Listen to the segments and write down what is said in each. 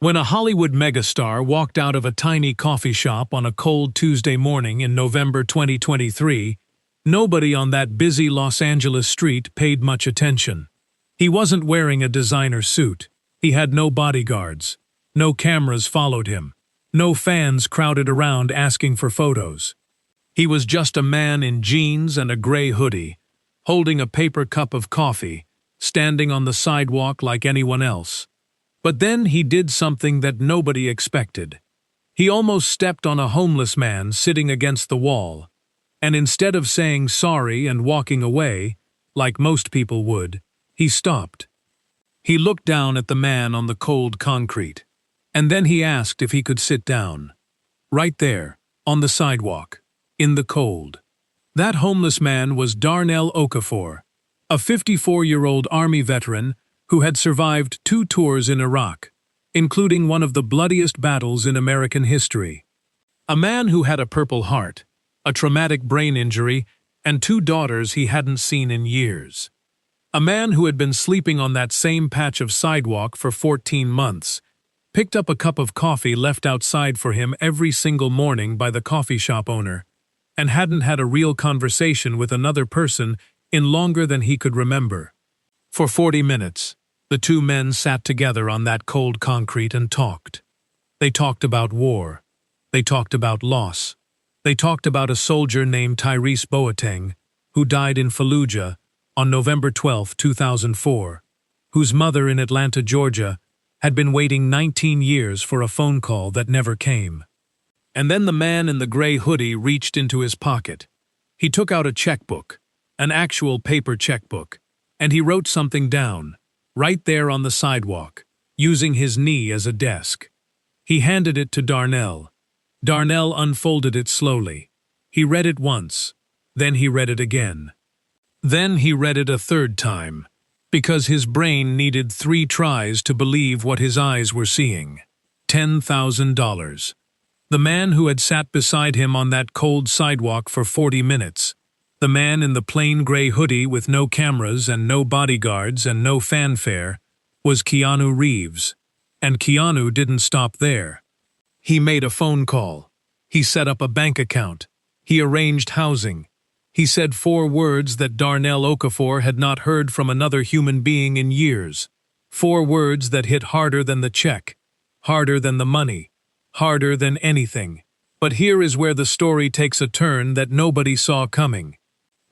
When a Hollywood megastar walked out of a tiny coffee shop on a cold Tuesday morning in November 2023, nobody on that busy Los Angeles street paid much attention. He wasn't wearing a designer suit. He had no bodyguards. No cameras followed him. No fans crowded around asking for photos. He was just a man in jeans and a gray hoodie, holding a paper cup of coffee, standing on the sidewalk like anyone else. But then he did something that nobody expected. He almost stepped on a homeless man sitting against the wall, and instead of saying sorry and walking away, like most people would, he stopped. He looked down at the man on the cold concrete, and then he asked if he could sit down. Right there, on the sidewalk, in the cold. That homeless man was Darnell Okafor, a 54-year-old Army veteran who had survived 2 tours in Iraq, including one of the bloodiest battles in American history. A man who had a Purple Heart, a traumatic brain injury, and 2 daughters he hadn't seen in years. A man who had been sleeping on that same patch of sidewalk for 14 months, picked up a cup of coffee left outside for him every single morning by the coffee shop owner, and hadn't had a real conversation with another person in longer than he could remember. For 40 minutes, the 2 men sat together on that cold concrete and talked. They talked about war. They talked about loss. They talked about a soldier named Tyrese Boateng, who died in Fallujah on November 12, 2004, whose mother in Atlanta, Georgia, had been waiting 19 years for a phone call that never came. And then the man in the gray hoodie reached into his pocket. He took out a checkbook, an actual paper checkbook, and he wrote something down, right there on the sidewalk, using his knee as a desk. He handed it to Darnell. Darnell unfolded it slowly. He read it once, then he read it again. Then he read it a 3rd time, because his brain needed 3 tries to believe what his eyes were seeing. $10,000. The man who had sat beside him on that cold sidewalk for 40 minutes, the man in the plain gray hoodie with no cameras and no bodyguards and no fanfare, was Keanu Reeves. And Keanu didn't stop there. He made a phone call. He set up a bank account. He arranged housing. He said 4 words that Darnell Okafor had not heard from another human being in years. 4 words that hit harder than the check, harder than the money, harder than anything. But here is where the story takes a turn that nobody saw coming.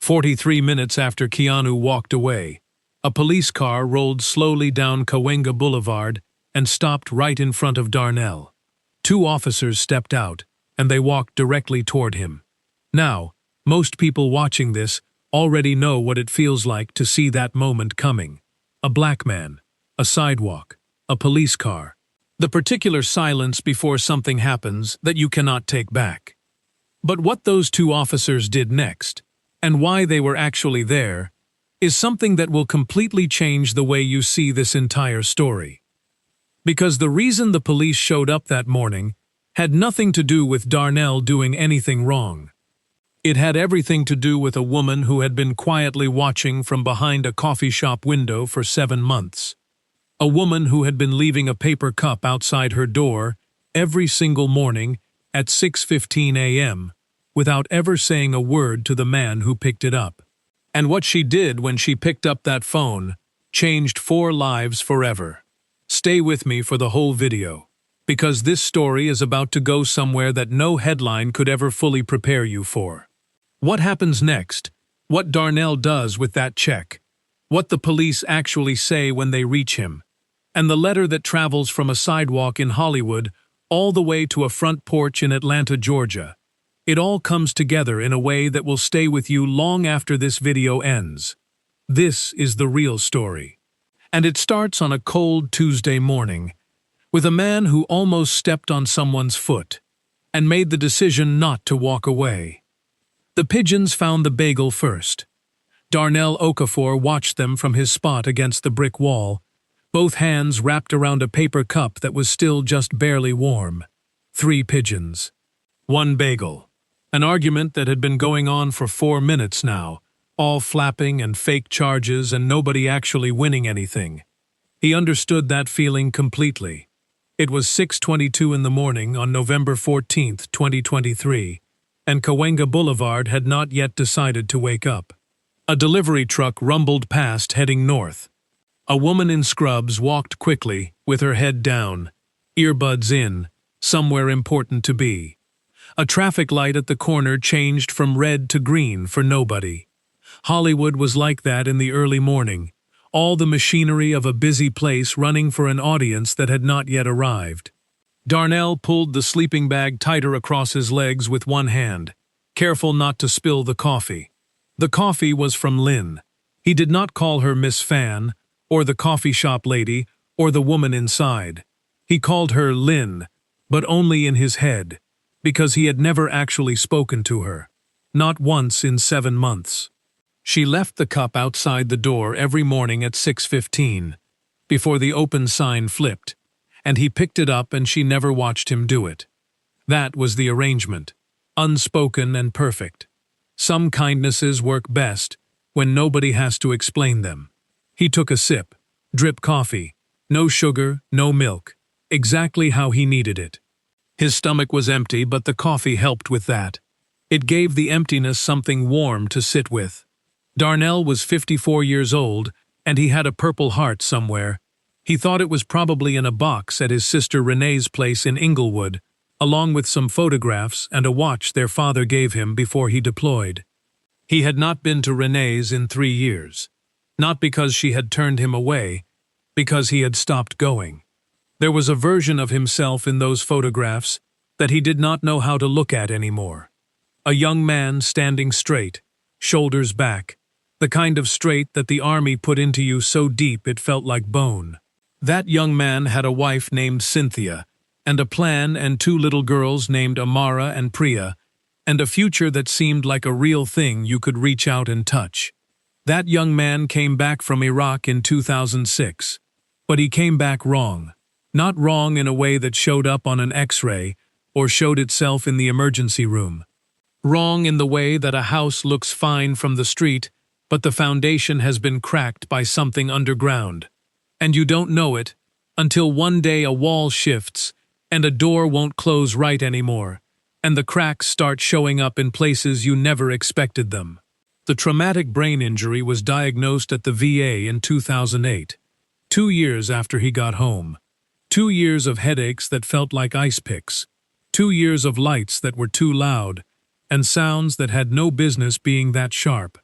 43 minutes after Keanu walked away, a police car rolled slowly down Cahuenga Boulevard and stopped right in front of Darnell. 2 officers stepped out, and they walked directly toward him. Now, most people watching this already know what it feels like to see that moment coming. A black man, a sidewalk, a police car. The particular silence before something happens that you cannot take back. But what those 2 officers did next, and why they were actually there, is something that will completely change the way you see this entire story. Because the reason the police showed up that morning had nothing to do with Darnell doing anything wrong. It had everything to do with a woman who had been quietly watching from behind a coffee shop window for 7 months. A woman who had been leaving a paper cup outside her door every single morning at 6:15 a.m. without ever saying a word to the man who picked it up. And what she did when she picked up that phone changed 4 lives forever. Stay with me for the whole video, because this story is about to go somewhere that no headline could ever fully prepare you for. What happens next? What Darnell does with that check? What the police actually say when they reach him? And the letter that travels from a sidewalk in Hollywood all the way to a front porch in Atlanta, Georgia. It all comes together in a way that will stay with you long after this video ends. This is the real story. And it starts on a cold Tuesday morning, with a man who almost stepped on someone's foot, and made the decision not to walk away. The pigeons found the bagel first. Darnell Okafor watched them from his spot against the brick wall, both hands wrapped around a paper cup that was still just barely warm. 3 pigeons. 1 bagel. An argument that had been going on for 4 minutes now, all flapping and fake charges and nobody actually winning anything. He understood that feeling completely. It was 6:22 in the morning on November 14th, 2023, and Cahuenga Boulevard had not yet decided to wake up. A delivery truck rumbled past heading north. A woman in scrubs walked quickly, with her head down, earbuds in, somewhere important to be. A traffic light at the corner changed from red to green for nobody. Hollywood was like that in the early morning, all the machinery of a busy place running for an audience that had not yet arrived. Darnell pulled the sleeping bag tighter across his legs with one hand, careful not to spill the coffee. The coffee was from Lynn. He did not call her Miss Fan, or the coffee shop lady, or the woman inside. He called her Lynn, but only in his head, because he had never actually spoken to her. Not once in 7 months. She left the cup outside the door every morning at 6:15, before the open sign flipped, and he picked it up and she never watched him do it. That was the arrangement, unspoken and perfect. Some kindnesses work best when nobody has to explain them. He took a sip, drip coffee, no sugar, no milk, exactly how he needed it. His stomach was empty, but the coffee helped with that. It gave the emptiness something warm to sit with. Darnell was 54 years old, and he had a Purple Heart somewhere. He thought it was probably in a box at his sister Renee's place in Inglewood, along with some photographs and a watch their father gave him before he deployed. He had not been to Renee's in 3 years. Not because she had turned him away, because he had stopped going. There was a version of himself in those photographs that he did not know how to look at anymore. A young man standing straight, shoulders back, the kind of straight that the army put into you so deep it felt like bone. That young man had a wife named Cynthia, and a plan and 2 little girls named Amara and Priya, and a future that seemed like a real thing you could reach out and touch. That young man came back from Iraq in 2006, but he came back wrong. Not wrong in a way that showed up on an X-ray or showed itself in the emergency room. Wrong in the way that a house looks fine from the street, but the foundation has been cracked by something underground. And you don't know it until one day a wall shifts and a door won't close right anymore, and the cracks start showing up in places you never expected them. The traumatic brain injury was diagnosed at the VA in 2008, 2 years after he got home. 2 years of headaches that felt like ice picks, 2 years of lights that were too loud, and sounds that had no business being that sharp.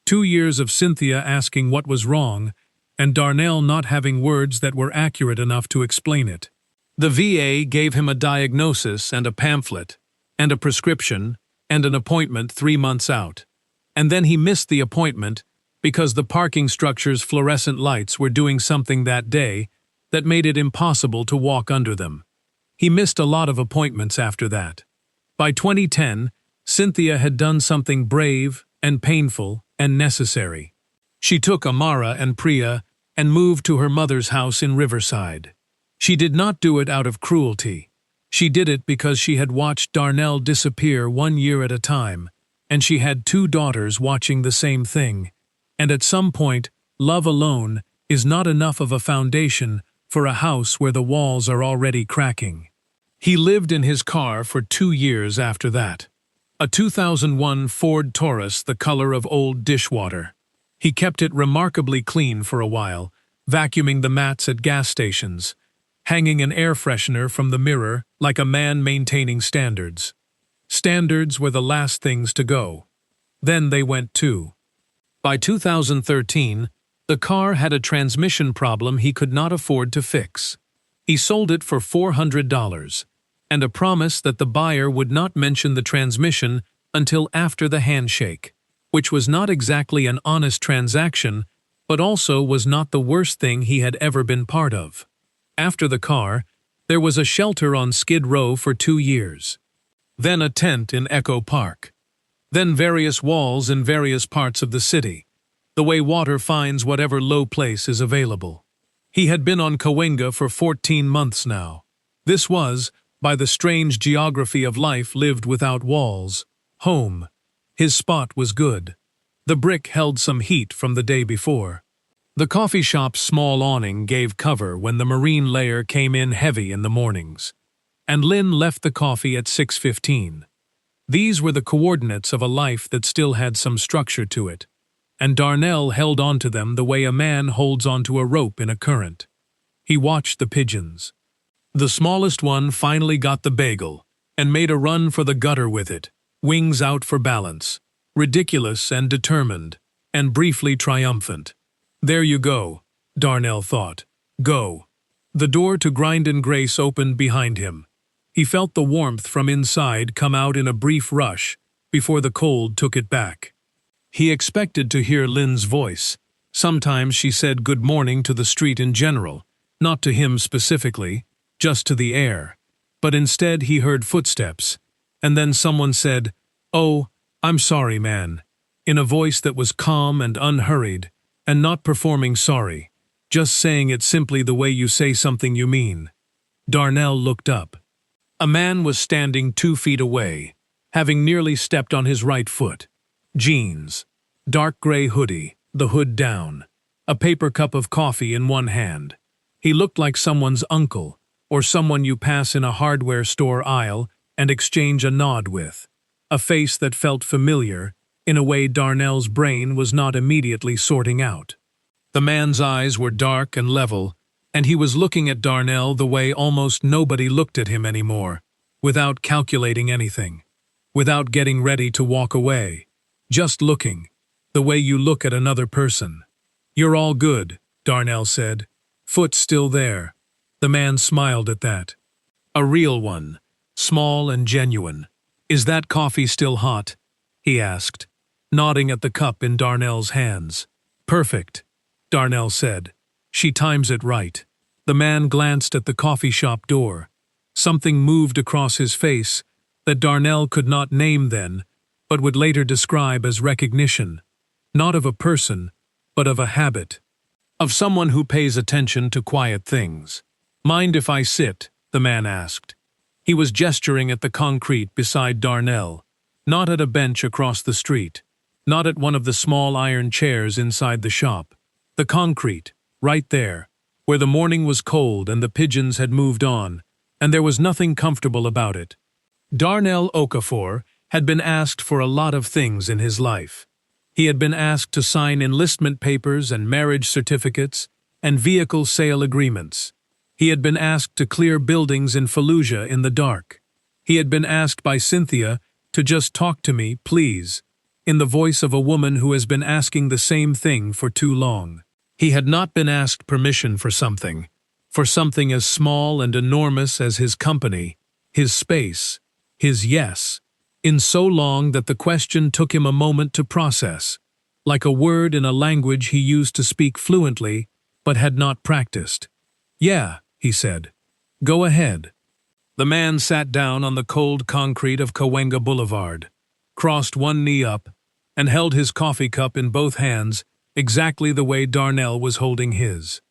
2 years of Cynthia asking what was wrong, and Darnell not having words that were accurate enough to explain it. The VA gave him a diagnosis and a pamphlet, and a prescription, and an appointment 3 months out. And then he missed the appointment because the parking structure's fluorescent lights were doing something that day that made it impossible to walk under them. He missed a lot of appointments after that. By 2010, Cynthia had done something brave and painful and necessary. She took Amara and Priya and moved to her mother's house in Riverside. She did not do it out of cruelty. She did it because she had watched Darnell disappear 1 year at a time, and she had 2 daughters watching the same thing. And at some point, love alone is not enough of a foundation for a house where the walls are already cracking. He lived in his car for 2 years after that. A 2001 Ford Taurus the color of old dishwater. He kept it remarkably clean for a while, vacuuming the mats at gas stations, hanging an air freshener from the mirror like a man maintaining standards. Standards were the last things to go. Then they went too. By 2013, the car had a transmission problem he could not afford to fix. He sold it for $400, and a promise that the buyer would not mention the transmission until after the handshake, which was not exactly an honest transaction, but also was not the worst thing he had ever been part of. After the car, there was a shelter on Skid Row for 2 years. Then a tent in Echo Park. Then various walls in various parts of the city, the way water finds whatever low place is available. He had been on Cahuenga for 14 months now. This was, by the strange geography of life lived without walls, home. His spot was good. The brick held some heat from the day before. The coffee shop's small awning gave cover when the marine layer came in heavy in the mornings, and Lynn left the coffee at 6:15. These were the coordinates of a life that still had some structure to it, and Darnell held onto them the way a man holds onto a rope in a current. He watched the pigeons. The smallest one finally got the bagel and made a run for the gutter with it, wings out for balance, ridiculous and determined, and briefly triumphant. There you go, Darnell thought. Go. The door to Grind and Grace opened behind him. He felt the warmth from inside come out in a brief rush before the cold took it back. He expected to hear Lynn's voice. Sometimes she said good morning to the street in general, not to him specifically, just to the air. But instead he heard footsteps, and then someone said, "Oh, I'm sorry, man," in a voice that was calm and unhurried, and not performing sorry, just saying it simply the way you say something you mean. Darnell looked up. A man was standing 2 feet away, having nearly stepped on his right foot. Jeans, dark gray hoodie, the hood down, a paper cup of coffee in one hand. He looked like someone's uncle, or someone you pass in a hardware store aisle and exchange a nod with. A face that felt familiar, in a way Darnell's brain was not immediately sorting out. The man's eyes were dark and level, and he was looking at Darnell the way almost nobody looked at him anymore, without calculating anything, without getting ready to walk away, just looking, the way you look at another person. "You're all good," Darnell said. "Foot's still there." The man smiled at that. "A real one, small and genuine. Is that coffee still hot?" he asked, nodding at the cup in Darnell's hands. "Perfect," Darnell said. "She times it right." The man glanced at the coffee shop door. Something moved across his face that Darnell could not name then, but would later describe as recognition, not of a person, but of a habit, of someone who pays attention to quiet things. "Mind if I sit?" the man asked. He was gesturing at the concrete beside Darnell, not at a bench across the street, not at one of the small iron chairs inside the shop. The concrete, right there, where the morning was cold and the pigeons had moved on, and there was nothing comfortable about it. Darnell Okafor had been asked for a lot of things in his life. He had been asked to sign enlistment papers and marriage certificates and vehicle sale agreements. He had been asked to clear buildings in Fallujah in the dark. He had been asked by Cynthia to just talk to me, please, in the voice of a woman who has been asking the same thing for too long. He had not been asked permission for something as small and enormous as his company, his space, his yes, in so long that the question took him a moment to process, like a word in a language he used to speak fluently but had not practiced. "Yeah," he said. "Go ahead." The man sat down on the cold concrete of Cahuenga Boulevard, crossed one knee up, and held his coffee cup in both hands exactly the way Darnell was holding his.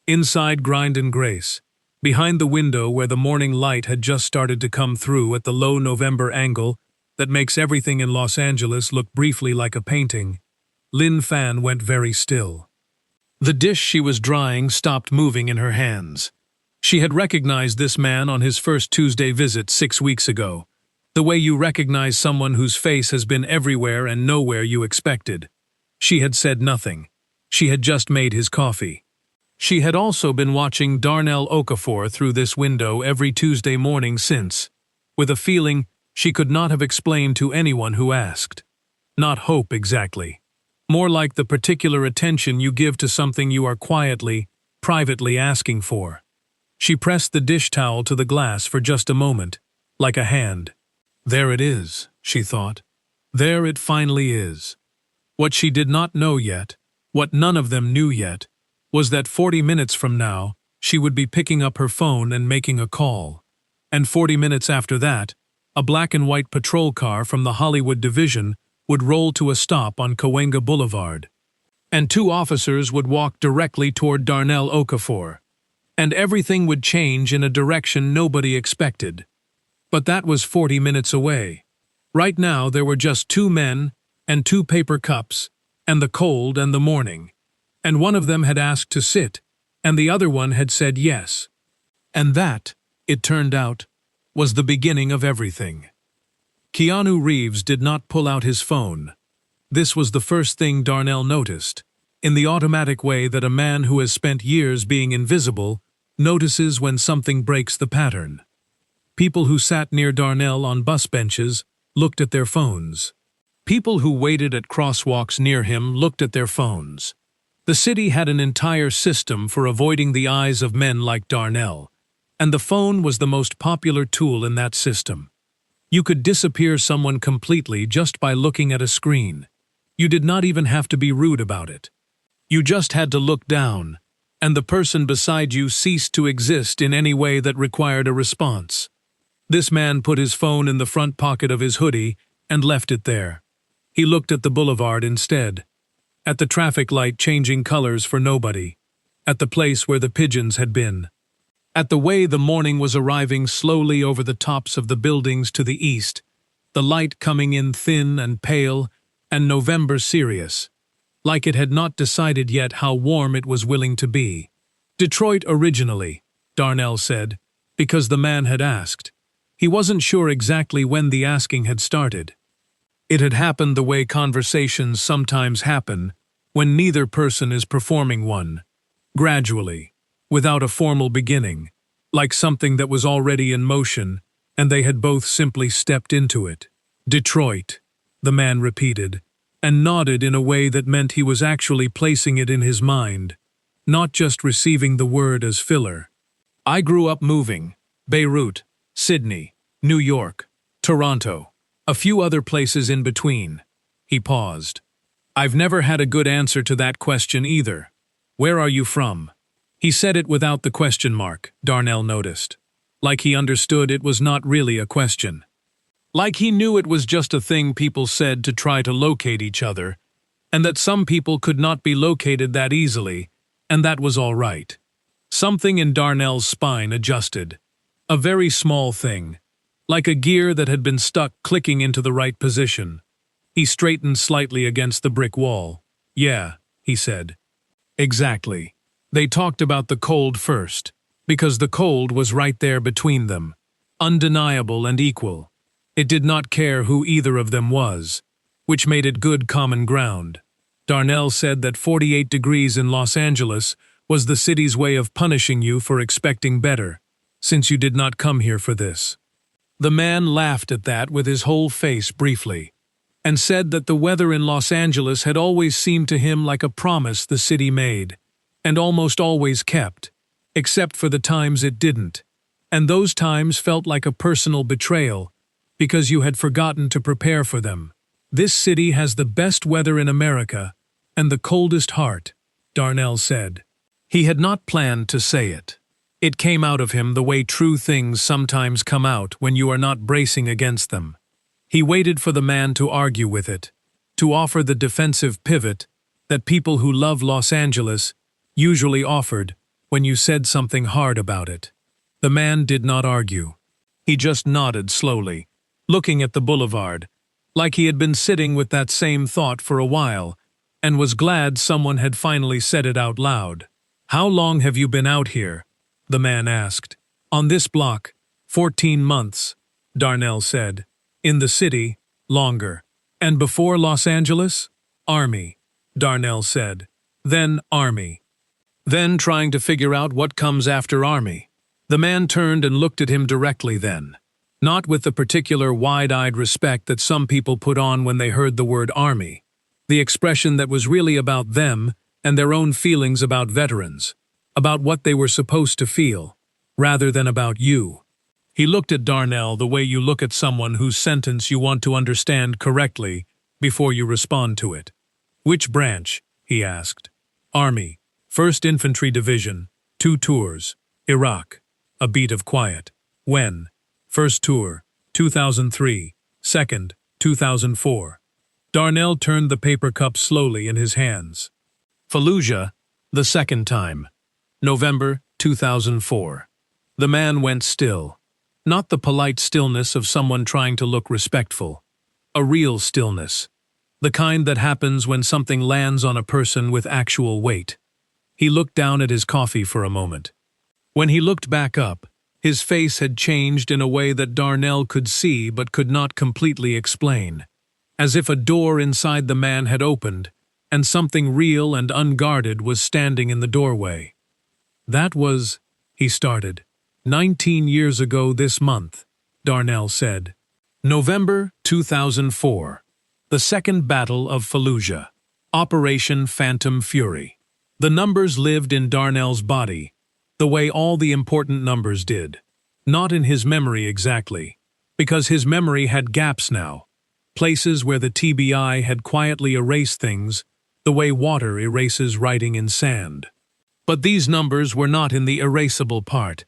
Inside Grind and Grace, behind the window where the morning light had just started to come through at the low November angle that makes everything in Los Angeles look briefly like a painting, Lynn Fan went very still. The dish she was drying stopped moving in her hands. She had recognized this man on his first Tuesday visit 6 weeks ago, the way you recognize someone whose face has been everywhere and nowhere you expected. She had said nothing. She had just made his coffee. She had also been watching Darnell Okafor through this window every Tuesday morning since, with a feeling she could not have explained to anyone who asked. Not hope exactly. More like the particular attention you give to something you are quietly, privately asking for. She pressed the dish towel to the glass for just a moment, like a hand. There it is, she thought. There it finally is. What she did not know yet, what none of them knew yet, was that 40 minutes from now, she would be picking up her phone and making a call. And 40 minutes after that, a black and white patrol car from the Hollywood division would roll to a stop on Cahuenga Boulevard. And 2 officers would walk directly toward Darnell Okafor. And everything would change in a direction nobody expected. But that was 40 minutes away. Right now there were just 2 men and 2 paper cups, and the cold and the morning. and one of them had asked to sit, and the other one had said yes. And that, it turned out, was the beginning of everything. Keanu Reeves did not pull out his phone. This was the first thing Darnell noticed, in the automatic way that a man who has spent years being invisible notices when something breaks the pattern. People who sat near Darnell on bus benches looked at their phones. People who waited at crosswalks near him looked at their phones. The city had an entire system for avoiding the eyes of men like Darnell, and the phone was the most popular tool in that system. You could disappear someone completely just by looking at a screen. You did not even have to be rude about it. You just had to look down, and the person beside you ceased to exist in any way that required a response. This man put his phone in the front pocket of his hoodie and left it there. He looked at the boulevard instead, at the traffic light changing colors for nobody, at the place where the pigeons had been, at the way the morning was arriving slowly over the tops of the buildings to the east, the light coming in thin and pale and November serious, like it had not decided yet how warm it was willing to be. Detroit originally, Darnell said, because the man had asked. He wasn't sure exactly when the asking had started. It had happened the way conversations sometimes happen when neither person is performing one, gradually, without a formal beginning, like something that was already in motion and they had both simply stepped into it. Detroit, the man repeated, and nodded in a way that meant he was actually placing it in his mind, not just receiving the word as filler. I grew up moving, Beirut, Sydney, New York, Toronto, a few other places in between. He paused. I've never had a good answer to that question either. Where are you from? He said it without the question mark, Darnell noticed. Like he understood it was not really a question. Like he knew it was just a thing people said to try to locate each other, and that some people could not be located that easily, and that was all right. Something in Darnell's spine adjusted. A very small thing, like a gear that had been stuck clicking into the right position. He straightened slightly against the brick wall. Yeah, he said. Exactly. They talked about the cold first, because the cold was right there between them, undeniable and equal. It did not care who either of them was, which made it good common ground. Darnell said that 48 degrees in Los Angeles was the city's way of punishing you for expecting better, since you did not come here for this. The man laughed at that with his whole face briefly, and said that the weather in Los Angeles had always seemed to him like a promise the city made, and almost always kept, except for the times it didn't, and those times felt like a personal betrayal, because you had forgotten to prepare for them. This city has the best weather in America, and the coldest heart, Darnell said. He had not planned to say it. It came out of him the way true things sometimes come out when you are not bracing against them. He waited for the man to argue with it, to offer the defensive pivot that people who love Los Angeles usually offered when you said something hard about it. The man did not argue. He just nodded slowly, looking at the boulevard, like he had been sitting with that same thought for a while, and was glad someone had finally said it out loud. How long have you been out here? The man asked. On this block, 14 months, Darnell said. In the city, longer. And before Los Angeles? Army, Darnell said. Then Army. Then trying to figure out what comes after Army. The man turned and looked at him directly then, not with the particular wide-eyed respect that some people put on when they heard the word Army, the expression that was really about them and their own feelings about veterans, about what they were supposed to feel, rather than about you. He looked at Darnell the way you look at someone whose sentence you want to understand correctly before you respond to it. Which branch? He asked. Army, 1st Infantry Division, 2 tours, Iraq. A beat of quiet. When? First tour, 2003, 2nd, 2004. Darnell turned the paper cup slowly in his hands. Fallujah, the second time. November 2004. The man went still. Not the polite stillness of someone trying to look respectful. A real stillness. The kind that happens when something lands on a person with actual weight. He looked down at his coffee for a moment. When he looked back up, his face had changed in a way that Darnell could see but could not completely explain. As if a door inside the man had opened, and something real and unguarded was standing in the doorway. "That was," he started, "19 years ago this month," Darnell said. "November 2004. The Second Battle of Fallujah. Operation Phantom Fury." The numbers lived in Darnell's body, the way all the important numbers did. Not in his memory exactly, because his memory had gaps now, places where the TBI had quietly erased things, the way water erases writing in sand. But these numbers were not in the erasable part.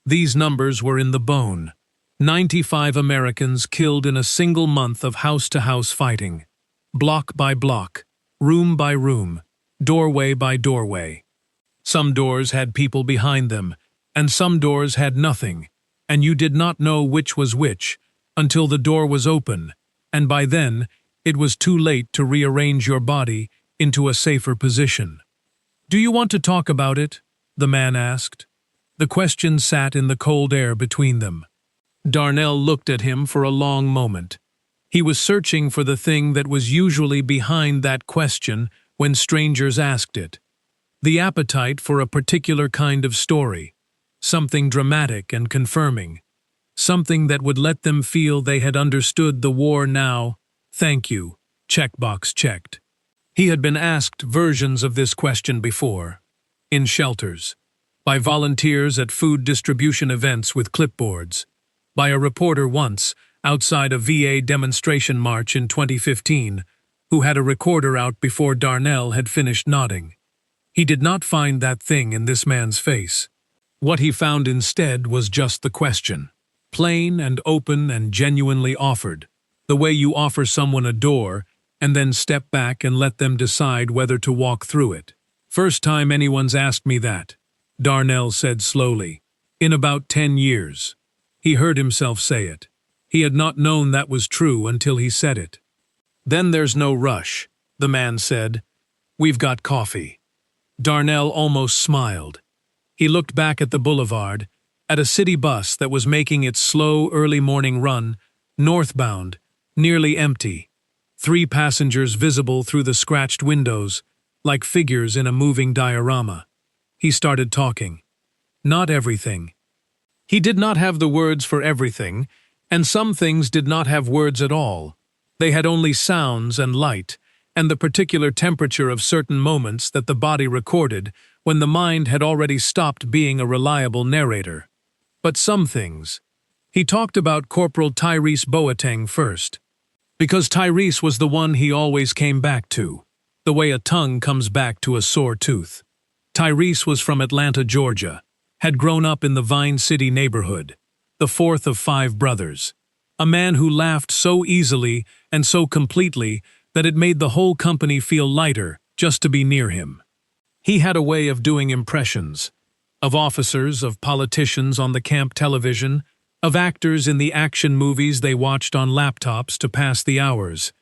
These numbers were in the bone. 95 Americans killed in a single month of house-to-house fighting. Block by block, room by room, doorway by doorway. Some doors had people behind them, and some doors had nothing, and you did not know which was which until the door was open, and by then it was too late to rearrange your body into a safer position. "Do you want to talk about it?" the man asked. The question sat in the cold air between them. Darnell looked at him for a long moment. He was searching for the thing that was usually behind that question when strangers asked it. The appetite for a particular kind of story, something dramatic and confirming, something that would let them feel they had understood the war now. "Thank you," checkbox checked. He had been asked versions of this question before, in shelters, by volunteers at food distribution events with clipboards, by a reporter once outside a VA demonstration march in 2015, who had a recorder out before Darnell had finished nodding. He did not find that thing in this man's face. What he found instead was just the question, plain and open and genuinely offered, the way you offer someone a door and then step back and let them decide whether to walk through it. "First time anyone's asked me that," Darnell said slowly, "in about 10 years. He heard himself say it. He had not known that was true until he said it. "Then there's no rush," the man said. "We've got coffee." Darnell almost smiled. He looked back at the boulevard, at a city bus that was making its slow early morning run, northbound, nearly empty. 3 passengers visible through the scratched windows, like figures in a moving diorama. He started talking. Not everything. He did not have the words for everything, and some things did not have words at all. They had only sounds and light, and the particular temperature of certain moments that the body recorded when the mind had already stopped being a reliable narrator. But some things. He talked about Corporal Tyrese Boateng first, because Tyrese was the one he always came back to, the way a tongue comes back to a sore tooth. Tyrese was from Atlanta, Georgia, had grown up in the Vine City neighborhood, the fourth of 5 brothers, a man who laughed so easily and so completely that it made the whole company feel lighter just to be near him. He had a way of doing impressions, of officers, of politicians on the camp television, of actors in the action movies they watched on laptops to pass the hours,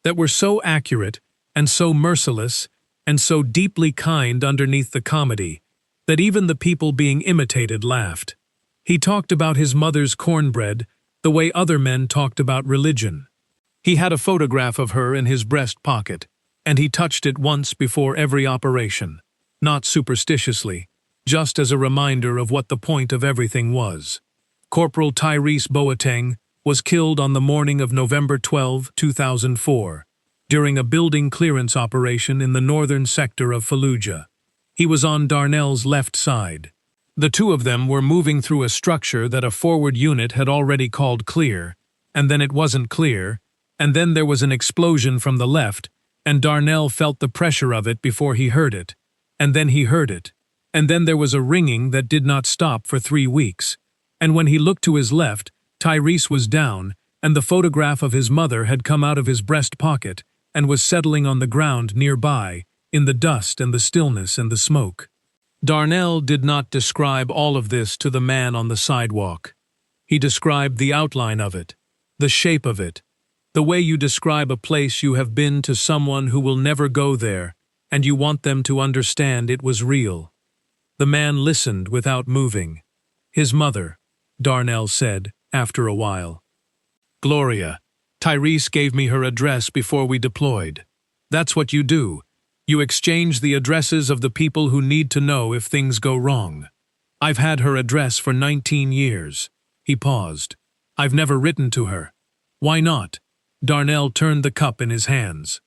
that were so accurate and so merciless and so deeply kind underneath the comedy that even the people being imitated laughed. He talked about his mother's cornbread the way other men talked about religion. He had a photograph of her in his breast pocket, and he touched it once before every operation, not superstitiously, just as a reminder of what the point of everything was. Corporal Tyrese Boateng was killed on the morning of November 12, 2004, during a building clearance operation in the northern sector of Fallujah. He was on Darnell's left side. The two of them were moving through a structure that a forward unit had already called clear, and then it wasn't clear, and then there was an explosion from the left, and Darnell felt the pressure of it before he heard it, and then he heard it, and then there was a ringing that did not stop for 3 weeks, and when he looked to his left, Tyrese was down, and the photograph of his mother had come out of his breast pocket and was settling on the ground nearby, in the dust and the stillness and the smoke. Darnell did not describe all of this to the man on the sidewalk. He described the outline of it, the shape of it, The way you describe a place you have been to someone who will never go there, and you want them to understand it was real." The man listened without moving. "His mother," Darnell said, after a while. "Gloria, Tyrese gave me her address before we deployed. That's what you do. You exchange the addresses of the people who need to know if things go wrong. I've had her address for 19 years. He paused. "I've never written to her." "Why not?" Darnell turned the cup in his hands.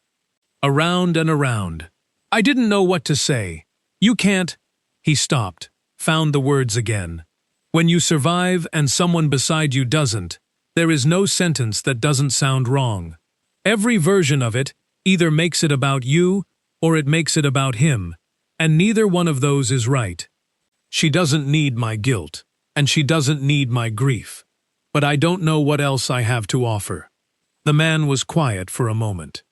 "Around and around. I didn't know what to say. You can't—" He stopped, found the words again. "When you survive and someone beside you doesn't, there is no sentence that doesn't sound wrong. Every version of it either makes it about you or it makes it about him, and neither one of those is right. She doesn't need my guilt, and she doesn't need my grief. But I don't know what else I have to offer." The man was quiet for a moment.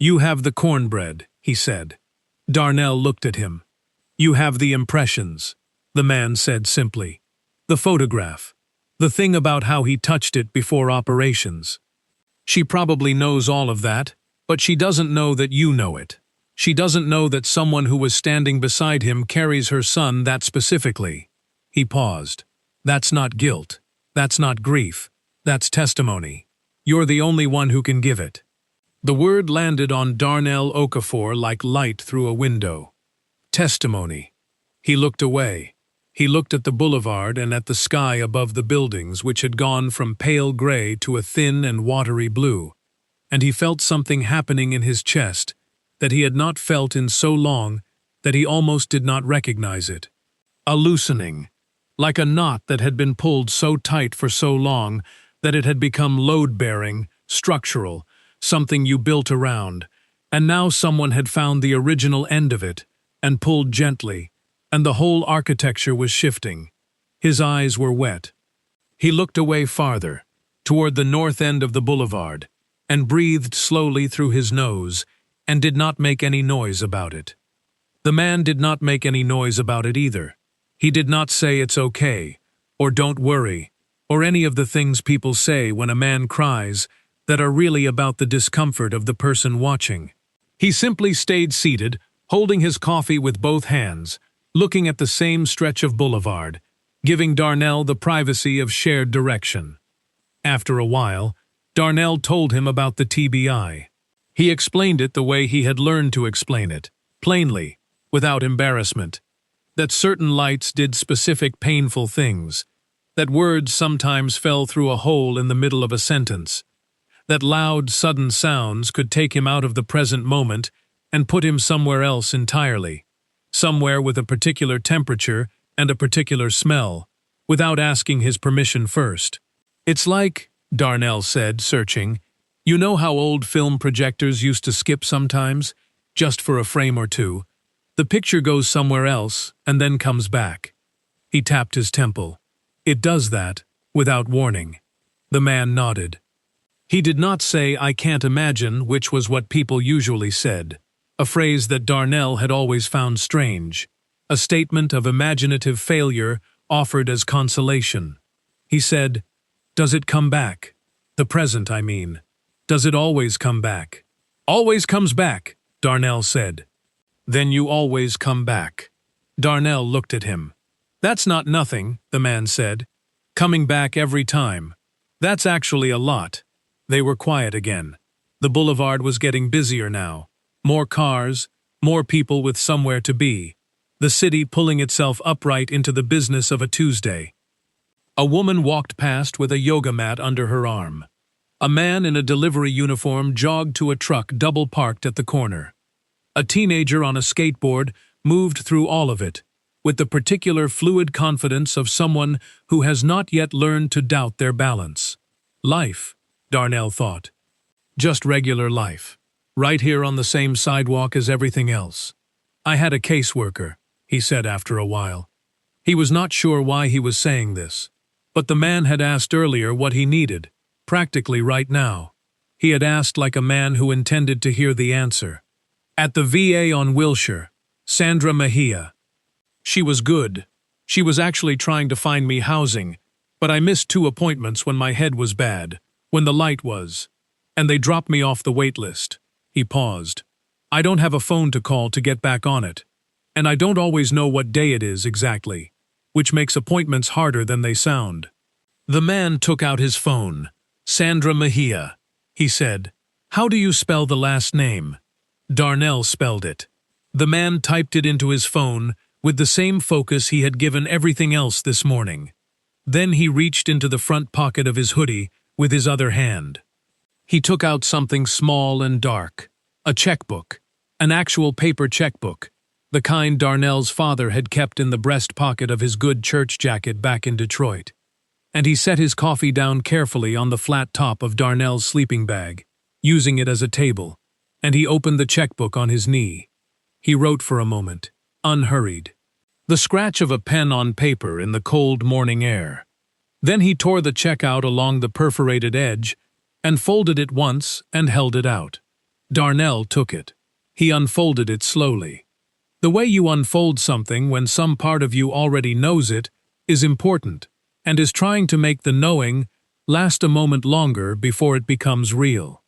"You have the cornbread," he said. Darnell looked at him. "You have the impressions," the man said simply. "The photograph. The thing about how he touched it before operations. She probably knows all of that, but she doesn't know that you know it. She doesn't know that someone who was standing beside him carries her son that specifically." He paused. "That's not guilt. That's not grief. That's testimony. You're the only one who can give it." The word landed on Darnell Okafor like light through a window. Testimony. He looked away. He looked at the boulevard and at the sky above the buildings, which had gone from pale gray to a thin and watery blue, and he felt something happening in his chest that he had not felt in so long that he almost did not recognize it. A loosening, like a knot that had been pulled so tight for so long that it had become load-bearing, structural, something you built around, and now someone had found the original end of it and pulled gently, and the whole architecture was shifting. His eyes were wet. He looked away farther, toward the north end of the boulevard, and breathed slowly through his nose, and did not make any noise about it. The man did not make any noise about it either. He did not say it's okay, or don't worry, or any of the things people say when a man cries that are really about the discomfort of the person watching. He simply stayed seated, holding his coffee with both hands, looking at the same stretch of boulevard, giving Darnell the privacy of shared direction. After a while, Darnell told him about the TBI. He explained it the way he had learned to explain it, plainly, without embarrassment. That certain lights did specific painful things, that words sometimes fell through a hole in the middle of a sentence, that loud, sudden sounds could take him out of the present moment and put him somewhere else entirely, somewhere with a particular temperature and a particular smell, without asking his permission first. "It's like," Darnell said, searching, "you know how old film projectors used to skip sometimes, just for a frame or two? The picture goes somewhere else and then comes back." He tapped his temple. "It does that, without warning." The man nodded. He did not say "I can't imagine," which was what people usually said, a phrase that Darnell had always found strange, a statement of imaginative failure offered as consolation. He said, "Does it come back? The present, I mean. Does it always come back?" "Always comes back," Darnell said. "Then you always come back." Darnell looked at him. "That's not nothing," the man said. "Coming back every time. That's actually a lot." They were quiet again. The boulevard was getting busier now. More cars, more people with somewhere to be. The city pulling itself upright into the business of a Tuesday. A woman walked past with a yoga mat under her arm. A man in a delivery uniform jogged to a truck double-parked at the corner. A teenager on a skateboard moved through all of it, with the particular fluid confidence of someone who has not yet learned to doubt their balance. Life, Darnell thought. Just regular life. Right here on the same sidewalk as everything else. "I had a caseworker," he said after a while. He was not sure why he was saying this, but the man had asked earlier what he needed, practically right now. He had asked like a man who intended to hear the answer. "At the VA on Wilshire, Sandra Mejia. She was good. She was actually trying to find me housing, but I missed 2 appointments when my head was bad, when the light was." and they dropped me off the wait list." He paused. "I don't have a phone to call to get back on it, and I don't always know what day it is exactly, which makes appointments harder than they sound." The man took out his phone. "Sandra Mejia," he said. "How do you spell the last name?" Darnell spelled it. The man typed it into his phone with the same focus he had given everything else this morning. Then he reached into the front pocket of his hoodie with his other hand. He took out something small and dark, a checkbook, an actual paper checkbook, the kind Darnell's father had kept in the breast pocket of his good church jacket back in Detroit. And he set his coffee down carefully on the flat top of Darnell's sleeping bag, using it as a table, and he opened the checkbook on his knee. He wrote for a moment, unhurried. The scratch of a pen on paper in the cold morning air. Then he tore the check out along the perforated edge and folded it once and held it out. Darnell took it. He unfolded it slowly. The way you unfold something when some part of you already knows it is important and is trying to make the knowing last a moment longer before it becomes real.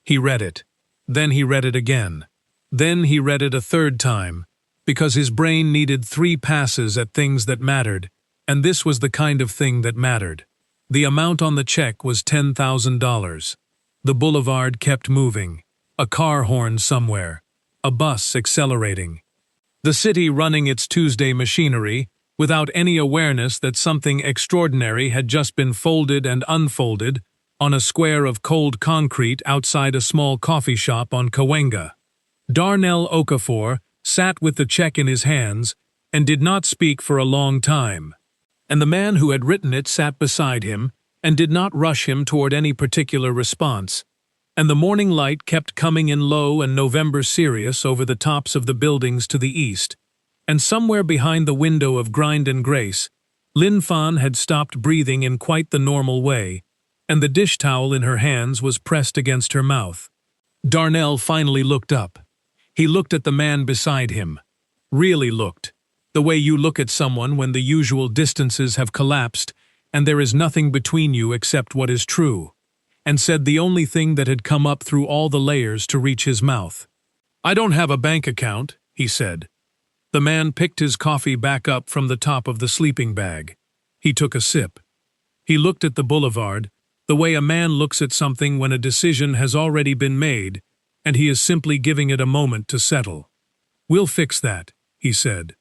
He read it. Then he read it again. Then he read it a third time, because his brain needed 3 passes at things that mattered, and this was the kind of thing that mattered. The amount on the check was $10,000. The boulevard kept moving, a car horn somewhere, a bus accelerating. The city running its Tuesday machinery, without any awareness that something extraordinary had just been folded and unfolded on a square of cold concrete outside a small coffee shop on Cahuenga. Darnell Okafor sat with the check in his hands and did not speak for a long time. And the man who had written it sat beside him and did not rush him toward any particular response. And the morning light kept coming in low and November serious over the tops of the buildings to the east. And somewhere behind the window of Grind and Grace, Lin Fan had stopped breathing in quite the normal way, and the dish towel in her hands was pressed against her mouth. Darnell finally looked up. He looked at the man beside him. Really looked. The way you look at someone when the usual distances have collapsed and there is nothing between you except what is true, and said the only thing that had come up through all the layers to reach his mouth. "I don't have a bank account," he said. The man picked his coffee back up from the top of the sleeping bag. He took a sip. He looked at the boulevard, the way a man looks at something when a decision has already been made, and he is simply giving it a moment to settle. "We'll fix that," he said.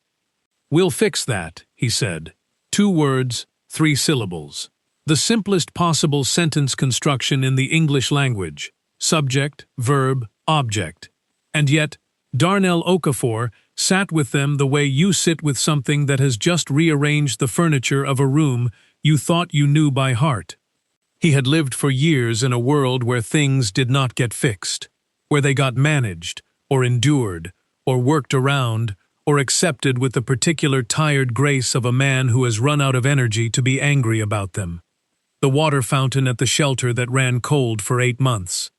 "We'll fix that," he said. 2 words, 3 syllables. The simplest possible sentence construction in the English language. Subject, verb, object. And yet, Darnell Okafor sat with them the way you sit with something that has just rearranged the furniture of a room you thought you knew by heart. He had lived for years in a world where things did not get fixed, where they got managed, or endured, or worked around, or accepted with the particular tired grace of a man who has run out of energy to be angry about them. The water fountain at the shelter that ran cold for 8 months.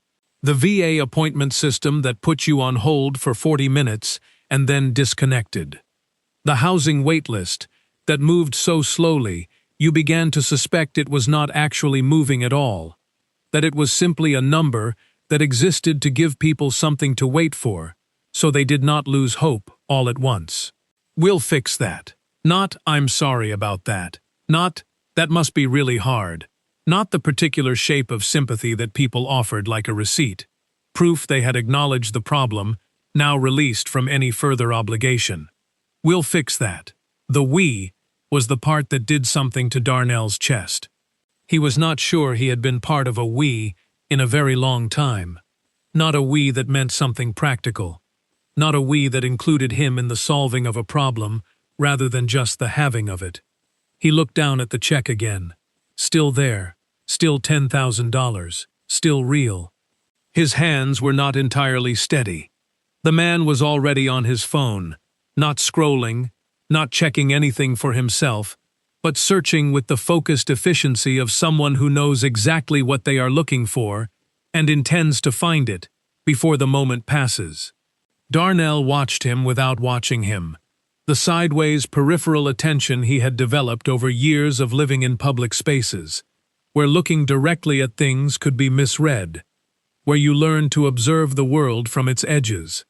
The VA appointment system that put you on hold for 40 minutes and then disconnected. The housing wait list that moved so slowly you began to suspect it was not actually moving at all, that it was simply a number that existed to give people something to wait for, so they did not lose hope all at once. "We'll fix that." Not, "I'm sorry about that." Not, "That must be really hard." Not the particular shape of sympathy that people offered like a receipt. Proof they had acknowledged the problem, now released from any further obligation. "We'll fix that." The "we" was the part that did something to Darnell's chest. He was not sure he had been part of a "we" in a very long time. Not a "we" that meant something practical. Not a "we" that included him in the solving of a problem rather than just the having of it. He looked down at the check again. Still there, still $10,000, still real. His hands were not entirely steady. The man was already on his phone, not scrolling, not checking anything for himself, but searching with the focused efficiency of someone who knows exactly what they are looking for and intends to find it before the moment passes. Darnell watched him without watching him. The sideways peripheral attention he had developed over years of living in public spaces, where looking directly at things could be misread. where you learn to observe the world from its edges.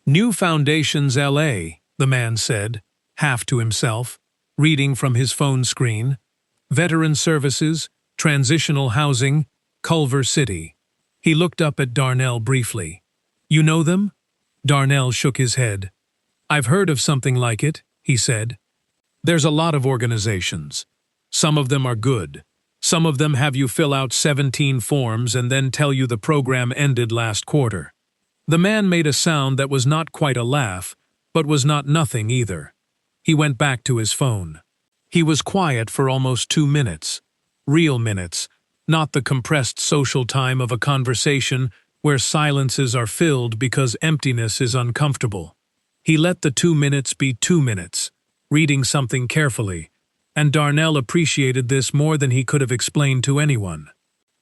New Foundations LA, the man said, half to himself, reading from his phone screen. Veteran Services, Transitional Housing, Culver City. He looked up at Darnell briefly. You know them? Darnell shook his head. I've heard of something like it, he said. There's a lot of organizations. Some of them are good. Some of them have you fill out 17 forms and then tell you the program ended last quarter. The man made a sound that was not quite a laugh, but was not nothing either. He went back to his phone. He was quiet for almost 2 minutes. Real minutes, not the compressed social time of a conversation where silences are filled because emptiness is uncomfortable. He let the 2 minutes be 2 minutes, reading something carefully, and Darnell appreciated this more than he could have explained to anyone.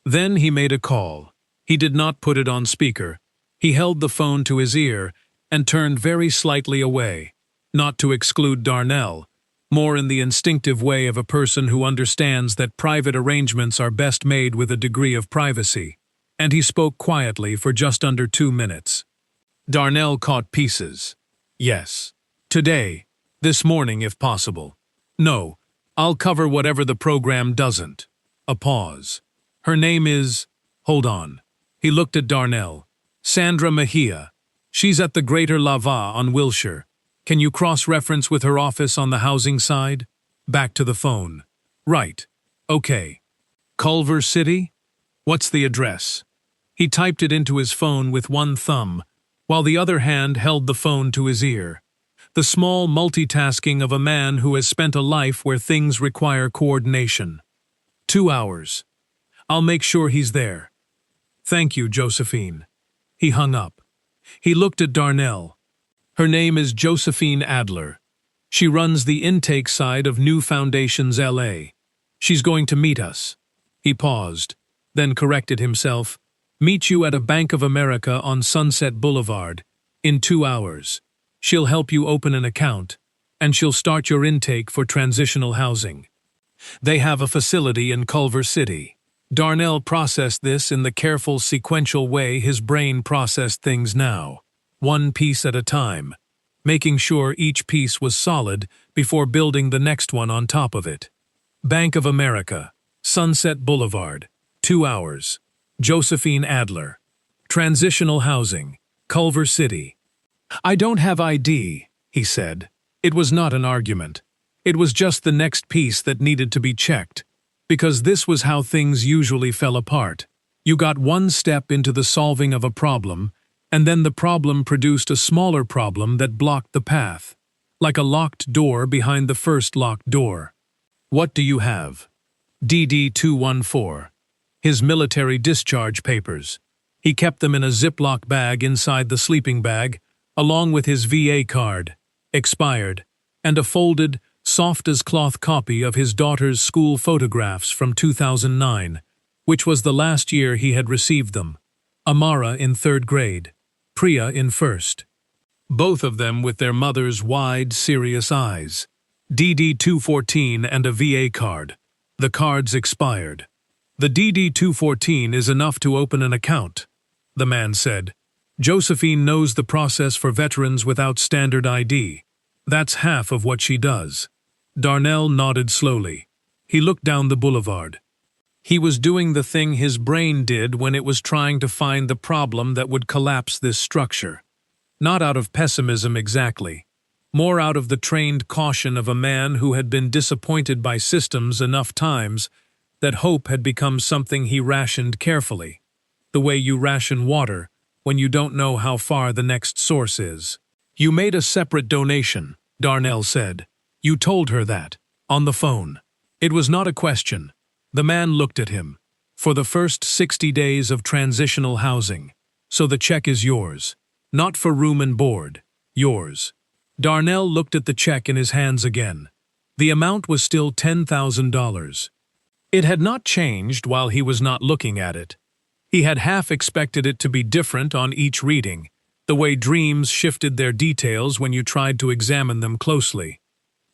Then he made a call. He did not put it on speaker. He held the phone to his ear and turned very slightly away, not to exclude Darnell, more in the instinctive way of a person who understands that private arrangements are best made with a degree of privacy, and he spoke quietly for just under 2 minutes. Darnell caught pieces. Yes. Today. This morning if possible. No. I'll cover whatever the program doesn't. A pause. Her name is… Hold on. He looked at Darnell. Sandra Mejia. She's at the Greater Lava on Wilshire. Can you cross-reference with her office on the housing side? Back to the phone. Right. Okay. Culver City? What's the address? He typed it into his phone with one thumb, while the other hand held the phone to his ear. The small multitasking of a man who has spent a life where things require coordination. 2 hours. I'll make sure he's there. Thank you, Josephine. He hung up. He looked at Darnell. Her name is Josephine Adler. She runs the intake side of New Foundations LA. She's going to meet us. He paused, then corrected himself. Meet you at a Bank of America on Sunset Boulevard, in 2 hours. She'll help you open an account, and she'll start your intake for transitional housing. They have a facility in Culver City. Darnell processed this in the careful, sequential way his brain processed things now, one piece at a time, making sure each piece was solid before building the next one on top of it. Bank of America, Sunset Boulevard, 2 hours. Josephine Adler. Transitional Housing, Culver City. I don't have ID, he said. It was not an argument. It was just the next piece that needed to be checked, because this was how things usually fell apart. You got one step into the solving of a problem, and then the problem produced a smaller problem that blocked the path, like a locked door behind the first locked door. What do you have? DD-214. His military discharge papers. He kept them in a Ziploc bag inside the sleeping bag, along with his VA card, expired, and a folded, soft-as-cloth copy of his daughter's school photographs from 2009, which was the last year he had received them. Amara in 3rd grade, Priya in 1st. Both of them with their mother's wide, serious eyes. DD-214 and a VA card. The cards expired. The DD-214 is enough to open an account, the man said. Josephine knows the process for veterans without standard ID. That's half of what she does. Darnell nodded slowly. He looked down the boulevard. He was doing the thing his brain did when it was trying to find the problem that would collapse this structure. Not out of pessimism exactly. More out of the trained caution of a man who had been disappointed by systems enough times that hope had become something he rationed carefully, the way you ration water when you don't know how far the next source is. You made a separate donation, Darnell said. You told her that, on the phone. It was not a question. The man looked at him. For the first 60 days of transitional housing. So the check is yours. Not for room and board. Yours. Darnell looked at the check in his hands again. The amount was still $10,000. It had not changed while he was not looking at it. He had half expected it to be different on each reading, the way dreams shifted their details when you tried to examine them closely.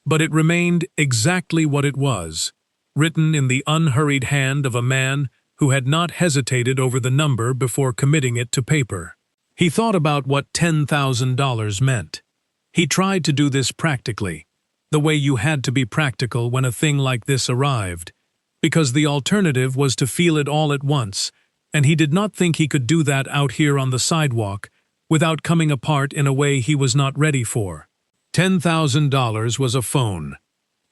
But it remained exactly what it was, written in the unhurried hand of a man who had not hesitated over the number before committing it to paper. He thought about what $10,000 meant. He tried to do this practically, the way you had to be practical when a thing like this arrived, because the alternative was to feel it all at once, and he did not think he could do that out here on the sidewalk without coming apart in a way he was not ready for. $10,000 was a phone.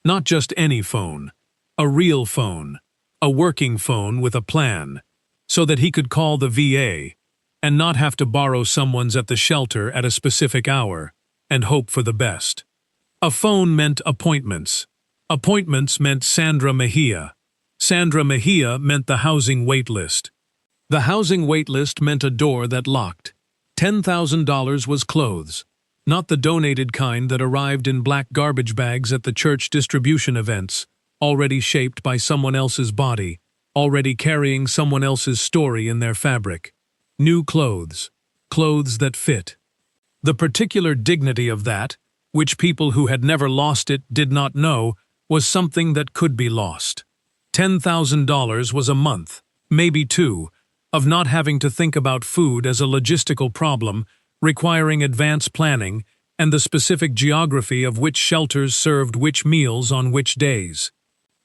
Not just any phone. A real phone. A working phone with a plan, so that he could call the VA and not have to borrow someone's at the shelter at a specific hour and hope for the best. A phone meant appointments. Appointments meant Sandra Mejia. Sandra Mejia meant the housing wait list. The housing wait list meant a door that locked. $10,000 was clothes, not the donated kind that arrived in black garbage bags at the church distribution events, already shaped by someone else's body, already carrying someone else's story in their fabric. New clothes. Clothes that fit. The particular dignity of that, which people who had never lost it did not know, was something that could be lost. $10,000 was a month, maybe two, of not having to think about food as a logistical problem requiring advanced planning and the specific geography of which shelters served which meals on which days.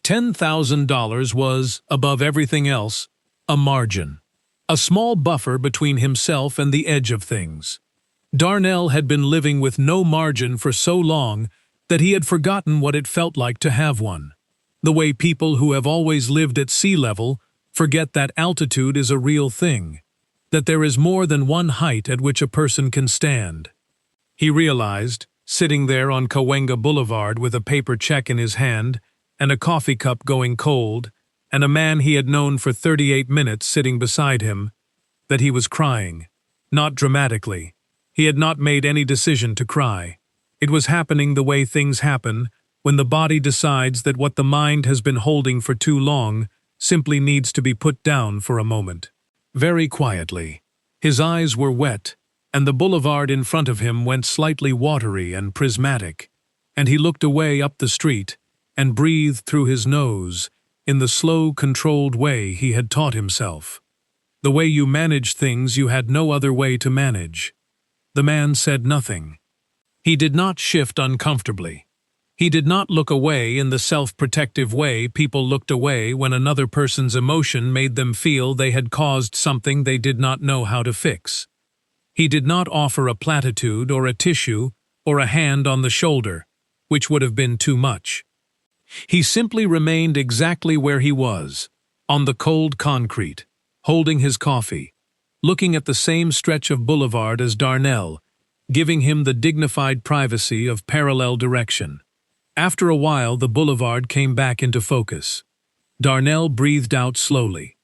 $10,000 was, above everything else, a margin. A small buffer between himself and the edge of things. Darnell had been living with no margin for so long that he had forgotten what it felt like to have one. The way people who have always lived at sea level forget that altitude is a real thing, that there is more than one height at which a person can stand. He realized, sitting there on Cahuenga Boulevard with a paper check in his hand and a coffee cup going cold, and a man he had known for 38 minutes sitting beside him, that he was crying. Not dramatically. He had not made any decision to cry. It was happening the way things happen when the body decides that what the mind has been holding for too long simply needs to be put down for a moment. Very quietly. His eyes were wet, and the boulevard in front of him went slightly watery and prismatic, and he looked away up the street and breathed through his nose in the slow, controlled way he had taught himself. The way you manage things you had no other way to manage. The man said nothing. He did not shift uncomfortably. He did not look away in the self-protective way people looked away when another person's emotion made them feel they had caused something they did not know how to fix. He did not offer a platitude or a tissue or a hand on the shoulder, which would have been too much. He simply remained exactly where he was, on the cold concrete, holding his coffee, looking at the same stretch of boulevard as Darnell, giving him the dignified privacy of parallel direction. After a while, the boulevard came back into focus. Darnell breathed out slowly.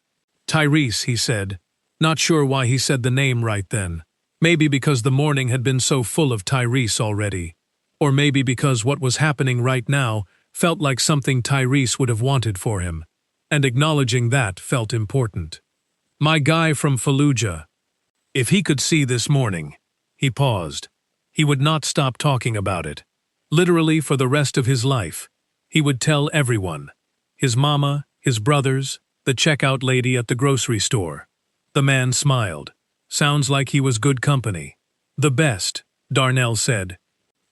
"Tyrese," he said. Not sure why he said the name right then. Maybe because the morning had been so full of Tyrese already. Or maybe because what was happening right now felt like something Tyrese would have wanted for him, and acknowledging that felt important. "My guy from Fallujah." If he could see this morning, he paused. He would not stop talking about it. Literally for the rest of his life. He would tell everyone. His mama, his brothers, the checkout lady at the grocery store. The man smiled. "Sounds like he was good company." "The best," Darnell said.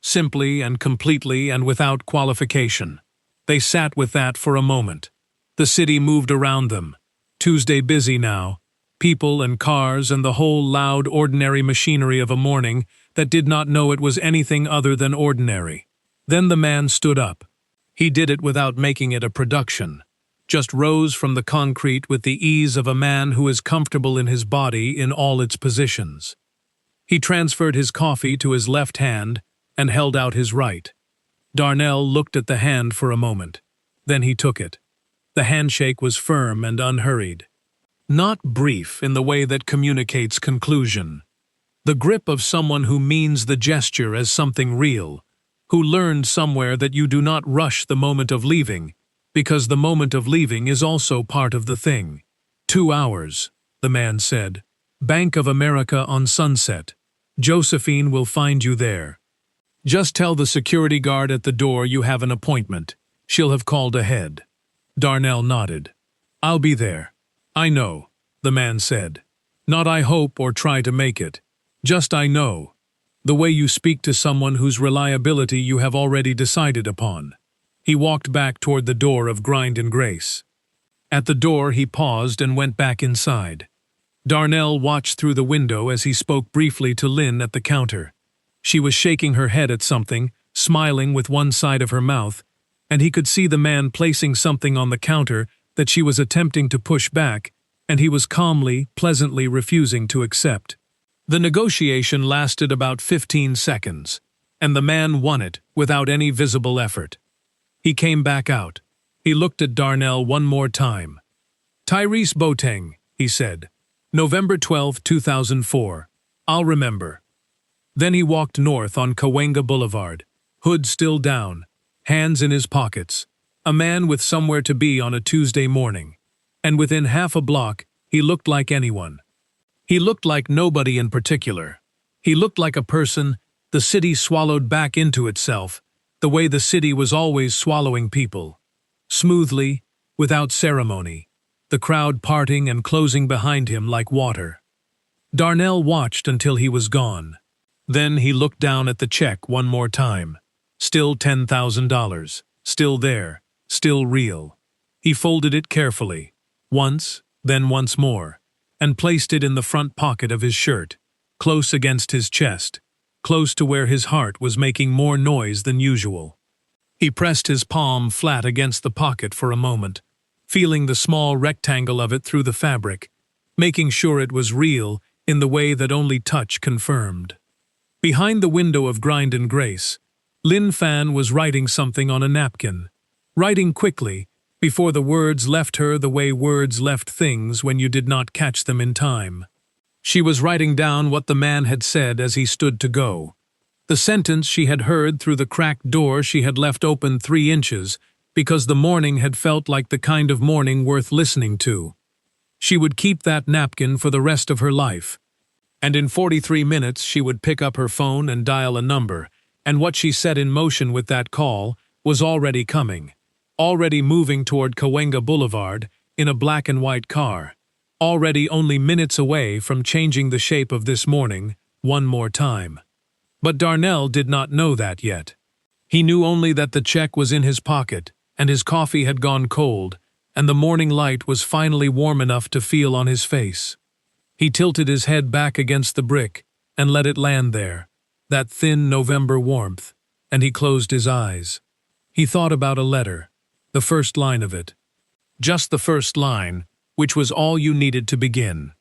Simply and completely and without qualification. They sat with that for a moment. The city moved around them. Tuesday busy now. People and cars and the whole loud ordinary machinery of a morning that did not know it was anything other than ordinary. Then the man stood up. He did it without making it a production. Just rose from the concrete with the ease of a man who is comfortable in his body in all its positions. He transferred his coffee to his left hand and held out his right. Darnell looked at the hand for a moment. Then he took it. The handshake was firm and unhurried. Not brief in the way that communicates conclusion. The grip of someone who means the gesture as something real, who learned somewhere that you do not rush the moment of leaving, because the moment of leaving is also part of the thing. 2 hours, the man said. Bank of America on Sunset. Josephine will find you there. Just tell the security guard at the door you have an appointment. She'll have called ahead. Darnell nodded. I'll be there. "I know," the man said. "Not I hope or try to make it. Just I know. The way you speak to someone whose reliability you have already decided upon." He walked back toward the door of Grind and Grace. At the door he paused and went back inside. Darnell watched through the window as he spoke briefly to Lynn at the counter. She was shaking her head at something, smiling with one side of her mouth, and he could see the man placing something on the counter that she was attempting to push back, and he was calmly, pleasantly refusing to accept. The negotiation lasted about 15 seconds, and the man won it without any visible effort. He came back out. He looked at Darnell one more time. "Tyrese Boateng," he said. "November 12, 2004. I'll remember." Then he walked north on Cahuenga Boulevard, hood still down, hands in his pockets, a man with somewhere to be on a Tuesday morning. And within half a block, he looked like anyone. He looked like nobody in particular. He looked like a person the city swallowed back into itself, the way the city was always swallowing people. Smoothly, without ceremony, the crowd parting and closing behind him like water. Darnell watched until he was gone. Then he looked down at the check one more time. Still $10,000. Still there. Still real. He folded it carefully. Once, then once more, and placed it in the front pocket of his shirt, close against his chest, close to where his heart was making more noise than usual. He pressed his palm flat against the pocket for a moment, feeling the small rectangle of it through the fabric, making sure it was real in the way that only touch confirmed. Behind the window of Grind and Grace, Lin Fan was writing something on a napkin, writing quickly, before the words left her the way words left things when you did not catch them in time. She was writing down what the man had said as he stood to go. The sentence she had heard through the cracked door she had left open 3 inches, because the morning had felt like the kind of morning worth listening to. She would keep that napkin for the rest of her life. And in 43 minutes she would pick up her phone and dial a number, and what she set in motion with that call was already coming, already moving toward Cahuenga Boulevard in a black and white car, already only minutes away from changing the shape of this morning one more time. But Darnell did not know that yet. He knew only that the check was in his pocket, and his coffee had gone cold, and the morning light was finally warm enough to feel on his face. He tilted his head back against the brick and let it land there, that thin November warmth, and he closed his eyes. He thought about a letter, the first line of it. Just the first line, which was all you needed to begin.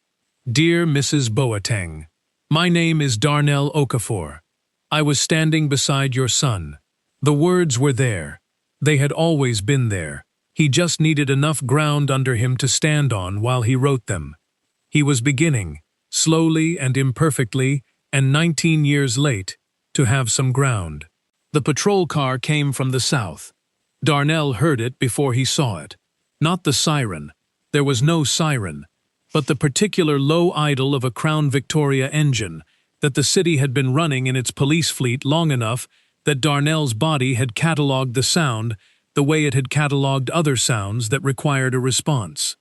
"Dear Mrs. Boateng, my name is Darnell Okafor. I was standing beside your son." The words were there. They had always been there. He just needed enough ground under him to stand on while he wrote them. He was beginning, slowly and imperfectly, and 19 years late, to have some ground. The patrol car came from the south. Darnell heard it before he saw it. Not the siren. There was no siren, but the particular low idle of a Crown Victoria engine that the city had been running in its police fleet long enough that Darnell's body had catalogued the sound the way it had catalogued other sounds that required a response.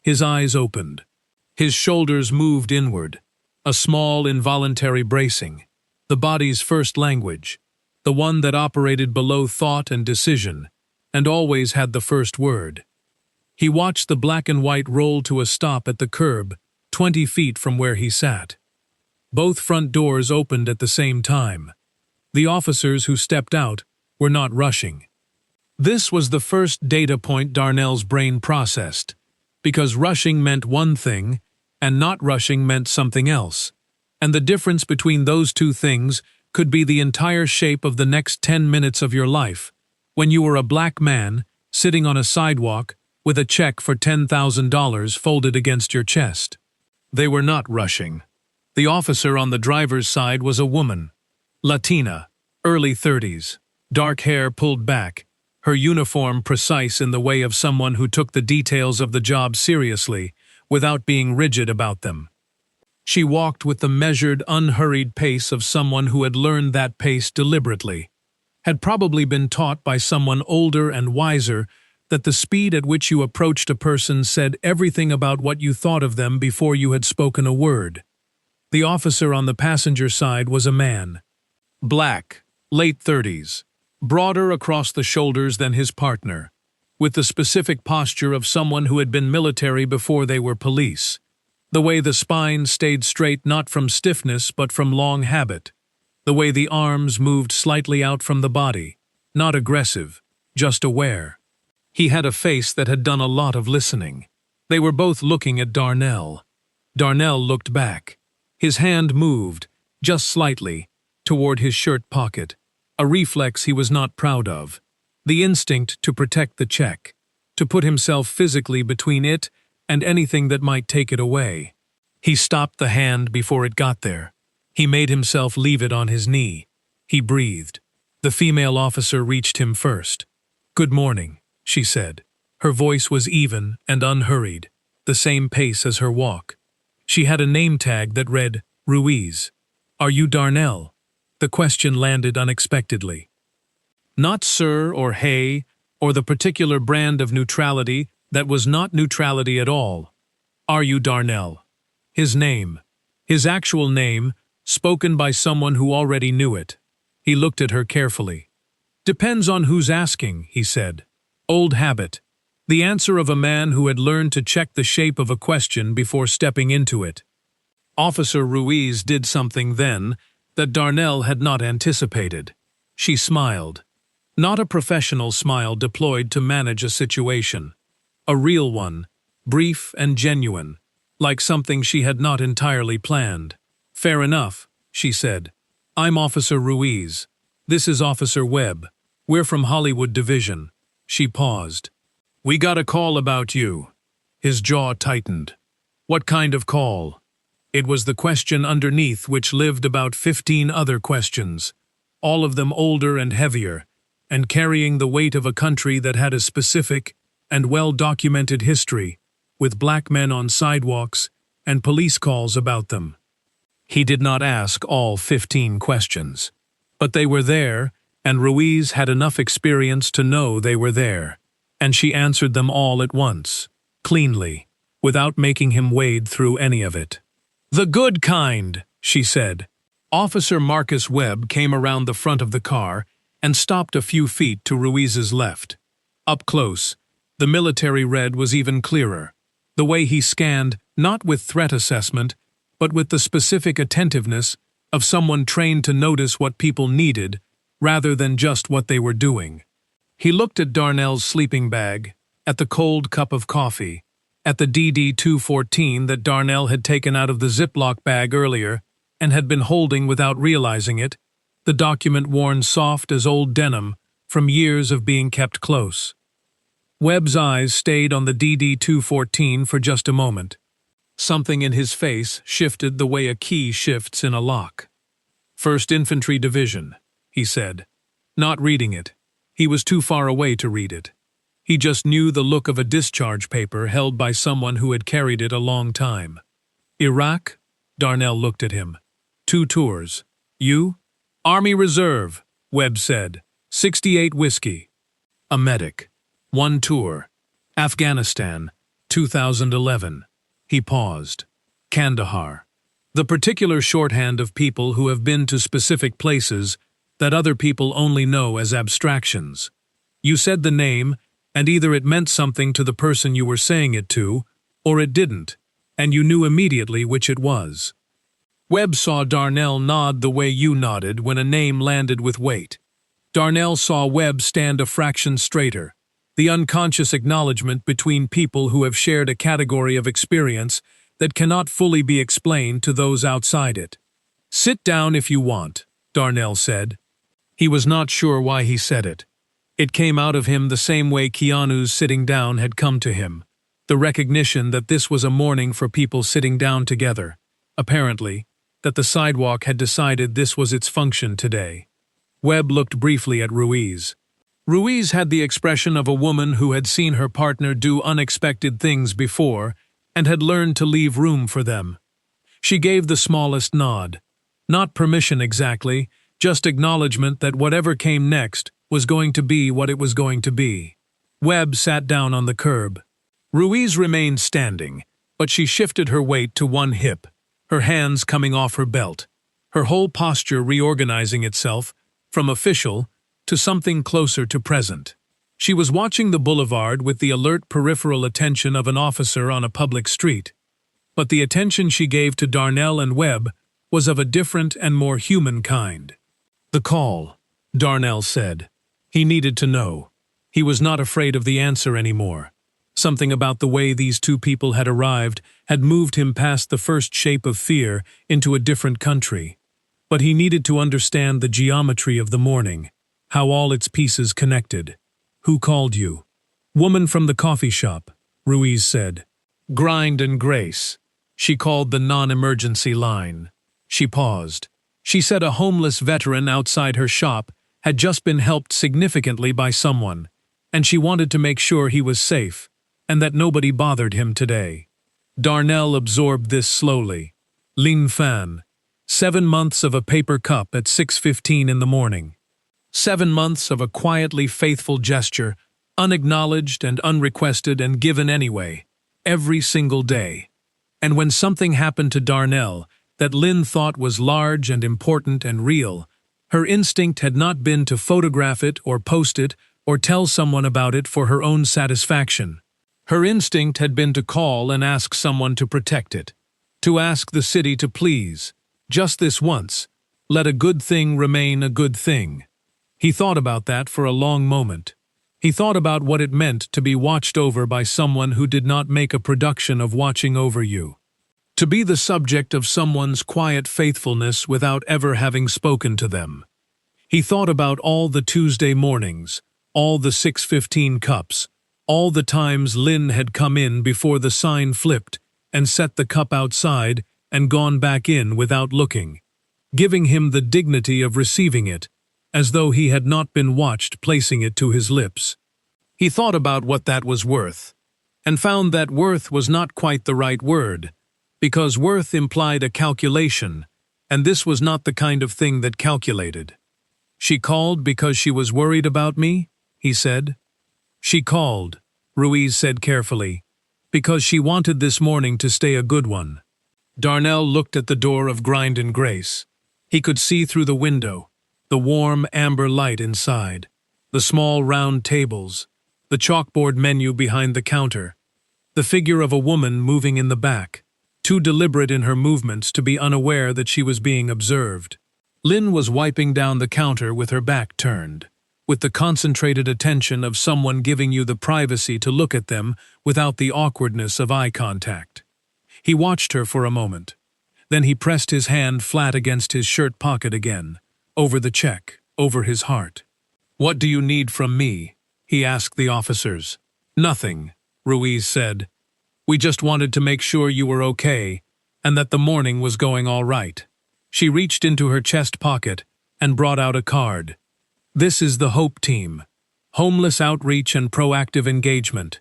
His eyes opened. His shoulders moved inward, a small involuntary bracing, the body's first language, the one that operated below thought and decision, and always had the first word. He watched the black and white roll to a stop at the curb, 20 feet from where he sat. Both front doors opened at the same time. The officers who stepped out were not rushing. This was the first data point Darnell's brain processed, because rushing meant one thing, and not rushing meant something else, and the difference between those two things could be the entire shape of the next 10 minutes of your life, when you were a black man sitting on a sidewalk with a check for $10,000 folded against your chest. They were not rushing. The officer on the driver's side was a woman, Latina, early 30s, dark hair pulled back, her uniform precise in the way of someone who took the details of the job seriously, without being rigid about them. She walked with the measured, unhurried pace of someone who had learned that pace deliberately, had probably been taught by someone older and wiser that the speed at which you approached a person said everything about what you thought of them before you had spoken a word. The officer on the passenger side was a man. Black, late 30s, broader across the shoulders than his partner, with the specific posture of someone who had been military before they were police. The way the spine stayed straight not from stiffness but from long habit. The way the arms moved slightly out from the body, not aggressive, just aware. He had a face that had done a lot of listening. They were both looking at Darnell. Darnell looked back. His hand moved, just slightly, toward his shirt pocket, a reflex he was not proud of. The instinct to protect the check, to put himself physically between it and anything that might take it away. He stopped the hand before it got there. He made himself leave it on his knee. He breathed. The female officer reached him first. "Good morning," she said. Her voice was even and unhurried, the same pace as her walk. She had a name tag that read, Ruiz. "Are you Darnell?" The question landed unexpectedly. Not sir or hey, or the particular brand of neutrality that was not neutrality at all. "Are you Darnell?" His name. His actual name, spoken by someone who already knew it. He looked at her carefully. "Depends on who's asking," he said. Old habit. The answer of a man who had learned to check the shape of a question before stepping into it. Officer Ruiz did something then that Darnell had not anticipated. She smiled. Not a professional smile deployed to manage a situation. A real one, brief and genuine, like something she had not entirely planned. "Fair enough," she said. "I'm Officer Ruiz. This is Officer Webb. We're from Hollywood Division." She paused. "We got a call about you." His jaw tightened. What kind of call? It was the question underneath which lived about 15 other questions, all of them older and heavier, and carrying the weight of a country that had a specific and well-documented history, with black men on sidewalks and police calls about them. He did not ask all 15 questions, but they were there, and Ruiz had enough experience to know they were there, and she answered them all at once, cleanly, without making him wade through any of it. "The good kind," she said. Officer Marcus Webb came around the front of the car and stopped a few feet to Ruiz's left. Up close, the military red was even clearer, the way he scanned not with threat assessment, but with the specific attentiveness of someone trained to notice what people needed rather than just what they were doing. He looked at Darnell's sleeping bag, at the cold cup of coffee, at the DD-214 that Darnell had taken out of the Ziploc bag earlier and had been holding without realizing it, the document worn soft as old denim from years of being kept close. Webb's eyes stayed on the DD-214 for just a moment. Something in his face shifted the way a key shifts in a lock. "First Infantry Division," he said, not reading it. He was too far away to read it. He just knew the look of a discharge paper held by someone who had carried it a long time. "Iraq?" Darnell looked at him. "2 tours. You?" "Army Reserve," Webb said. 68 whiskey. "A medic. 1 tour. Afghanistan, 2011. He paused. "Kandahar." The particular shorthand of people who have been to specific places that other people only know as abstractions. You said the name, and either it meant something to the person you were saying it to, or it didn't, and you knew immediately which it was. Webb saw Darnell nod the way you nodded when a name landed with weight. Darnell saw Webb stand a fraction straighter, the unconscious acknowledgement between people who have shared a category of experience that cannot fully be explained to those outside it. "Sit down if you want," Darnell said. He was not sure why he said it. It came out of him the same way Keanu's sitting down had come to him, the recognition that this was a morning for people sitting down together, apparently, that the sidewalk had decided this was its function today. Webb looked briefly at Ruiz. Ruiz had the expression of a woman who had seen her partner do unexpected things before and had learned to leave room for them. She gave the smallest nod. Not permission exactly, just acknowledgement that whatever came next was going to be what it was going to be. Webb sat down on the curb. Ruiz remained standing, but she shifted her weight to one hip, her hands coming off her belt, her whole posture reorganizing itself from official to something closer to present. She was watching the boulevard with the alert peripheral attention of an officer on a public street, but the attention she gave to Darnell and Webb was of a different and more human kind. "The call," Darnell said. He needed to know. He was not afraid of the answer anymore. Something about the way these two people had arrived had moved him past the first shape of fear into a different country. But he needed to understand the geometry of the morning, how all its pieces connected. "Who called you?" "Woman from the coffee shop," Ruiz said. "Grind and Grace." She called the non-emergency line. She paused. She said a homeless veteran outside her shop had just been helped significantly by someone, and she wanted to make sure he was safe, and that nobody bothered him today. Darnell absorbed this slowly. Lin Fan. 7 months of a paper cup at 6:15 in the morning. 7 months of a quietly faithful gesture, unacknowledged and unrequested and given anyway, every single day. And when something happened to Darnell that Lin thought was large and important and real, her instinct had not been to photograph it or post it or tell someone about it for her own satisfaction. Her instinct had been to call and ask someone to protect it, to ask the city to please, just this once, let a good thing remain a good thing. He thought about that for a long moment. He thought about what it meant to be watched over by someone who did not make a production of watching over you. To be the subject of someone's quiet faithfulness without ever having spoken to them. He thought about all the Tuesday mornings, all the 6:15 cups, all the times Lin had come in before the sign flipped and set the cup outside and gone back in without looking, giving him the dignity of receiving it, as though he had not been watched placing it to his lips. He thought about what that was worth, and found that worth was not quite the right word, because worth implied a calculation, and this was not the kind of thing that calculated. "She called because she was worried about me?" he said. "She called," Ruiz said carefully, "because she wanted this morning to stay a good one." Darnell looked at the door of Grind and Grace. He could see through the window, the warm amber light inside, the small round tables, the chalkboard menu behind the counter, the figure of a woman moving in the back, too deliberate in her movements to be unaware that she was being observed. Lin was wiping down the counter with her back turned, with the concentrated attention of someone giving you the privacy to look at them without the awkwardness of eye contact. He watched her for a moment. Then he pressed his hand flat against his shirt pocket again, over the check, over his heart. "What do you need from me?" he asked the officers. "Nothing," Ruiz said. "We just wanted to make sure you were okay, and that the morning was going all right." She reached into her chest pocket and brought out a card. "This is the Hope Team. Homeless Outreach and Proactive Engagement.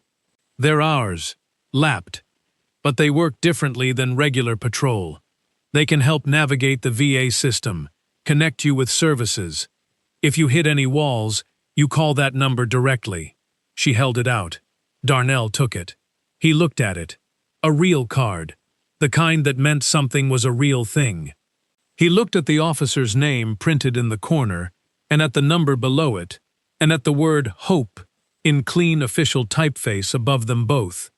They're ours, lapped, but they work differently than regular patrol. They can help navigate the VA system, connect you with services. If you hit any walls, you call that number directly." She held it out. Darnell took it. He looked at it. A real card, the kind that meant something was a real thing. He looked at the officer's name printed in the corner, and at the number below it, and at the word Hope in clean official typeface above them both,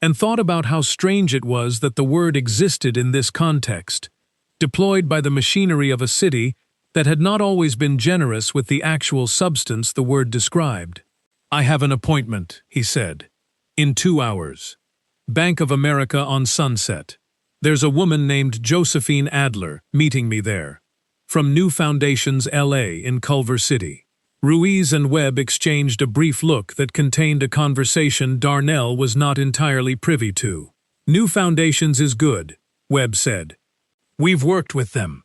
and thought about how strange it was that the word existed in this context, deployed by the machinery of a city that had not always been generous with the actual substance the word described. "I have an appointment," he said. "In 2 hours. Bank of America on Sunset. There's a woman named Josephine Adler meeting me there. From New Foundations, LA in Culver City." Ruiz and Webb exchanged a brief look that contained a conversation Darnell was not entirely privy to. "New Foundations is good," Webb said. "We've worked with them.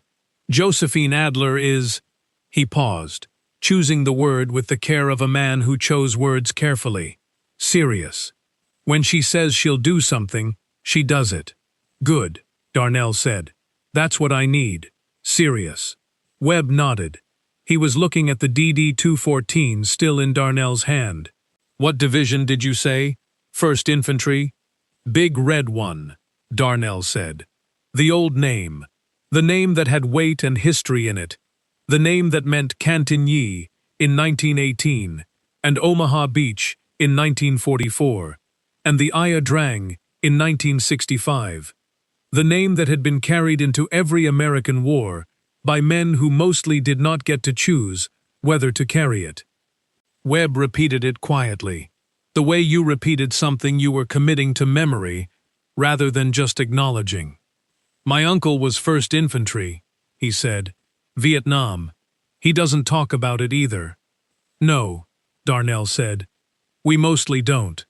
Josephine Adler is—" He paused, choosing the word with the care of a man who chose words carefully. "Serious. When she says she'll do something, she does it." "Good," Darnell said. "That's what I need. Serious." Webb nodded. He was looking at the DD-214 still in Darnell's hand. What division did you say? 1st Infantry? Big Red One, Darnell said. The old name. The name that had weight and history in it. The name that meant Cantigny in 1918, and Omaha Beach in 1944, and the Ia Drang in 1965. The name that had been carried into every American war by men who mostly did not get to choose whether to carry it. Webb repeated it quietly, the way you repeated something you were committing to memory rather than just acknowledging. My uncle was 1st Infantry, he said. Vietnam. He doesn't talk about it either. No, Darnell said. We mostly don't.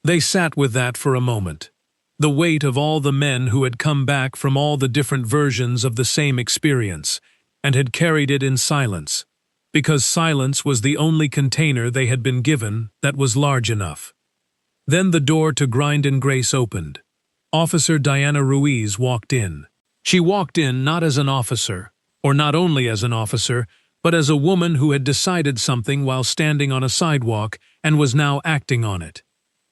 They sat with that for a moment. The weight of all the men who had come back from all the different versions of the same experience, and had carried it in silence, because silence was the only container they had been given that was large enough. Then the door to Grind and Grace opened. Officer Diana Ruiz walked in. She walked in not as an officer, or not only as an officer, but as a woman who had decided something while standing on a sidewalk and was now acting on it.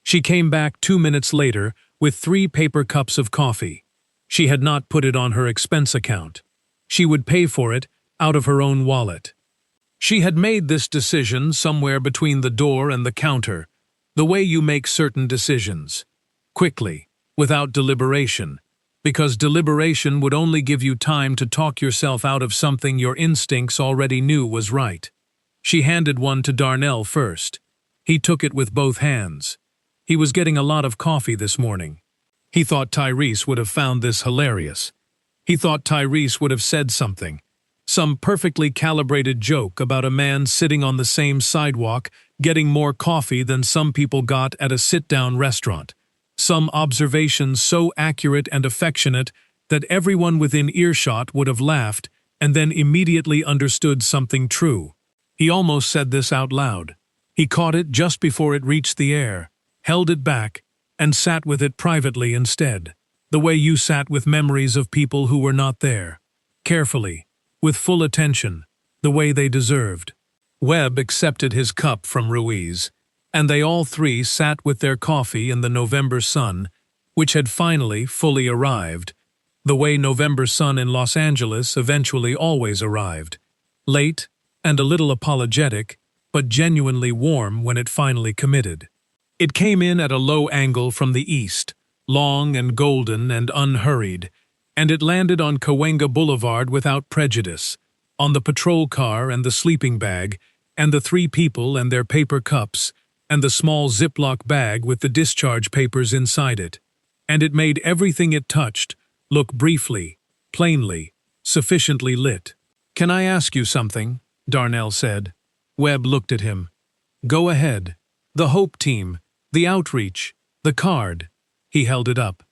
She came back 2 minutes later with 3 paper cups of coffee. She had not put it on her expense account. She would pay for it out of her own wallet. She had made this decision somewhere between the door and the counter, the way you make certain decisions. Quickly, without deliberation, because deliberation would only give you time to talk yourself out of something your instincts already knew was right. She handed one to Darnell first. He took it with both hands. He was getting a lot of coffee this morning. He thought Tyrese would have found this hilarious. He thought Tyrese would have said something. Some perfectly calibrated joke about a man sitting on the same sidewalk getting more coffee than some people got at a sit-down restaurant. Some observation so accurate and affectionate that everyone within earshot would have laughed and then immediately understood something true. He almost said this out loud. He caught it just before it reached the air, held it back, and sat with it privately instead, the way you sat with memories of people who were not there, carefully, with full attention, the way they deserved. Webb accepted his cup from Ruiz, and they all 3 sat with their coffee in the November sun, which had finally fully arrived, the way November sun in Los Angeles eventually always arrived, late and a little apologetic, but genuinely warm when it finally committed. It came in at a low angle from the east, long and golden and unhurried, and it landed on Cahuenga Boulevard without prejudice, on the patrol car and the sleeping bag, and the 3 people and their paper cups, and the small Ziploc bag with the discharge papers inside it. And it made everything it touched look briefly, plainly, sufficiently lit. Can I ask you something? Darnell said. Webb looked at him. Go ahead. The Hope Team, the outreach, the card. He held it up.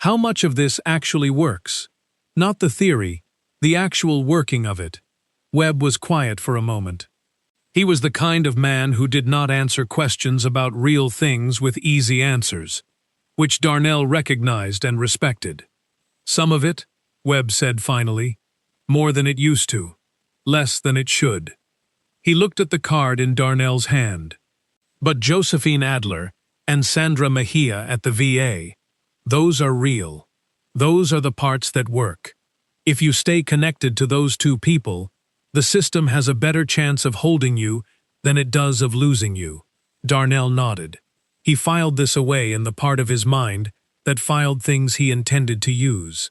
How much of this actually works? Not the theory, the actual working of it. Webb was quiet for a moment. He was the kind of man who did not answer questions about real things with easy answers, which Darnell recognized and respected. Some of it, Webb said finally, more than it used to, less than it should. He looked at the card in Darnell's hand. But Josephine Adler and Sandra Mejia at the VA, those are real. Those are the parts that work. If you stay connected to those 2 people, the system has a better chance of holding you than it does of losing you. Darnell nodded. He filed this away in the part of his mind that filed things he intended to use.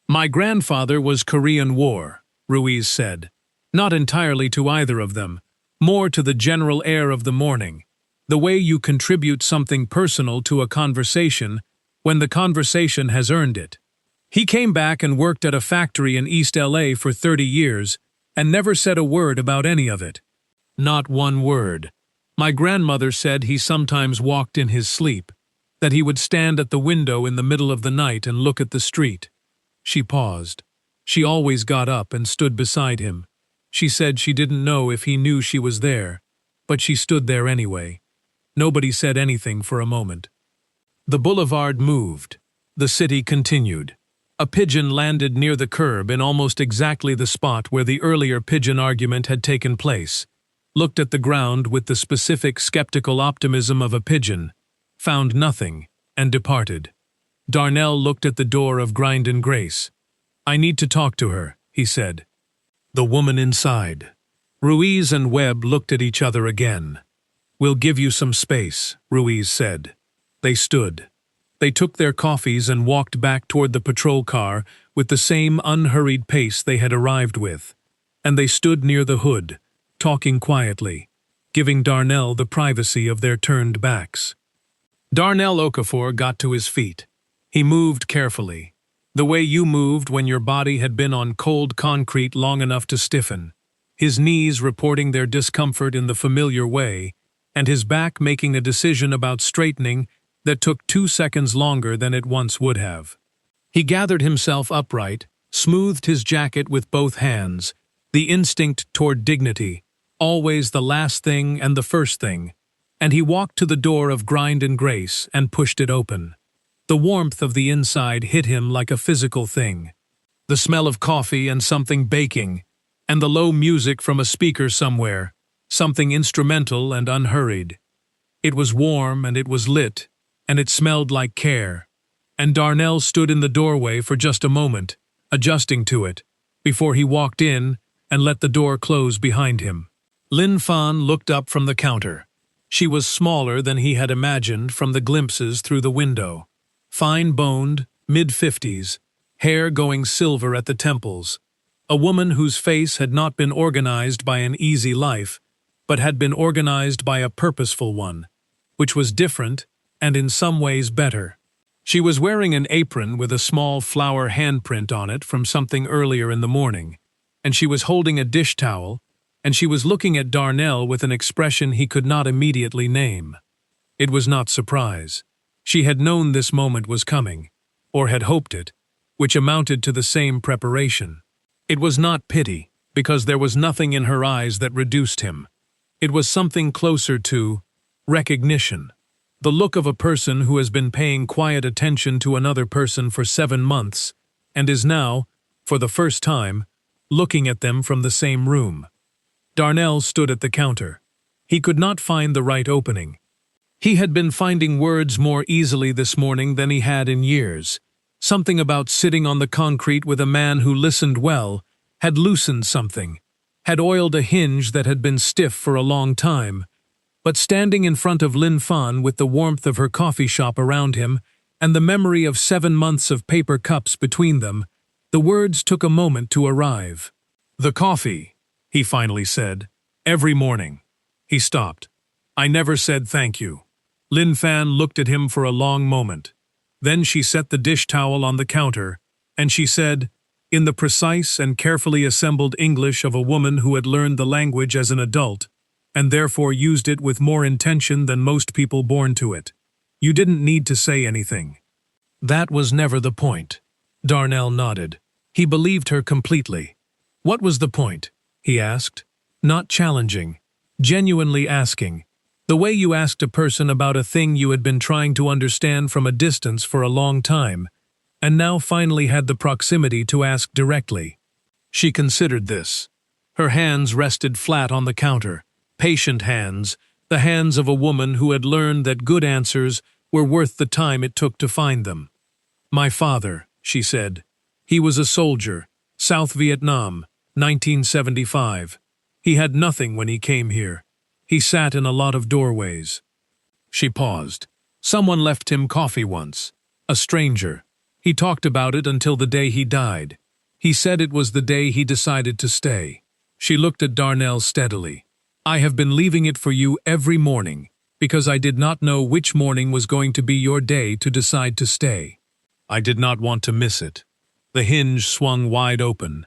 My grandfather was Korean War, Ruiz said. Not entirely to either of them, more to the general air of the morning, the way you contribute something personal to a conversation when the conversation has earned it. He came back and worked at a factory in East LA for 30 years and never said a word about any of it. Not one word. My grandmother said he sometimes walked in his sleep, that he would stand at the window in the middle of the night and look at the street. She paused. She always got up and stood beside him. She said she didn't know if he knew she was there, but she stood there anyway. Nobody said anything for a moment. The boulevard moved. The city continued. A pigeon landed near the curb in almost exactly the spot where the earlier pigeon argument had taken place. looked at the ground with the specific skeptical optimism of a pigeon, found nothing, and departed. Darnell looked at the door of Grind and Grace. "I need to talk to her," he said. The woman inside. Ruiz and Webb looked at each other again. "We'll give you some space," Ruiz said. They stood. They took their coffees and walked back toward the patrol car with the same unhurried pace they had arrived with, and they stood near the hood, talking quietly, giving Darnell the privacy of their turned backs. Darnell Okafor got to his feet. He moved carefully, the way you moved when your body had been on cold concrete long enough to stiffen, his knees reporting their discomfort in the familiar way, and his back making a decision about straightening that took 2 seconds longer than it once would have. He gathered himself upright, smoothed his jacket with both hands, the instinct toward dignity, always the last thing and the first thing, and he walked to the door of Grind and Grace and pushed it open. The warmth of the inside hit him like a physical thing. The smell of coffee and something baking, and the low music from a speaker somewhere, something instrumental and unhurried. It was warm and it was lit, and it smelled like care. And Darnell stood in the doorway for just a moment, adjusting to it, before he walked in and let the door close behind him. Lin Fan looked up from the counter. She was smaller than he had imagined from the glimpses through the window. Fine-boned, mid-50s, hair going silver at the temples. A woman whose face had not been organized by an easy life, but had been organized by a purposeful one, which was different and in some ways better. She was wearing an apron with a small flower handprint on it from something earlier in the morning, and she was holding a dish towel, and she was looking at Darnell with an expression he could not immediately name. It was not surprise. She had known this moment was coming, or had hoped it, which amounted to the same preparation. It was not pity, because there was nothing in her eyes that reduced him. It was something closer to recognition. The look of a person who has been paying quiet attention to another person for 7 months, and is now, for the first time, looking at them from the same room. Darnell stood at the counter. He could not find the right opening. He had been finding words more easily this morning than he had in years. Something about sitting on the concrete with a man who listened well had loosened something, had oiled a hinge that had been stiff for a long time. But standing in front of Lin Fan with the warmth of her coffee shop around him and the memory of 7 months of paper cups between them, the words took a moment to arrive. "The coffee," he finally said. "Every morning." He stopped. "I never said thank you." Lin Fan looked at him for a long moment. Then she set the dish towel on the counter, and she said, in the precise and carefully assembled English of a woman who had learned the language as an adult, and therefore used it with more intention than most people born to it, "You didn't need to say anything." "That was never the point." Darnell nodded. He believed her completely. "What was the point?" he asked. Not challenging, genuinely asking. The way you asked a person about a thing you had been trying to understand from a distance for a long time, and now finally had the proximity to ask directly. She considered this. Her hands rested flat on the counter, patient hands, the hands of a woman who had learned that good answers were worth the time it took to find them. "My father," she said. "He was a soldier, South Vietnam, 1975. He had nothing when he came here. He sat in a lot of doorways." She paused. "Someone left him coffee once. A stranger. He talked about it until the day he died. He said it was the day he decided to stay." She looked at Darnell steadily. "I have been leaving it for you every morning, because I did not know which morning was going to be your day to decide to stay. I did not want to miss it." The hinge swung wide open.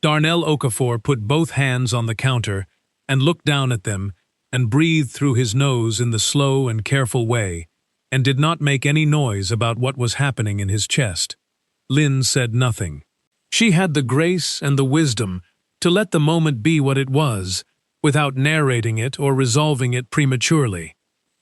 Darnell Okafor put both hands on the counter and looked down at them and breathed through his nose in the slow and careful way, and did not make any noise about what was happening in his chest. Lin said nothing. She had the grace and the wisdom to let the moment be what it was, without narrating it or resolving it prematurely.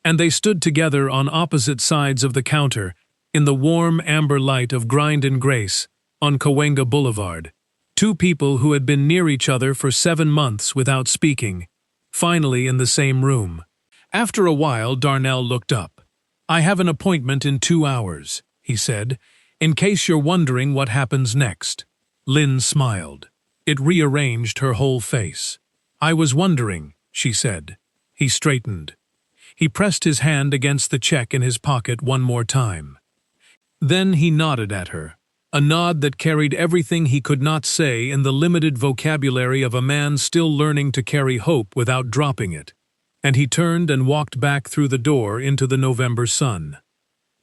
And they stood together on opposite sides of the counter, in the warm amber light of Grind and Grace, on Cahuenga Boulevard. Two people who had been near each other for 7 months without speaking, finally in the same room. After a while, Darnell looked up. "I have an appointment in 2 hours," he said, "in case you're wondering what happens next." Lynn smiled. It rearranged her whole face. "I was wondering," she said. He straightened. He pressed his hand against the check in his pocket one more time. Then he nodded at her, a nod that carried everything he could not say in the limited vocabulary of a man still learning to carry hope without dropping it. And he turned and walked back through the door into the November sun.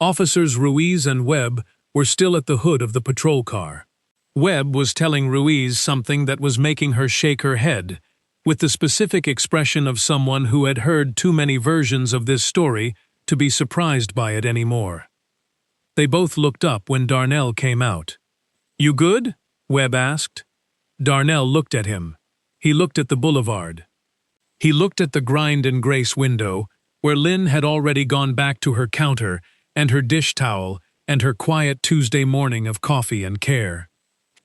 Officers Ruiz and Webb were still at the hood of the patrol car. Webb was telling Ruiz something that was making her shake her head, with the specific expression of someone who had heard too many versions of this story to be surprised by it anymore. They both looked up when Darnell came out. "You good?" Webb asked. Darnell looked at him. He looked at the boulevard. He looked at the Grind and Grace window, where Lynn had already gone back to her counter and her dish towel and her quiet Tuesday morning of coffee and care.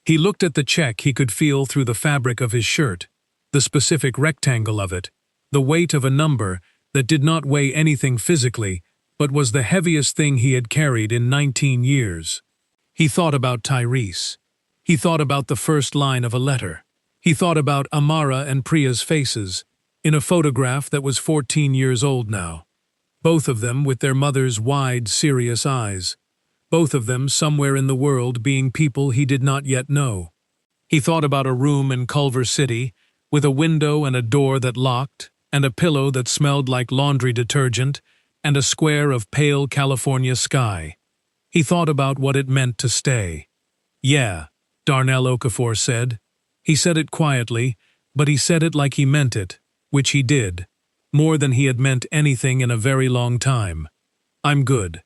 He looked at the check he could feel through the fabric of his shirt, the specific rectangle of it, the weight of a number that did not weigh anything physically, but was the heaviest thing he had carried in 19 years. He thought about Tyrese. He thought about the first line of a letter. He thought about Amara and Priya's faces, in a photograph that was 14 years old now. Both of them with their mother's wide, serious eyes. Both of them somewhere in the world being people he did not yet know. He thought about a room in Culver City, with a window and a door that locked, and a pillow that smelled like laundry detergent, and a square of pale California sky. He thought about what it meant to stay. "Yeah," Darnell Okafor said. He said it quietly, but he said it like he meant it, which he did, more than he had meant anything in a very long time. "I'm good."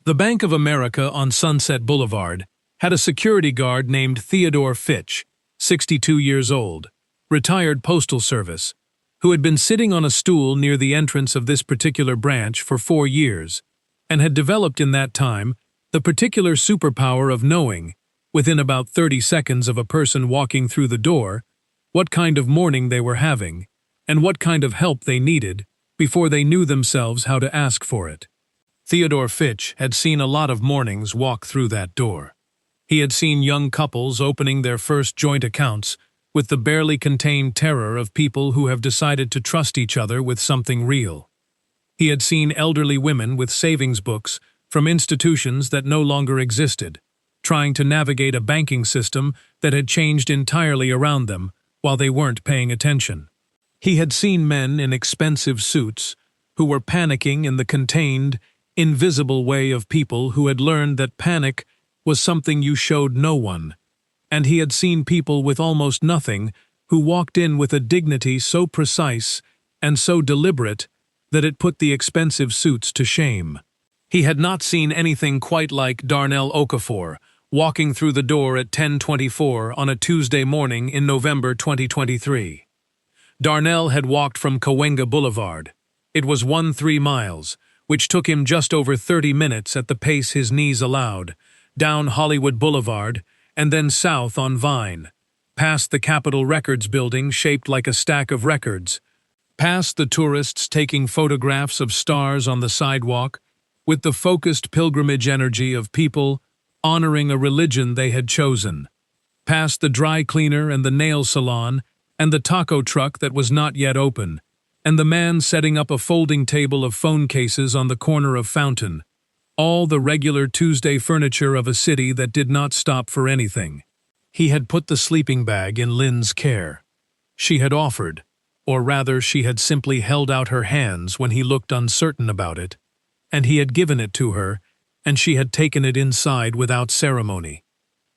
The Bank of America on Sunset Boulevard had a security guard named Theodore Fitch, 62 years old, retired Postal Service, who had been sitting on a stool near the entrance of this particular branch for 4 years, and had developed in that time the particular superpower of knowing, within about 30 seconds of a person walking through the door, what kind of morning they were having, and what kind of help they needed, before they knew themselves how to ask for it. Theodore Fitch had seen a lot of mornings walk through that door. He had seen young couples opening their first joint accounts with the barely contained terror of people who have decided to trust each other with something real. He had seen elderly women with savings books from institutions that no longer existed, trying to navigate a banking system that had changed entirely around them while they weren't paying attention. He had seen men in expensive suits who were panicking in the contained, invisible way of people who had learned that panic was something you showed no one, and he had seen people with almost nothing who walked in with a dignity so precise and so deliberate that it put the expensive suits to shame. He had not seen anything quite like Darnell Okafor walking through the door at 10:24 on a Tuesday morning in November 2023. Darnell had walked from Cahuenga Boulevard. It was 13 miles, which took him just over 30 minutes at the pace his knees allowed, down Hollywood Boulevard, and then south on Vine, past the Capitol Records building shaped like a stack of records, past the tourists taking photographs of stars on the sidewalk, with the focused pilgrimage energy of people honoring a religion they had chosen, past the dry cleaner and the nail salon, and the taco truck that was not yet open, and the man setting up a folding table of phone cases on the corner of Fountain, all the regular Tuesday furniture of a city that did not stop for anything. He had put the sleeping bag in Lynn's care. She had offered, or rather she had simply held out her hands when he looked uncertain about it, and he had given it to her, and she had taken it inside without ceremony,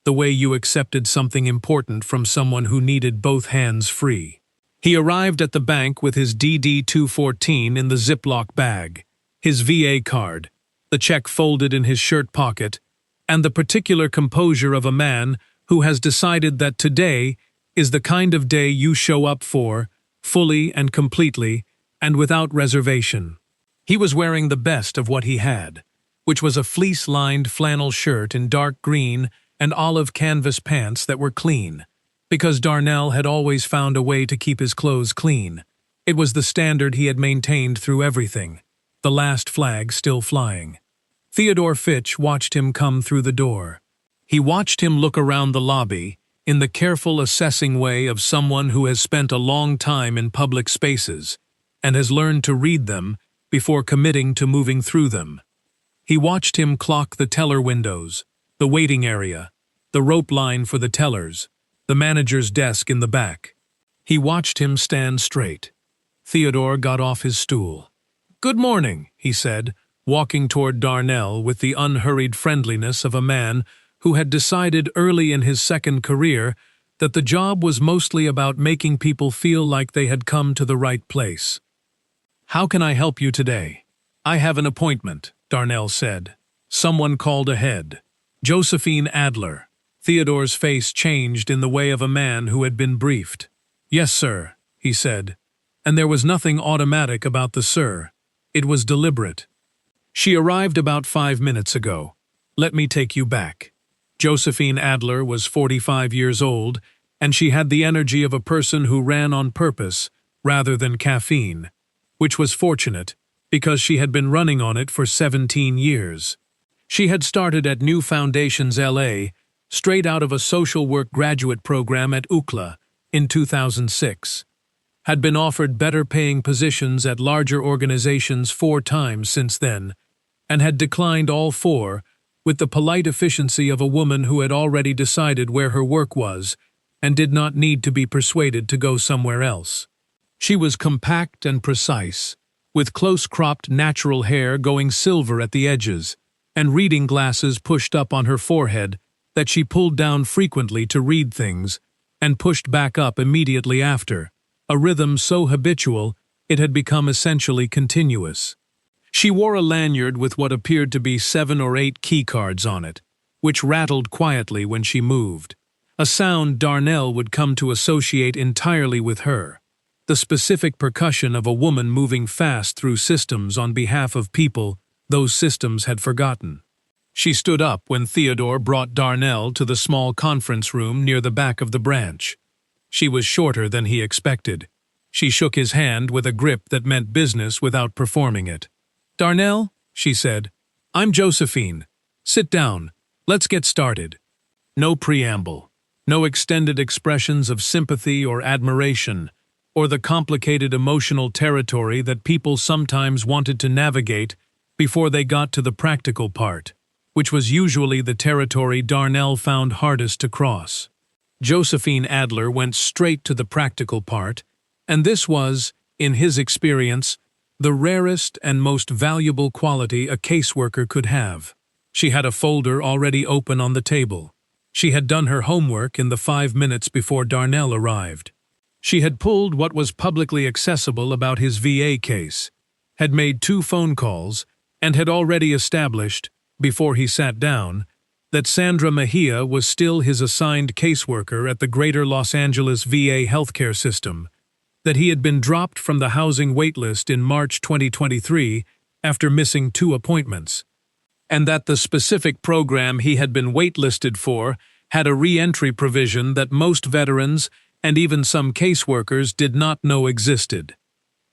the way you accepted something important from someone who needed both hands free. He arrived at the bank with his DD-214 in the Ziploc bag, his VA card, the check folded in his shirt pocket, and the particular composure of a man who has decided that today is the kind of day you show up for, fully and completely, and without reservation. He was wearing the best of what he had, which was a fleece-lined flannel shirt in dark green and olive canvas pants that were clean, because Darnell had always found a way to keep his clothes clean, It was the standard he had maintained through everything, the last flag still flying. Theodore Fitch watched him come through the door. He watched him look around the lobby, in the careful assessing way of someone who has spent a long time in public spaces and has learned to read them before committing to moving through them. He watched him clock the teller windows, the waiting area, the rope line for the tellers, the manager's desk in the back. He watched him stand straight. Theodore got off his stool. "Good morning," he said, walking toward Darnell with the unhurried friendliness of a man who had decided early in his second career that the job was mostly about making people feel like they had come to the right place. "How can I help you today?" "I have an appointment," Darnell said. Someone called ahead. Josephine Adler. Theodore's face changed in the way of a man who had been briefed. "Yes, sir," he said. And there was nothing automatic about the sir. It was deliberate. "She arrived about 5 minutes ago. Let me take you back." Josephine Adler was 45 years old, and she had the energy of a person who ran on purpose rather than caffeine, which was fortunate because she had been running on it for 17 years. She had started at New Foundations LA, straight out of a social work graduate program at UCLA in 2006. Had been offered better-paying positions at larger organizations 4 times since then, and had declined all 4 with the polite efficiency of a woman who had already decided where her work was and did not need to be persuaded to go somewhere else. She was compact and precise, with close-cropped natural hair going silver at the edges, and reading glasses pushed up on her forehead that she pulled down frequently to read things and pushed back up immediately after, a rhythm so habitual it had become essentially continuous. She wore a lanyard with what appeared to be 7 or 8 keycards on it, which rattled quietly when she moved, a sound Darnell would come to associate entirely with her, the specific percussion of a woman moving fast through systems on behalf of people those systems had forgotten. She stood up when Theodore brought Darnell to the small conference room near the back of the branch. She was shorter than he expected. She shook his hand with a grip that meant business without performing it. "Darnell," she said, "I'm Josephine. Sit down. Let's get started." No preamble, no extended expressions of sympathy or admiration, or the complicated emotional territory that people sometimes wanted to navigate before they got to the practical part, which was usually the territory Darnell found hardest to cross. Josephine Adler went straight to the practical part, and this was, in his experience, the rarest and most valuable quality a caseworker could have. She had a folder already open on the table. She had done her homework in the 5 minutes before Darnell arrived. She had pulled what was publicly accessible about his VA case, had made 2 phone calls, and had already established, before he sat down, that Sandra Mejia was still his assigned caseworker at the Greater Los Angeles VA healthcare system, that he had been dropped from the housing waitlist in March 2023 after missing 2 appointments, and that the specific program he had been waitlisted for had a re-entry provision that most veterans and even some caseworkers did not know existed,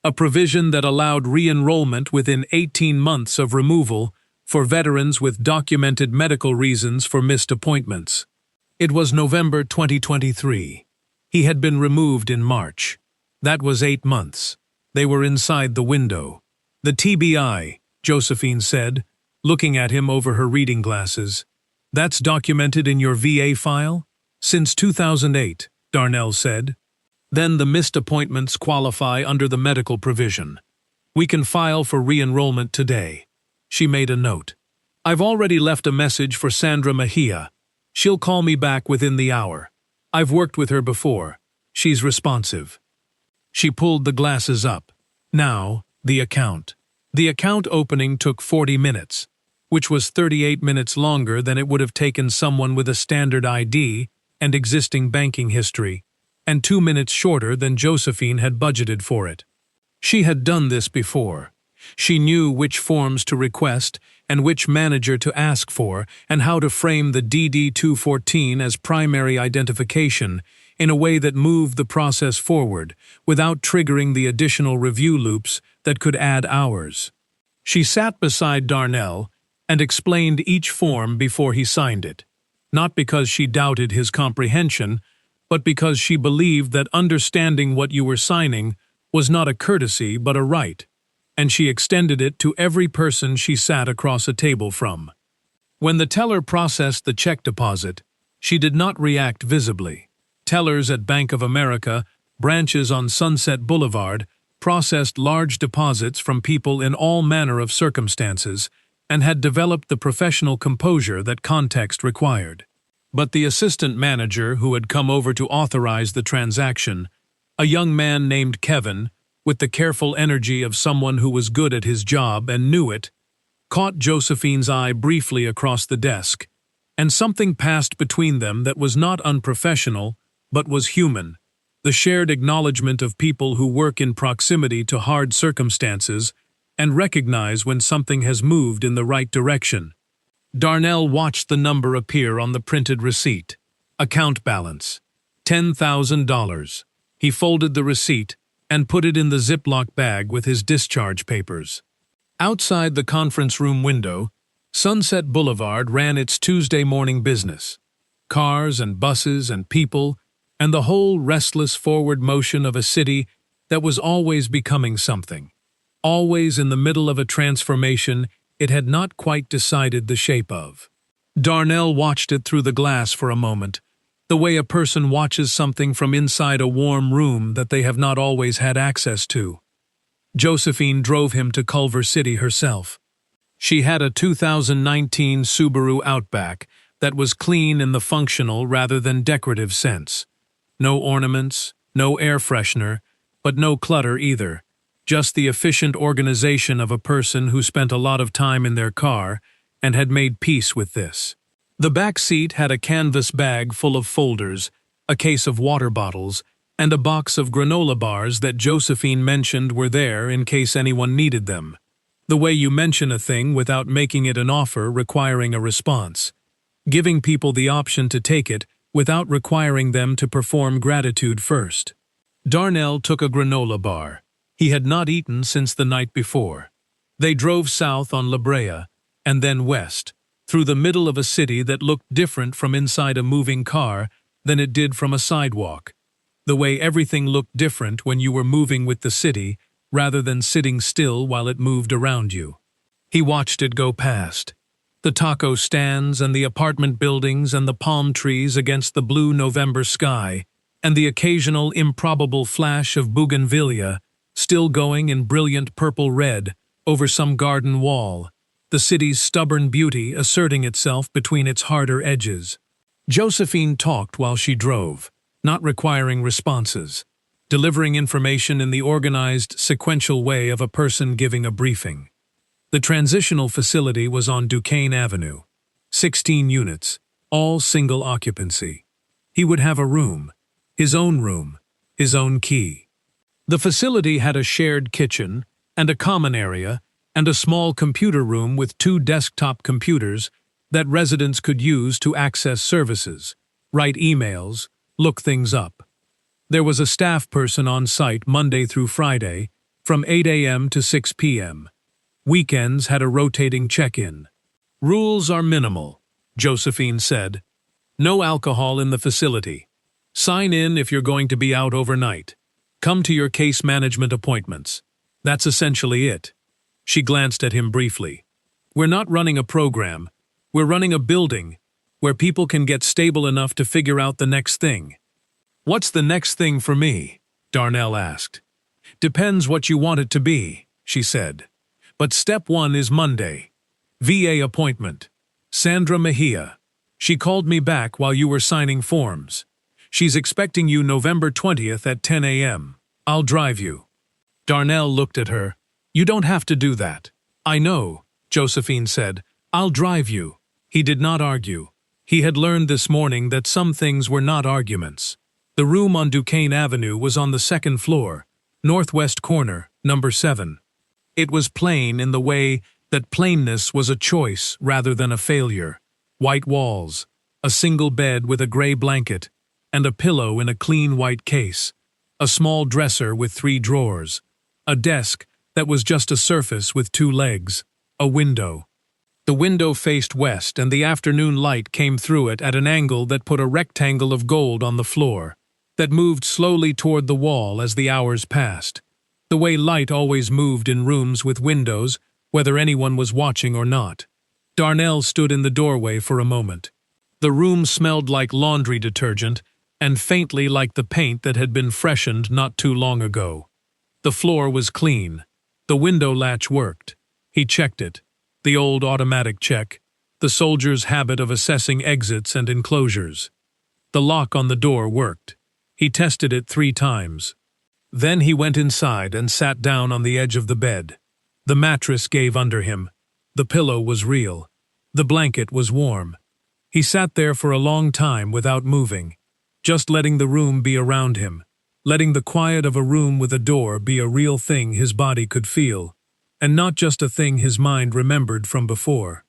a provision that allowed re-enrollment within 18 months of removal for veterans with documented medical reasons for missed appointments. It was November 2023. He had been removed in March. That was 8 months. They were inside the window. "The TBI," Josephine said, looking at him over her reading glasses. "That's documented in your VA file?" "Since 2008, Darnell said. "Then the missed appointments qualify under the medical provision. We can file for re-enrollment today." She made a note. "I've already left a message for Sandra Mejia. She'll call me back within the hour. I've worked with her before. She's responsive." She pulled the glasses up. Now, the account. The account opening took 40 minutes, which was 38 minutes longer than it would have taken someone with a standard ID and existing banking history, and 2 minutes shorter than Josephine had budgeted for it. She had done this before. She knew which forms to request and which manager to ask for and how to frame the DD-214 as primary identification in a way that moved the process forward without triggering the additional review loops that could add hours. She sat beside Darnell and explained each form before he signed it, not because she doubted his comprehension, but because she believed that understanding what you were signing was not a courtesy but a right, and she extended it to every person she sat across a table from. When the teller processed the check deposit, she did not react visibly. Tellers at Bank of America, branches on Sunset Boulevard, processed large deposits from people in all manner of circumstances and had developed the professional composure that context required. But the assistant manager who had come over to authorize the transaction, a young man named Kevin, with the careful energy of someone who was good at his job and knew it, caught Josephine's eye briefly across the desk, and something passed between them that was not unprofessional, but was human, the shared acknowledgement of people who work in proximity to hard circumstances and recognize when something has moved in the right direction. Darnell watched the number appear on the printed receipt. Account balance, $10,000. He folded the receipt and put it in the Ziploc bag with his discharge papers. Outside the conference room window, Sunset Boulevard ran its Tuesday morning business. Cars and buses and people, and the whole restless forward motion of a city that was always becoming something. Always in the middle of a transformation it had not quite decided the shape of. Darnell watched it through the glass for a moment, the way a person watches something from inside a warm room that they have not always had access to. Josephine drove him to Culver City herself. She had a 2019 Subaru Outback that was clean in the functional rather than decorative sense. No ornaments, no air freshener, but no clutter either. Just the efficient organization of a person who spent a lot of time in their car and had made peace with this. The back seat had a canvas bag full of folders, a case of water bottles, and a box of granola bars that Josephine mentioned were there in case anyone needed them. The way you mention a thing without making it an offer requiring a response. Giving people the option to take it without requiring them to perform gratitude first. Darnell took a granola bar. He had not eaten since the night before. They drove south on La Brea, and then west, through the middle of a city that looked different from inside a moving car than it did from a sidewalk. The way everything looked different when you were moving with the city rather than sitting still while it moved around you. He watched it go past. The taco stands and the apartment buildings and the palm trees against the blue November sky, and the occasional improbable flash of bougainvillea still going in brilliant purple-red over some garden wall, the city's stubborn beauty asserting itself between its harder edges. Josephine talked while she drove, not requiring responses, delivering information in the organized, sequential way of a person giving a briefing. The transitional facility was on Duquesne Avenue. 16 units, all single occupancy. He would have a room, his own key. The facility had a shared kitchen and a common area and a small computer room with 2 desktop computers that residents could use to access services, write emails, look things up. There was a staff person on site Monday through Friday from 8 a.m. to 6 p.m. Weekends had a rotating check-in. Rules are minimal, Josephine said. No alcohol in the facility. Sign in if you're going to be out overnight. Come to your case management appointments. That's essentially it. She glanced at him briefly. We're not running a program. We're running a building where people can get stable enough to figure out the next thing. What's the next thing for me? Darnell asked. Depends what you want it to be, she said. But step 1 is Monday. VA appointment. Sandra Mejia. She called me back while you were signing forms. She's expecting you November 20th at 10 a.m. I'll drive you. Darnell looked at her. You don't have to do that. I know, Josephine said. I'll drive you. He did not argue. He had learned this morning that some things were not arguments. The room on Duquesne Avenue was on the 2nd floor, northwest corner, number 7. It was plain in the way that plainness was a choice rather than a failure. White walls, a single bed with a gray blanket, and a pillow in a clean white case, a small dresser with 3 drawers, a desk that was just a surface with 2 legs, a window. The window faced west, and the afternoon light came through it at an angle that put a rectangle of gold on the floor, that moved slowly toward the wall as the hours passed, the way light always moved in rooms with windows, whether anyone was watching or not. Darnell stood in the doorway for a moment. The room smelled like laundry detergent, and faintly like the paint that had been freshened not too long ago. The floor was clean. The window latch worked. He checked it. The old automatic check, the soldier's habit of assessing exits and enclosures. The lock on the door worked. He tested it 3 times. Then he went inside and sat down on the edge of the bed. The mattress gave under him. The pillow was real. The blanket was warm. He sat there for a long time without moving, just letting the room be around him, letting the quiet of a room with a door be a real thing his body could feel, and not just a thing his mind remembered from before.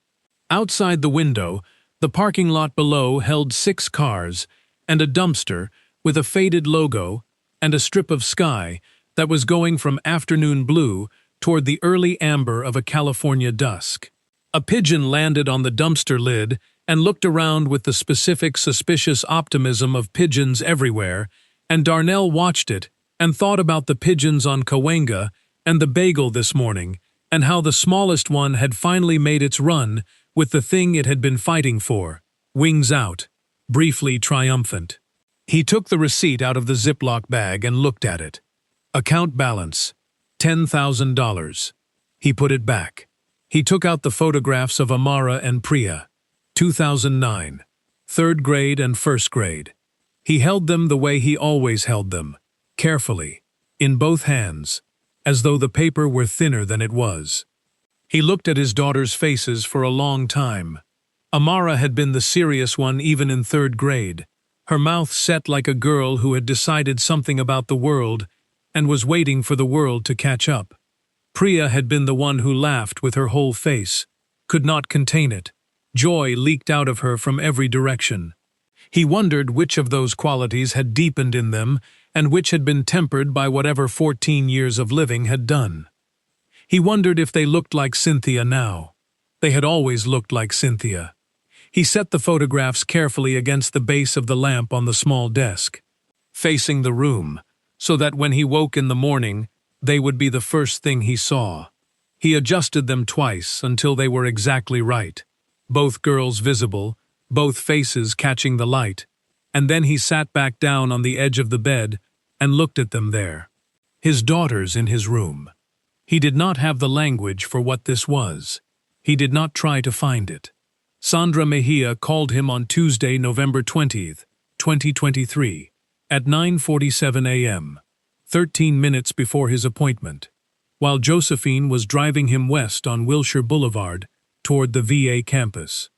Outside the window, the parking lot below held 6 cars and a dumpster with a faded logo and a strip of sky that was going from afternoon blue toward the early amber of a California dusk. A pigeon landed on the dumpster lid and looked around with the specific suspicious optimism of pigeons everywhere, and Darnell watched it and thought about the pigeons on Cahuenga and the bagel this morning, and how the smallest one had finally made its run with the thing it had been fighting for, wings out, briefly triumphant. He took the receipt out of the Ziploc bag and looked at it. Account balance, $10,000. He put it back. He took out the photographs of Amara and Priya, 2009, 3rd grade and 1st grade. He held them the way he always held them, carefully, in both hands, as though the paper were thinner than it was. He looked at his daughters' faces for a long time. Amara had been the serious one even in 3rd grade, her mouth set like a girl who had decided something about the world and was waiting for the world to catch up. Priya had been the one who laughed with her whole face, could not contain it. Joy leaked out of her from every direction. He wondered which of those qualities had deepened in them and which had been tempered by whatever 14 years of living had done. He wondered if they looked like Cynthia now. They had always looked like Cynthia. He set the photographs carefully against the base of the lamp on the small desk, facing the room, so that when he woke in the morning, they would be the first thing he saw. He adjusted them twice until they were exactly right, both girls visible, both faces catching the light, and then he sat back down on the edge of the bed and looked at them there. His daughters in his room. He did not have the language for what this was. He did not try to find it. Sandra Mejia called him on Tuesday, November 20th, 2023, at 9:47 a.m., 13 minutes before his appointment, while Josephine was driving him west on Wilshire Boulevard toward the VA campus.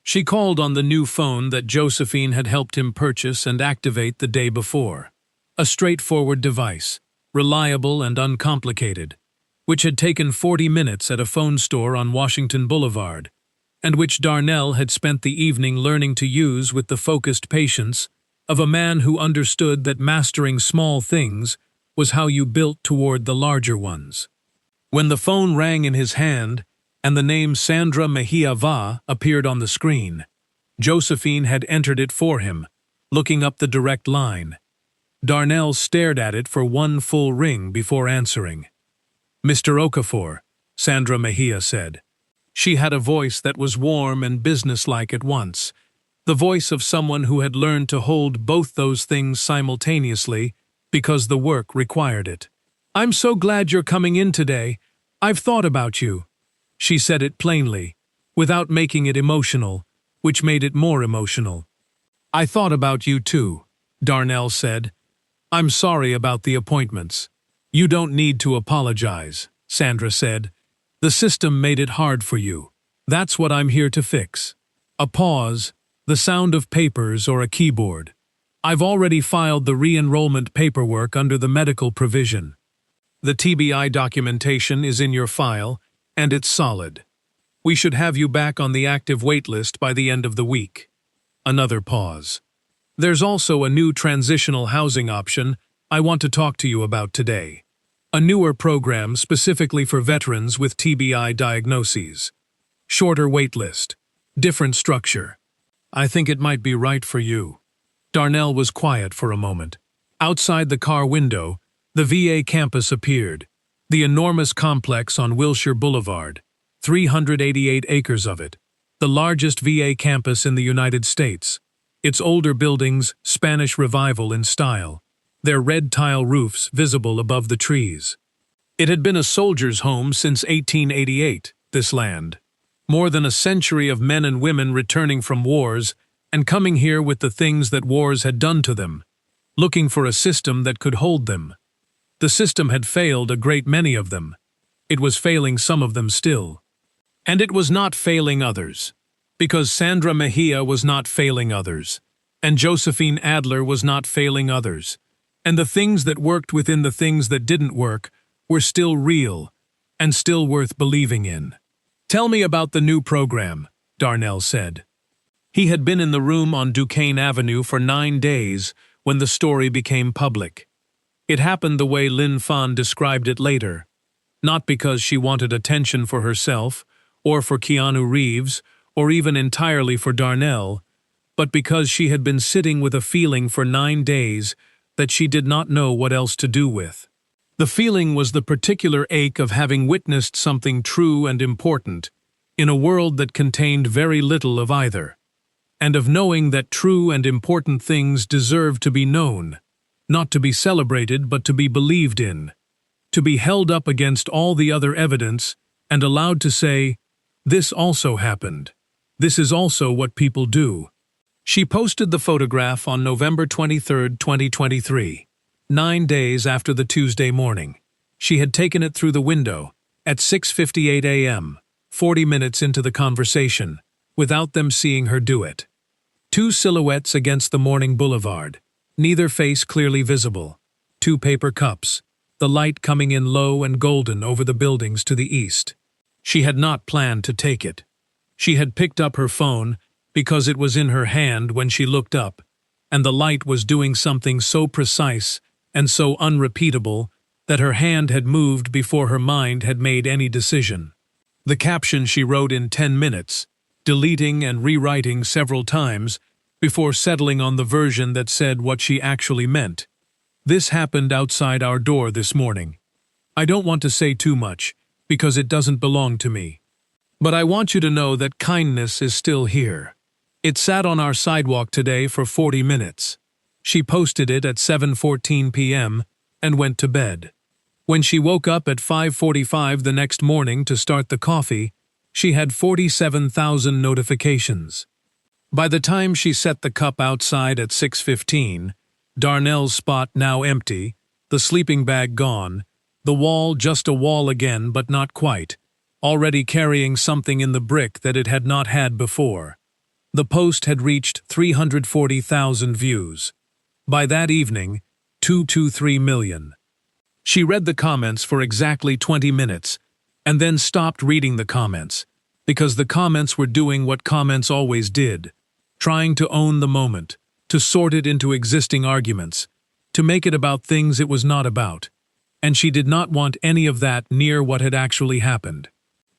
She called on the new phone that Josephine had helped him purchase and activate the day before. A straightforward device, reliable and uncomplicated, which had taken 40 minutes at a phone store on Washington Boulevard, and which Darnell had spent the evening learning to use with the focused patience of a man who understood that mastering small things was how you built toward the larger ones. When the phone rang in his hand, and the name Sandra Mejia Va appeared on the screen, Josephine had entered it for him, looking up the direct line. Darnell stared at it for one full ring before answering. "Mr. Okafor," Sandra Mejia said. She had a voice that was warm and businesslike at once, the voice of someone who had learned to hold both those things simultaneously because the work required it. "I'm so glad you're coming in today. I've thought about you." She said it plainly, without making it emotional, which made it more emotional. "I thought about you too," Darnell said. "I'm sorry about the appointments." "You don't need to apologize," Sandra said. "The system made it hard for you. That's what I'm here to fix." A pause, the sound of papers or a keyboard. "I've already filed the re-enrollment paperwork under the medical provision. The TBI documentation is in your file, and it's solid. We should have you back on the active wait list by the end of the week." Another pause. There's also a new transitional housing option I want to talk to you about today. A newer program specifically for veterans with TBI diagnoses. Shorter wait list. Different structure. I think it might be right for you. Darnell was quiet for a moment. Outside the car window, the VA campus appeared. The enormous complex on Wilshire Boulevard. 388 acres of it. The largest VA campus in the United States. Its older buildings, Spanish Revival in style. Their red tile roofs visible above the trees. It had been a soldier's home since 1888, this land. More than a century of men and women returning from wars and coming here with the things that wars had done to them, looking for a system that could hold them. The system had failed a great many of them. It was failing some of them still. And it was not failing others. Because Sandra Mejia was not failing others. And Josephine Adler was not failing others. And the things that worked within the things that didn't work were still real and still worth believing in. Tell me about the new program, Darnell said. He had been in the room on Duquesne Avenue for 9 days when the story became public. It happened the way Lin Fan described it later. Not because she wanted attention for herself, or for Keanu Reeves, or even entirely for Darnell, but because she had been sitting with a feeling for 9 days that she did not know what else to do with. The feeling was the particular ache of having witnessed something true and important in a world that contained very little of either, and of knowing that true and important things deserve to be known, not to be celebrated but to be believed in, to be held up against all the other evidence and allowed to say, "This also happened. This is also what people do." She posted the photograph on November 23, 2023, 9 days after the Tuesday morning. She had taken it through the window at 6:58 a.m., 40 minutes into the conversation, without them seeing her do it. 2 silhouettes against the morning boulevard, neither face clearly visible. 2 paper cups, the light coming in low and golden over the buildings to the east. She had not planned to take it. She had picked up her phone because it was in her hand when she looked up, and the light was doing something so precise and so unrepeatable that her hand had moved before her mind had made any decision. The caption she wrote in 10 minutes, deleting and rewriting several times before settling on the version that said what she actually meant. This happened outside our door this morning. I don't want to say too much, because it doesn't belong to me. But I want you to know that kindness is still here. It sat on our sidewalk today for 40 minutes. She posted it at 7:14 p.m. and went to bed. When she woke up at 5:45 the next morning to start the coffee, she had 47,000 notifications. By the time she set the cup outside at 6:15, Darnell's spot now empty, the sleeping bag gone, the wall just a wall again but not quite, already carrying something in the brick that it had not had before. The post had reached 340,000 views. By that evening, 223 million. She read the comments for exactly 20 minutes, and then stopped reading the comments, because the comments were doing what comments always did, trying to own the moment, to sort it into existing arguments, to make it about things it was not about, and she did not want any of that near what had actually happened.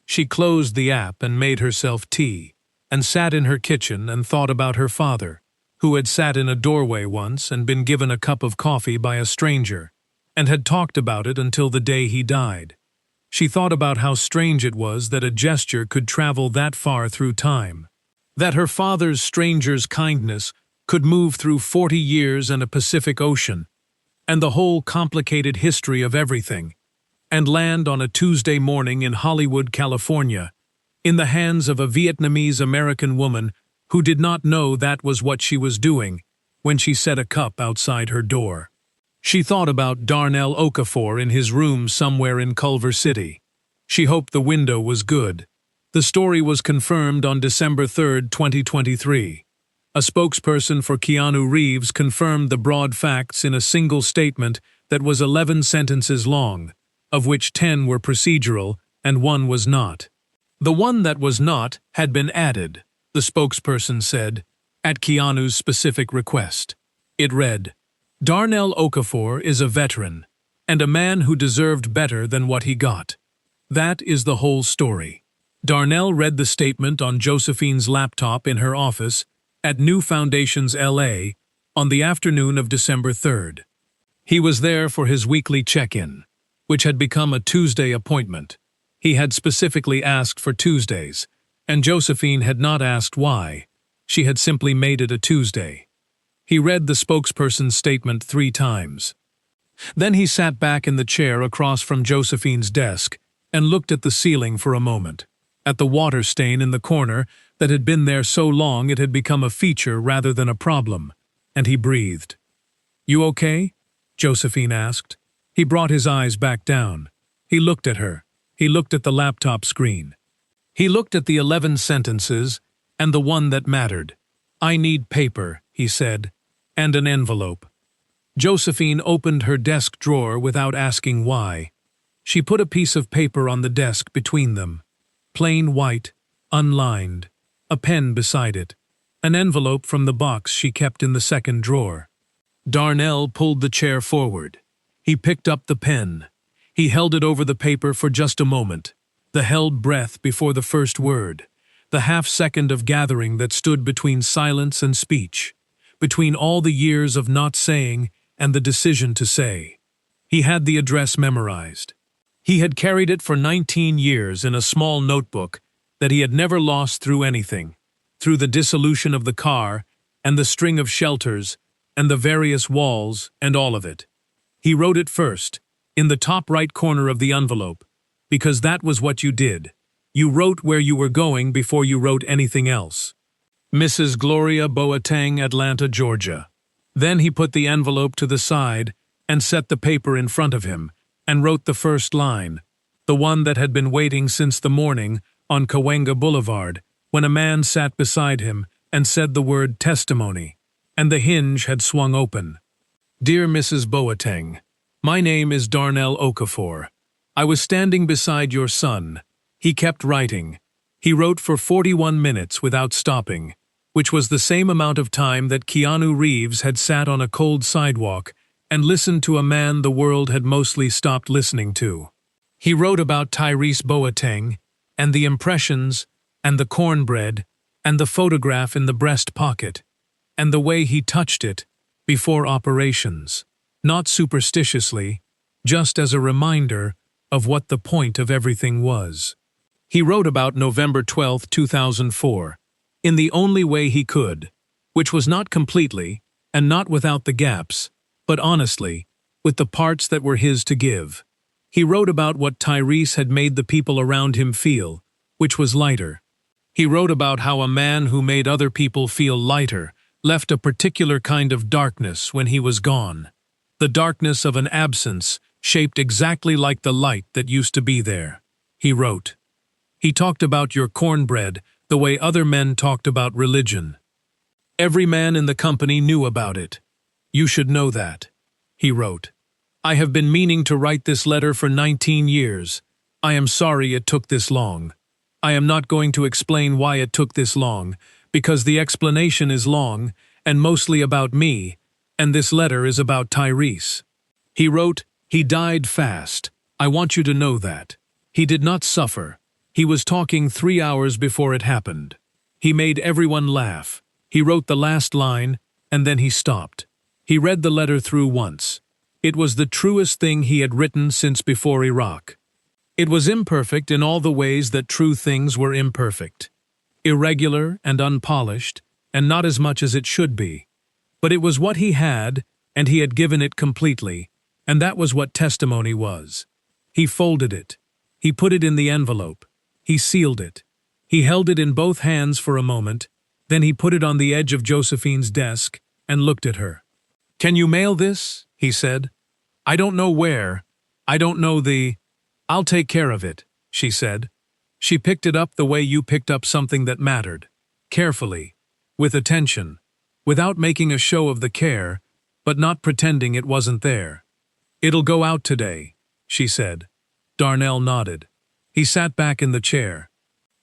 She closed the app and made herself tea, and sat in her kitchen and thought about her father, who had sat in a doorway once and been given a cup of coffee by a stranger, and had talked about it until the day he died. She thought about how strange it was that a gesture could travel that far through time, that her father's stranger's kindness could move through 40 years and a Pacific Ocean, and the whole complicated history of everything, and land on a Tuesday morning in Hollywood, California, in the hands of a Vietnamese-American woman who did not know that was what she was doing when she set a cup outside her door. She thought about Darnell Okafor in his room somewhere in Culver City. She hoped the window was good. The story was confirmed on December 3, 2023. A spokesperson for Keanu Reeves confirmed the broad facts in a single statement that was 11 sentences long, of which 10 were procedural and 1 was not. The one that was not had been added, the spokesperson said, at Keanu's specific request. It read, "Darnell Okafor is a veteran, and a man who deserved better than what he got." That is the whole story. Darnell read the statement on Josephine's laptop in her office at New Foundations, LA, on the afternoon of December 3rd. He was there for his weekly check-in, which had become a Tuesday appointment. He had specifically asked for Tuesdays, and Josephine had not asked why. She had simply made it a Tuesday. He read the spokesperson's statement 3 times. Then he sat back in the chair across from Josephine's desk and looked at the ceiling for a moment, at the water stain in the corner that had been there so long it had become a feature rather than a problem, and he breathed. "You okay?" Josephine asked. He brought his eyes back down. He looked at her. He looked at the laptop screen. He looked at the 11 sentences and the one that mattered. "I need paper," he said, "and an envelope." Josephine opened her desk drawer without asking why. She put a piece of paper on the desk between them. Plain white, unlined, a pen beside it, an envelope from the box she kept in the second drawer. Darnell pulled the chair forward. He picked up the pen. He held it over the paper for just a moment, the held breath before the first word, the half-second of gathering that stood between silence and speech, between all the years of not saying and the decision to say. He had the address memorized. He had carried it for 19 years in a small notebook that he had never lost through anything, through the dissolution of the car and the string of shelters and the various walls and all of it. He wrote it first, in the top right corner of the envelope, because that was what you did. You wrote where you were going before you wrote anything else. Mrs. Gloria Boateng, Atlanta, Georgia. Then he put the envelope to the side and set the paper in front of him and wrote the first line, the one that had been waiting since the morning on Cahuenga Boulevard, when a man sat beside him and said the word testimony, and the hinge had swung open. "Dear Mrs. Boateng, my name is Darnell Okafor. I was standing beside your son." He kept writing. He wrote for 41 minutes without stopping, which was the same amount of time that Keanu Reeves had sat on a cold sidewalk and listened to a man the world had mostly stopped listening to. He wrote about Tyrese Boateng, and the impressions, and the cornbread, and the photograph in the breast pocket, and the way he touched it before operations, not superstitiously, just as a reminder of what the point of everything was. He wrote about November 12, 2004, in the only way he could, which was not completely, and not without the gaps, but honestly, with the parts that were his to give. He wrote about what Tyrese had made the people around him feel, which was lighter. He wrote about how a man who made other people feel lighter left a particular kind of darkness when he was gone. The darkness of an absence shaped exactly like the light that used to be there. He wrote. He talked about your cornbread the way other men talked about religion. Every man in the company knew about it. You should know that. He wrote. I have been meaning to write this letter for 19 years. I am sorry it took this long. I am not going to explain why it took this long, because the explanation is long and mostly about me, and this letter is about Tyrese. He wrote, he died fast. I want you to know that. He did not suffer. He was talking 3 hours before it happened. He made everyone laugh. He wrote the last line, and then he stopped. He read the letter through once. It was the truest thing he had written since before Iraq. It was imperfect in all the ways that true things were imperfect. Irregular and unpolished, and not as much as it should be. But it was what he had, and he had given it completely, and that was what testimony was. He folded it. He put it in the envelope. He sealed it. He held it in both hands for a moment, then he put it on the edge of Josephine's desk and looked at her. Can you mail this? He said. I don't know where. I don't know the... I'll take care of it, she said. She picked it up the way you picked up something that mattered. Carefully. With attention. Without making a show of the care, but not pretending it wasn't there. It'll go out today, she said. Darnell nodded. He sat back in the chair.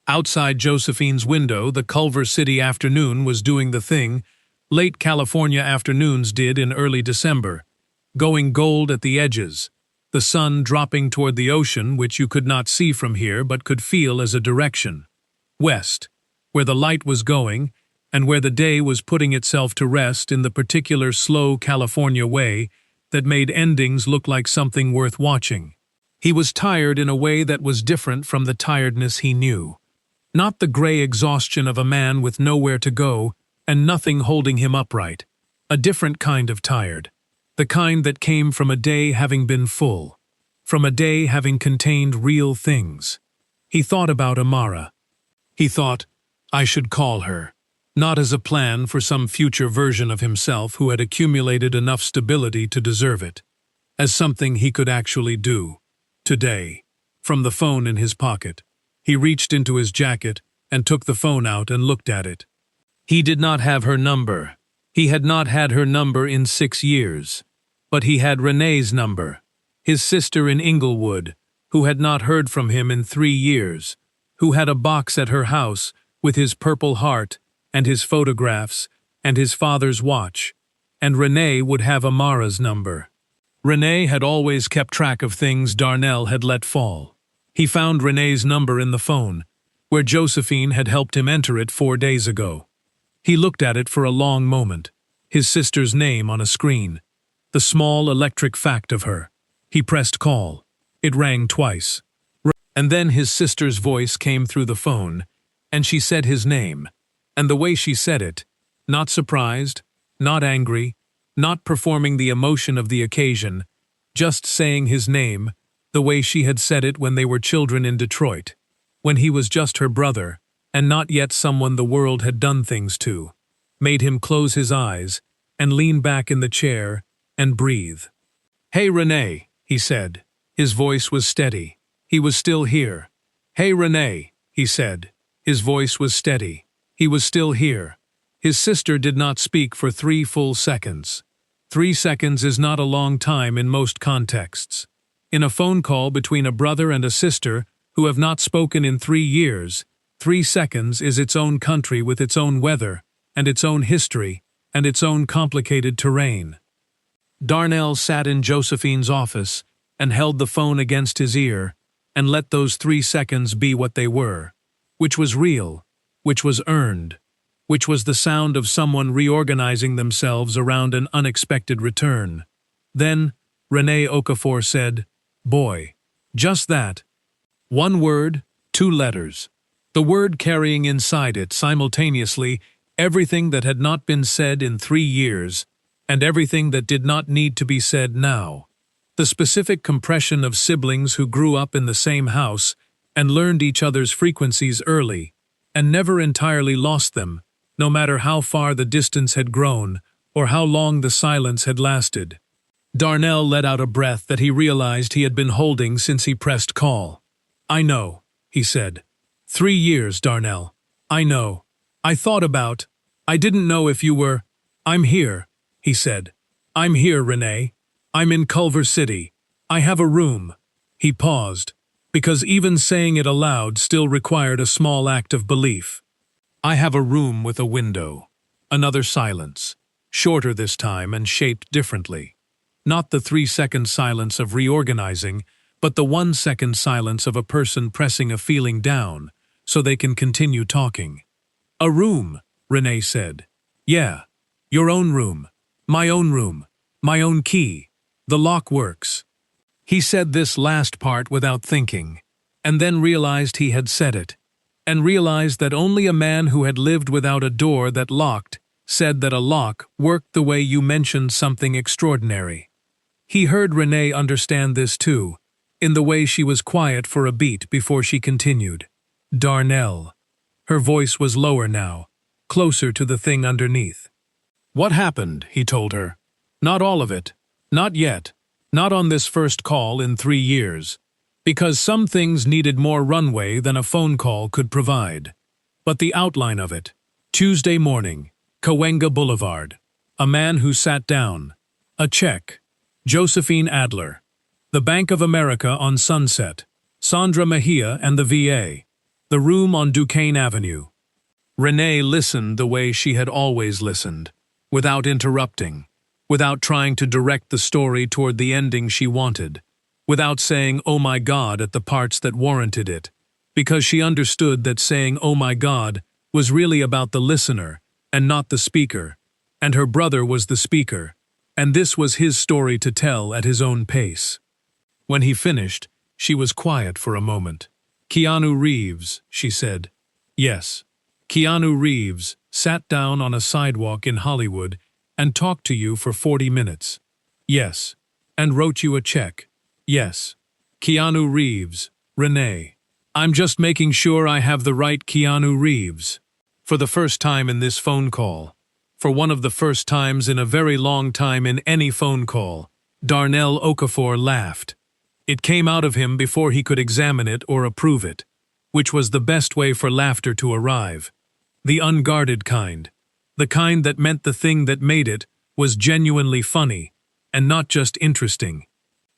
Outside Josephine's window, the Culver City afternoon was doing the thing late California afternoons did in early December, going gold at the edges, the sun dropping toward the ocean, which you could not see from here but could feel as a direction. West, where the light was going, and where the day was putting itself to rest in the particular slow California way that made endings look like something worth watching. He was tired in a way that was different from the tiredness he knew. Not the gray exhaustion of a man with nowhere to go and nothing holding him upright. A different kind of tired. The kind that came from a day having been full. From a day having contained real things. He thought about Amara. He thought, I should call her. Not as a plan for some future version of himself who had accumulated enough stability to deserve it. As something he could actually do. Today. From the phone in his pocket. He reached into his jacket and took the phone out and looked at it. He did not have her number. He had not had her number in 6 years. But he had Renee's number, his sister in Inglewood, who had not heard from him in 3 years, who had a box at her house with his Purple Heart and his photographs and his father's watch, and Renee would have Amara's number. Renee had always kept track of things Darnell had let fall. He found Renee's number in the phone, where Josephine had helped him enter it 4 days ago. He looked at it for a long moment, his sister's name on a screen, the small electric fact of her. He pressed call. It rang twice. And then his sister's voice came through the phone, and she said his name, and the way she said it, not surprised, not angry, not performing the emotion of the occasion, just saying his name, the way she had said it when they were children in Detroit, when he was just her brother, and not yet someone the world had done things to, made him close his eyes and lean back in the chair and breathe. Hey, Renee, he said. His voice was steady. He was still here. Hey, Renee, he said. His voice was steady. He was still here. His sister did not speak for 3 full seconds. 3 seconds is not a long time in most contexts. In a phone call between a brother and a sister who have not spoken in 3 years, 3 seconds is its own country with its own weather, and its own history, and its own complicated terrain. Darnell sat in Josephine's office and held the phone against his ear and let those 3 seconds be what they were, which was real, which was earned, which was the sound of someone reorganizing themselves around an unexpected return. Then, Renee Okafor said, "Boy." Just that. 1 word, 2 letters. The word carrying inside it, simultaneously, everything that had not been said in 3 years, and everything that did not need to be said now. The specific compression of siblings who grew up in the same house and learned each other's frequencies early, and never entirely lost them, no matter how far the distance had grown or how long the silence had lasted. Darnell let out a breath that he realized he had been holding since he pressed call. "I know," he said. 3 years, Darnell. I know. I thought about. I didn't know if you were. I'm here, he said. I'm here, Renee. I'm in Culver City. I have a room. He paused, because even saying it aloud still required a small act of belief. I have a room with a window. Another silence, shorter this time and shaped differently. Not the 3-second silence of reorganizing, but the 1-second silence of a person pressing a feeling down so they can continue talking. A room, Renee said. Yeah, your own room. My own room. My own key. The lock works. He said this last part without thinking, and then realized he had said it, and realized that only a man who had lived without a door that locked said that a lock worked the way you mentioned something extraordinary. He heard Renee understand this too, in the way she was quiet for a beat before she continued. Darnell. Her voice was lower now, closer to the thing underneath. What happened, he told her. Not all of it. Not yet. Not on this first call in 3 years. Because some things needed more runway than a phone call could provide. But the outline of it. Tuesday morning. Cahuenga Boulevard. A man who sat down. A check. Josephine Adler. The Bank of America on Sunset. Sandra Mejia and the VA. The room on Duquesne Avenue. Renee listened the way she had always listened, without interrupting, without trying to direct the story toward the ending she wanted, without saying "oh my God" at the parts that warranted it, because she understood that saying "oh my God" was really about the listener and not the speaker, and her brother was the speaker, and this was his story to tell at his own pace. When he finished, she was quiet for a moment. "Keanu Reeves," she said. "Yes. Keanu Reeves sat down on a sidewalk in Hollywood and talked to you for 40 minutes. Yes. And wrote you a check. Yes. Keanu Reeves, Renee. I'm just making sure I have the right Keanu Reeves." For the first time in this phone call, for one of the first times in a very long time in any phone call, Darnell Okafor laughed. It came out of him before he could examine it or approve it, which was the best way for laughter to arrive. The unguarded kind. The kind that meant the thing that made it was genuinely funny, and not just interesting.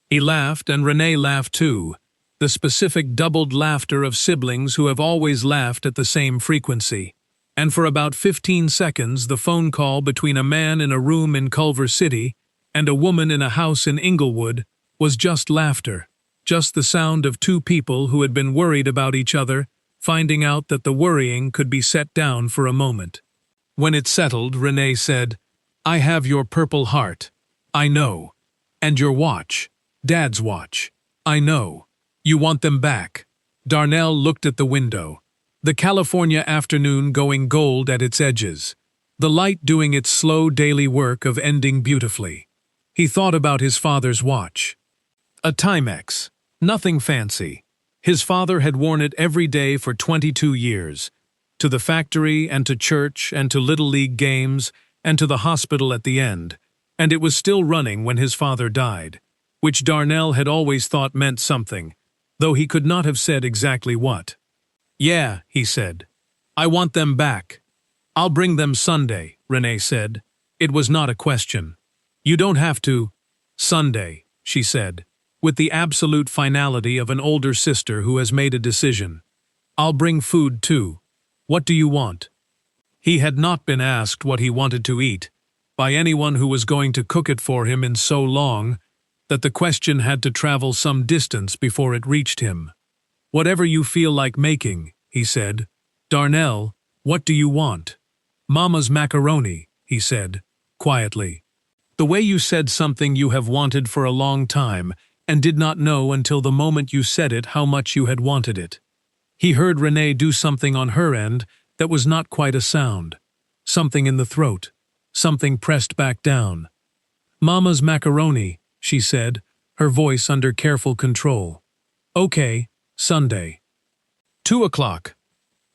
He laughed and Renee laughed too, the specific doubled laughter of siblings who have always laughed at the same frequency. And for about 15 seconds the phone call between a man in a room in Culver City and a woman in a house in Inglewood was just laughter, just the sound of two people who had been worried about each other, finding out that the worrying could be set down for a moment. When it settled, Renee said, "I have your Purple Heart. I know. And your watch. Dad's watch. I know. You want them back." Darnell looked at the window. The California afternoon going gold at its edges, the light doing its slow daily work of ending beautifully. He thought about his father's watch. A Timex. Nothing fancy. His father had worn it every day for 22 years, to the factory and to church and to Little League games and to the hospital at the end, and it was still running when his father died, which Darnell had always thought meant something, though he could not have said exactly what. "Yeah," he said. "I want them back." "I'll bring them Sunday," Renee said. It was not a question. "You don't have to." "Sunday," she said, with the absolute finality of an older sister who has made a decision. "I'll bring food too. What do you want?" He had not been asked what he wanted to eat by anyone who was going to cook it for him in so long that the question had to travel some distance before it reached him. "Whatever you feel like making," he said. "Darnell, what do you want?" "Mama's macaroni," he said, quietly. The way you said something you have wanted for a long time and did not know until the moment you said it how much you had wanted it. He heard Renee do something on her end that was not quite a sound. Something in the throat. Something pressed back down. "Mama's macaroni," she said, her voice under careful control. "Okay, Sunday." 2 o'clock.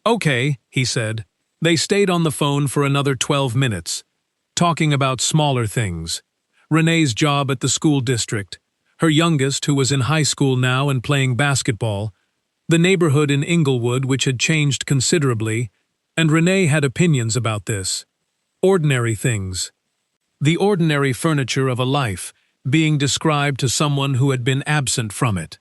"Okay," he said. They stayed on the phone for another 12 minutes, talking about smaller things. Renee's job at the school district, her youngest who was in high school now and playing basketball, the neighborhood in Inglewood which had changed considerably, and Renee had opinions about this. Ordinary things. The ordinary furniture of a life being described to someone who had been absent from it.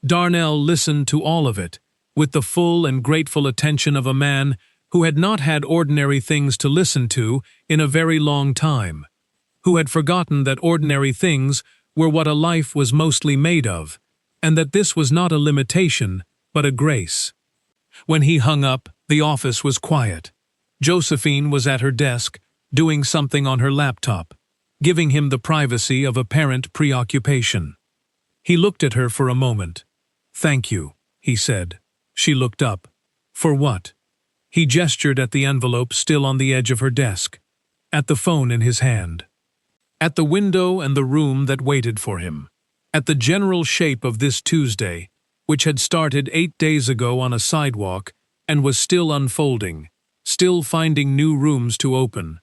Darnell listened to all of it, with the full and grateful attention of a man who had not had ordinary things to listen to in a very long time, who had forgotten that ordinary things were what a life was mostly made of, and that this was not a limitation, but a grace. When he hung up, the office was quiet. Josephine was at her desk, doing something on her laptop, giving him the privacy of apparent preoccupation. He looked at her for a moment. "Thank you," he said. She looked up. "For what?" He gestured at the envelope still on the edge of her desk, at the phone in his hand, at the window and the room that waited for him, at the general shape of this Tuesday, which had started 8 days ago on a sidewalk and was still unfolding, still finding new rooms to open.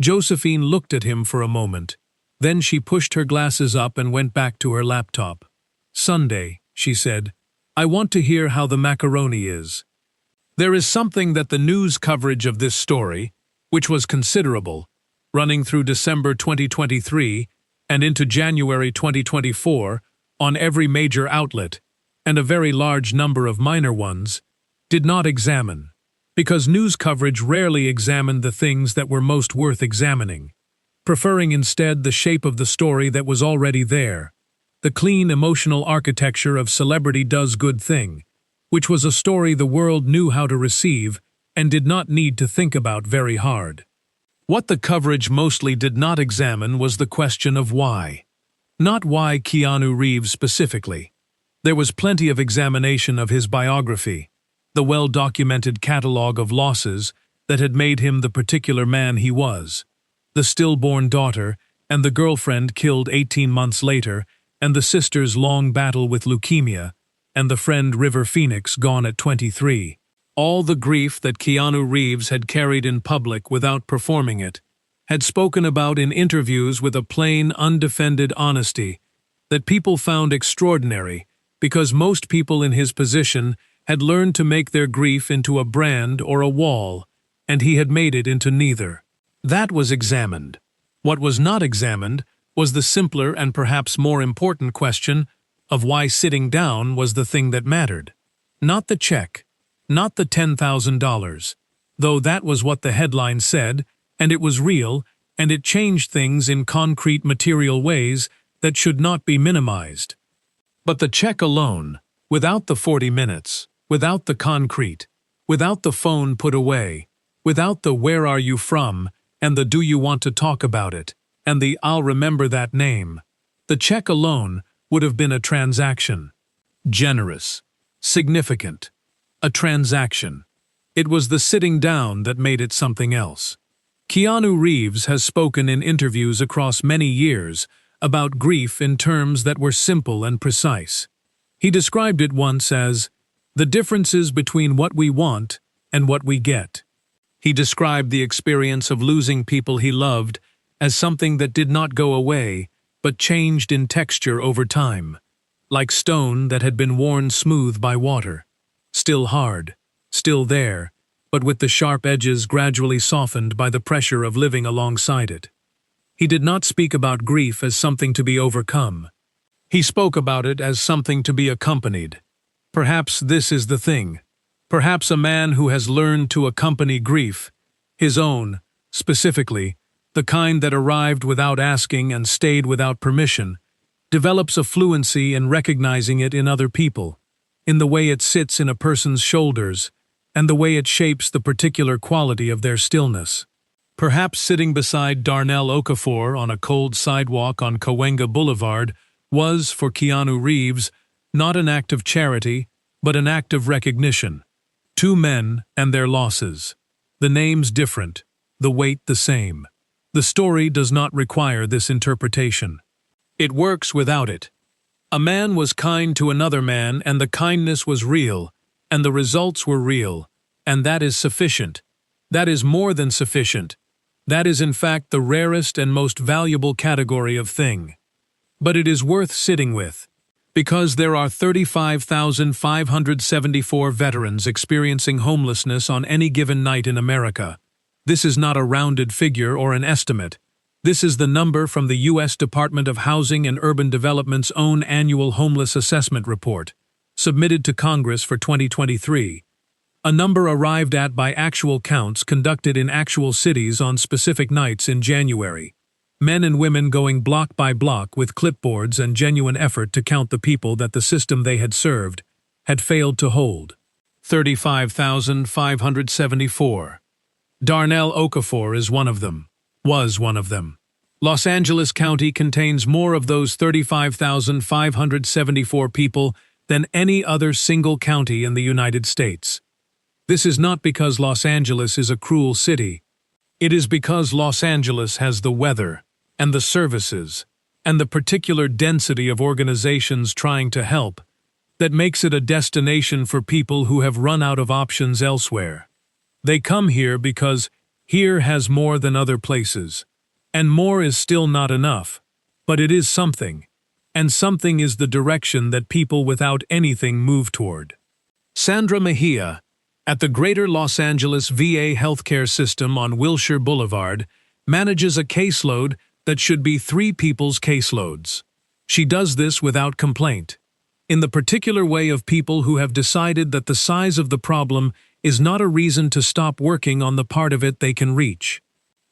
Josephine looked at him for a moment. Then she pushed her glasses up and went back to her laptop. "Sunday," she said. "I want to hear how the macaroni is." There is something that the news coverage of this story, which was considerable, running through December 2023 and into January 2024, on every major outlet, and a very large number of minor ones, did not examine, because news coverage rarely examined the things that were most worth examining, preferring instead the shape of the story that was already there, the clean emotional architecture of Celebrity Does Good Thing, which was a story the world knew how to receive and did not need to think about very hard. What the coverage mostly did not examine was the question of why. Not why Keanu Reeves specifically. There was plenty of examination of his biography, the well-documented catalog of losses that had made him the particular man he was, the stillborn daughter and the girlfriend killed 18 months later, and the sister's long battle with leukemia, and the friend River Phoenix gone at 23. All the grief that Keanu Reeves had carried in public without performing it, had spoken about in interviews with a plain, undefended honesty that people found extraordinary because most people in his position had learned to make their grief into a brand or a wall, and he had made it into neither. That was examined. What was not examined was the simpler and perhaps more important question of why sitting down was the thing that mattered. Not the check, not the $10,000, though that was what the headline said, and it was real, and it changed things in concrete material ways that should not be minimized. But the check alone, without the 40 minutes, without the concrete, without the phone put away, without the where are you from, and the do you want to talk about it, and the I'll remember that name, the check alone would have been a transaction. Generous. Significant. A transaction. It was the sitting down that made it something else. Keanu Reeves has spoken in interviews across many years about grief in terms that were simple and precise. He described it once as the differences between what we want and what we get. He described the experience of losing people he loved as something that did not go away, but changed in texture over time, like stone that had been worn smooth by water. Still hard, still there, but with the sharp edges gradually softened by the pressure of living alongside it. He did not speak about grief as something to be overcome. He spoke about it as something to be accompanied. Perhaps this is the thing. Perhaps a man who has learned to accompany grief, his own, specifically, the kind that arrived without asking and stayed without permission, develops a fluency in recognizing it in other people, in the way it sits in a person's shoulders, and the way it shapes the particular quality of their stillness. Perhaps sitting beside Darnell Okafor on a cold sidewalk on Cahuenga Boulevard was, for Keanu Reeves, not an act of charity, but an act of recognition. Two men and their losses. The names different, the weight the same. The story does not require this interpretation. It works without it. A man was kind to another man, and the kindness was real, and the results were real, and that is sufficient. That is more than sufficient. That is in fact the rarest and most valuable category of thing. But it is worth sitting with, because there are 35,574 veterans experiencing homelessness on any given night in America. This is not a rounded figure or an estimate. This is the number from the U.S. Department of Housing and Urban Development's own annual homeless assessment report, submitted to Congress for 2023. A number arrived at by actual counts conducted in actual cities on specific nights in January. Men and women going block by block with clipboards and genuine effort to count the people that the system they had served had failed to hold. 35,574. Darnell Okafor is one of them. Was one of them. Los Angeles County contains more of those 35,574 people than any other single county in the United States. This is not because Los Angeles is a cruel city. It is because Los Angeles has the weather, and the services, and the particular density of organizations trying to help, that makes it a destination for people who have run out of options elsewhere. They come here because here has more than other places, and more is still not enough, but it is something, and something is the direction that people without anything move toward. Sandra Mejia, at the Greater Los Angeles VA healthcare system on Wilshire Boulevard, manages a caseload that should be 3 people's caseloads. She does this without complaint. in the particular way of people who have decided that the size of the problem is not a reason to stop working on the part of it they can reach.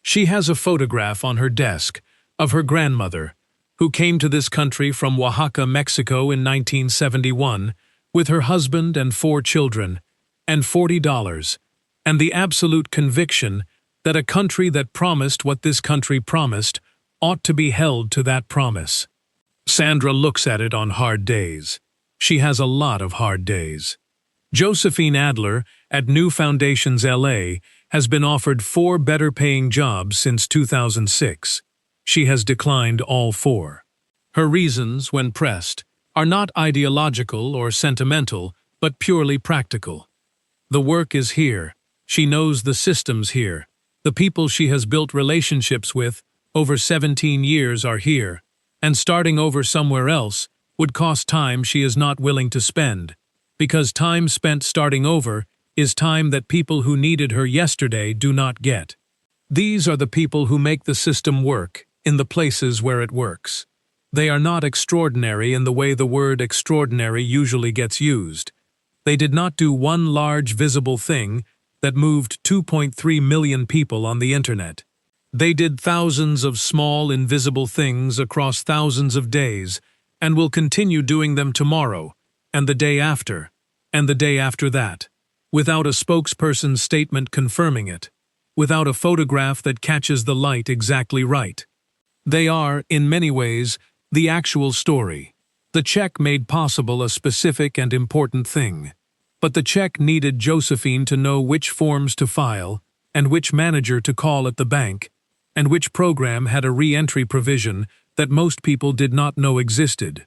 She has a photograph on her desk of her grandmother, who came to this country from Oaxaca, Mexico in 1971, with her husband and 4 children, and $40, and the absolute conviction that a country that promised what this country promised ought to be held to that promise. Sandra looks at it on hard days. She has a lot of hard days. Josephine Adler at New Foundations LA has been offered 4 better-paying jobs since 2006. She has declined all 4. Her reasons, when pressed, are not ideological or sentimental, but purely practical. The work is here. She knows the systems here. The people she has built relationships with over 17 years are here, and starting over somewhere else would cost time she is not willing to spend, because time spent starting over is time that people who needed her yesterday do not get. These are the people who make the system work, in the places where it works. They are not extraordinary in the way the word extraordinary usually gets used. They did not do one large visible thing that moved 2.3 million people on the internet. They did thousands of small invisible things across thousands of days, and will continue doing them tomorrow, and the day after, and the day after that, without a spokesperson's statement confirming it, without a photograph that catches the light exactly right. They are, in many ways, the actual story. The check made possible a specific and important thing. But the check needed Josephine to know which forms to file, and which manager to call at the bank, and which program had a re-entry provision that most people did not know existed.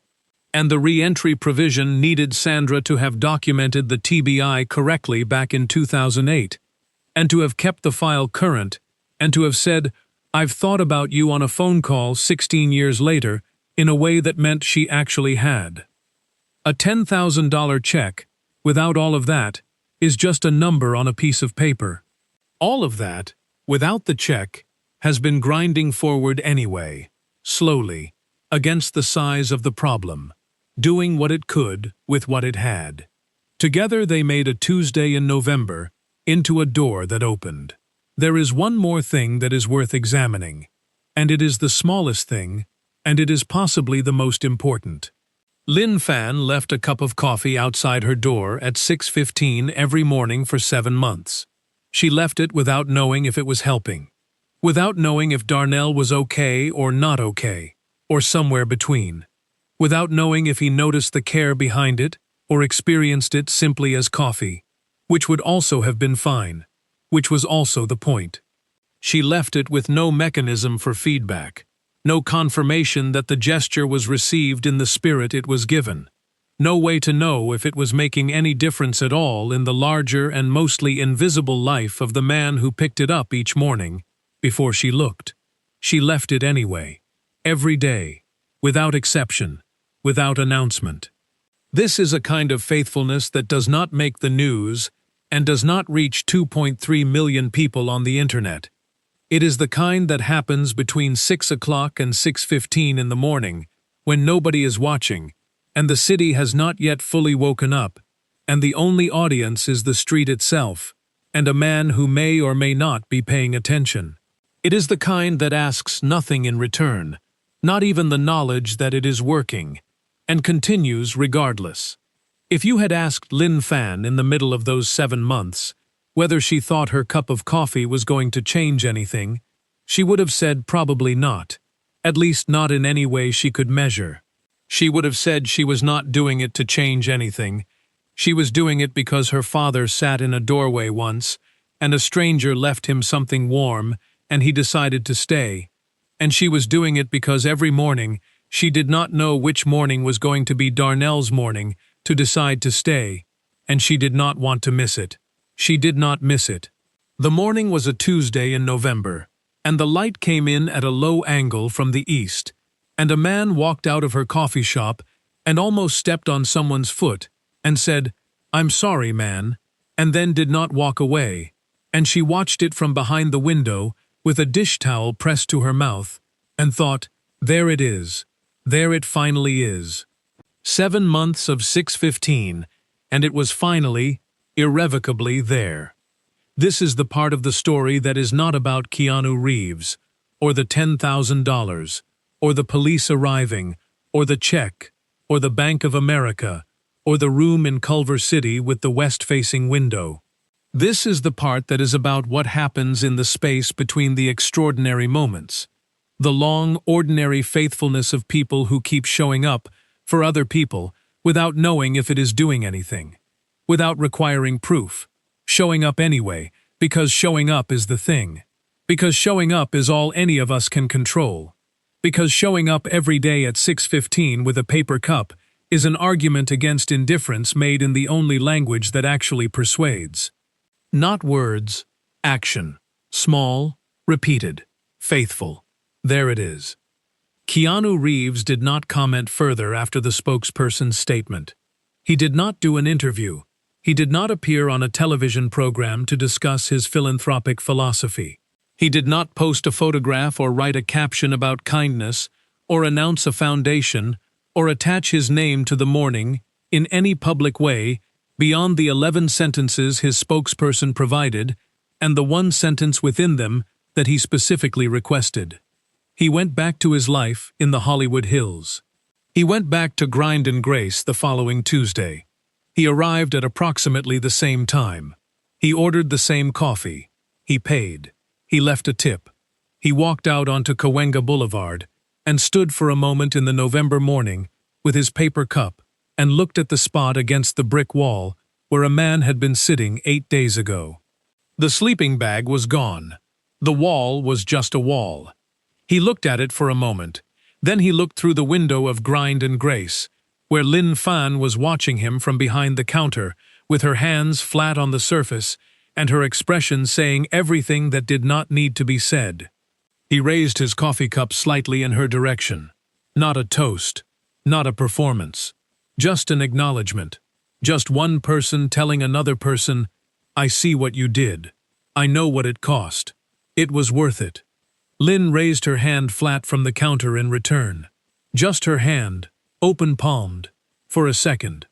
And the re-entry provision needed Sandra to have documented the TBI correctly back in 2008, and to have kept the file current, and to have said, "I've thought about you" on a phone call 16 years later, in a way that meant she actually had. A $10,000 check, without all of that, is just a number on a piece of paper. All of that, without the check, has been grinding forward anyway, slowly, against the size of the problem, doing what it could with what it had. Together they made a Tuesday in November into a door that opened. There is one more thing that is worth examining, and it is the smallest thing, and it is possibly the most important. Lynn Fan left a cup of coffee outside her door at 6:15 every morning for 7 months. She left it without knowing if it was helping, without knowing if Darnell was okay or not okay, or somewhere between, without knowing if he noticed the care behind it or experienced it simply as coffee, which would also have been fine, which was also the point. She left it with no mechanism for feedback, no confirmation that the gesture was received in the spirit it was given, no way to know if it was making any difference at all in the larger and mostly invisible life of the man who picked it up each morning, before she looked. She left it anyway, every day, without exception, without announcement. This is a kind of faithfulness that does not make the news and does not reach 2.3 million people on the internet. It is the kind that happens between 6 o'clock and 6:15 in the morning, when nobody is watching, and the city has not yet fully woken up, and the only audience is the street itself, and a man who may or may not be paying attention. It is the kind that asks nothing in return, not even the knowledge that it is working, and continues regardless. If you had asked Lynn Fan in the middle of those 7 months whether she thought her cup of coffee was going to change anything, she would have said probably not, at least not in any way she could measure. She would have said she was not doing it to change anything. She was doing it because her father sat in a doorway once, and a stranger left him something warm, and he decided to stay. And she was doing it because every morning she did not know which morning was going to be Darnell's morning to decide to stay, and she did not want to miss it. She did not miss it. The morning was a Tuesday in November, and the light came in at a low angle from the east, and a man walked out of her coffee shop and almost stepped on someone's foot and said, "I'm sorry, man," and then did not walk away, and she watched it from behind the window with a dish towel pressed to her mouth, and thought, there it is. There it finally is. 7 months of 6:15, and it was finally, irrevocably there. This is the part of the story that is not about Keanu Reeves, or the $10,000, or the police arriving, or the check, or the Bank of America, or the room in Culver City with the west-facing window. This is the part that is about what happens in the space between the extraordinary moments, the long, ordinary faithfulness of people who keep showing up for other people without knowing if it is doing anything, without requiring proof, showing up anyway, because showing up is the thing, because showing up is all any of us can control, because showing up every day at 6:15 with a paper cup is an argument against indifference made in the only language that actually persuades. Not words, action. Small, repeated, faithful. There it is. Keanu Reeves did not comment further after the spokesperson's statement. He did not do an interview. He did not appear on a television program to discuss his philanthropic philosophy. He did not post a photograph or write a caption about kindness, or announce a foundation, or attach his name to the morning in any public way beyond the 11 sentences his spokesperson provided and the one sentence within them that he specifically requested. He went back to his life in the Hollywood Hills. He went back to grind and grace the following Tuesday. He arrived at approximately the same time. He ordered the same coffee. He paid. He left a tip. He walked out onto Cahuenga Boulevard and stood for a moment in the November morning with his paper cup and looked at the spot against the brick wall where a man had been sitting 8 days ago. The sleeping bag was gone. The wall was just a wall. He looked at it for a moment. Then he looked through the window of Grind and Grace, where Lin Fan was watching him from behind the counter, with her hands flat on the surface and her expression saying everything that did not need to be said. He raised his coffee cup slightly in her direction. Not a toast, not a performance, just an acknowledgement. Just one person telling another person, "I see what you did. I know what it cost. It was worth it." Lin raised her hand flat from the counter in return. Just her hand, open-palmed, for a second.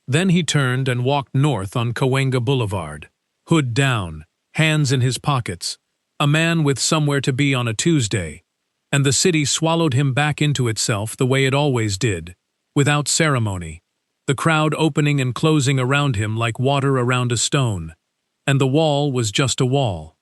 Then he turned and walked north on Cahuenga Boulevard, hood down, hands in his pockets, a man with somewhere to be on a Tuesday, and the city swallowed him back into itself the way it always did, without ceremony, the crowd opening and closing around him like water around a stone, and the wall was just a wall.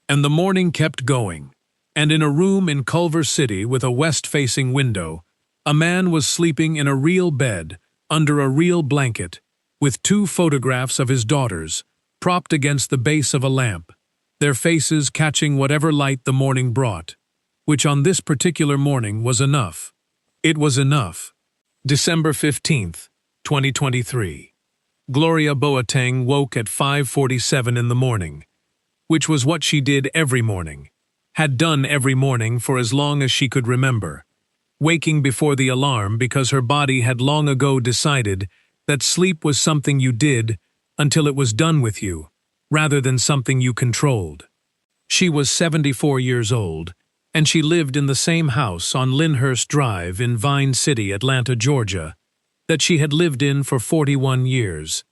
And the morning kept going, and in a room in Culver City with a west-facing window, a man was sleeping in a real bed, under a real blanket, with 2 photographs of his daughters, propped against the base of a lamp, their faces catching whatever light the morning brought, which on this particular morning was enough. It was enough. December 15th, 2023. Gloria Boateng woke at 5:47 in the morning, which was what she did every morning, had done every morning for as long as she could remember, waking before the alarm because her body had long ago decided that sleep was something you did until it was done with you, rather than something you controlled. She was 74 years old, and she lived in the same house on Lyndhurst Drive in Vine City, Atlanta, Georgia, that she had lived in for 41 years,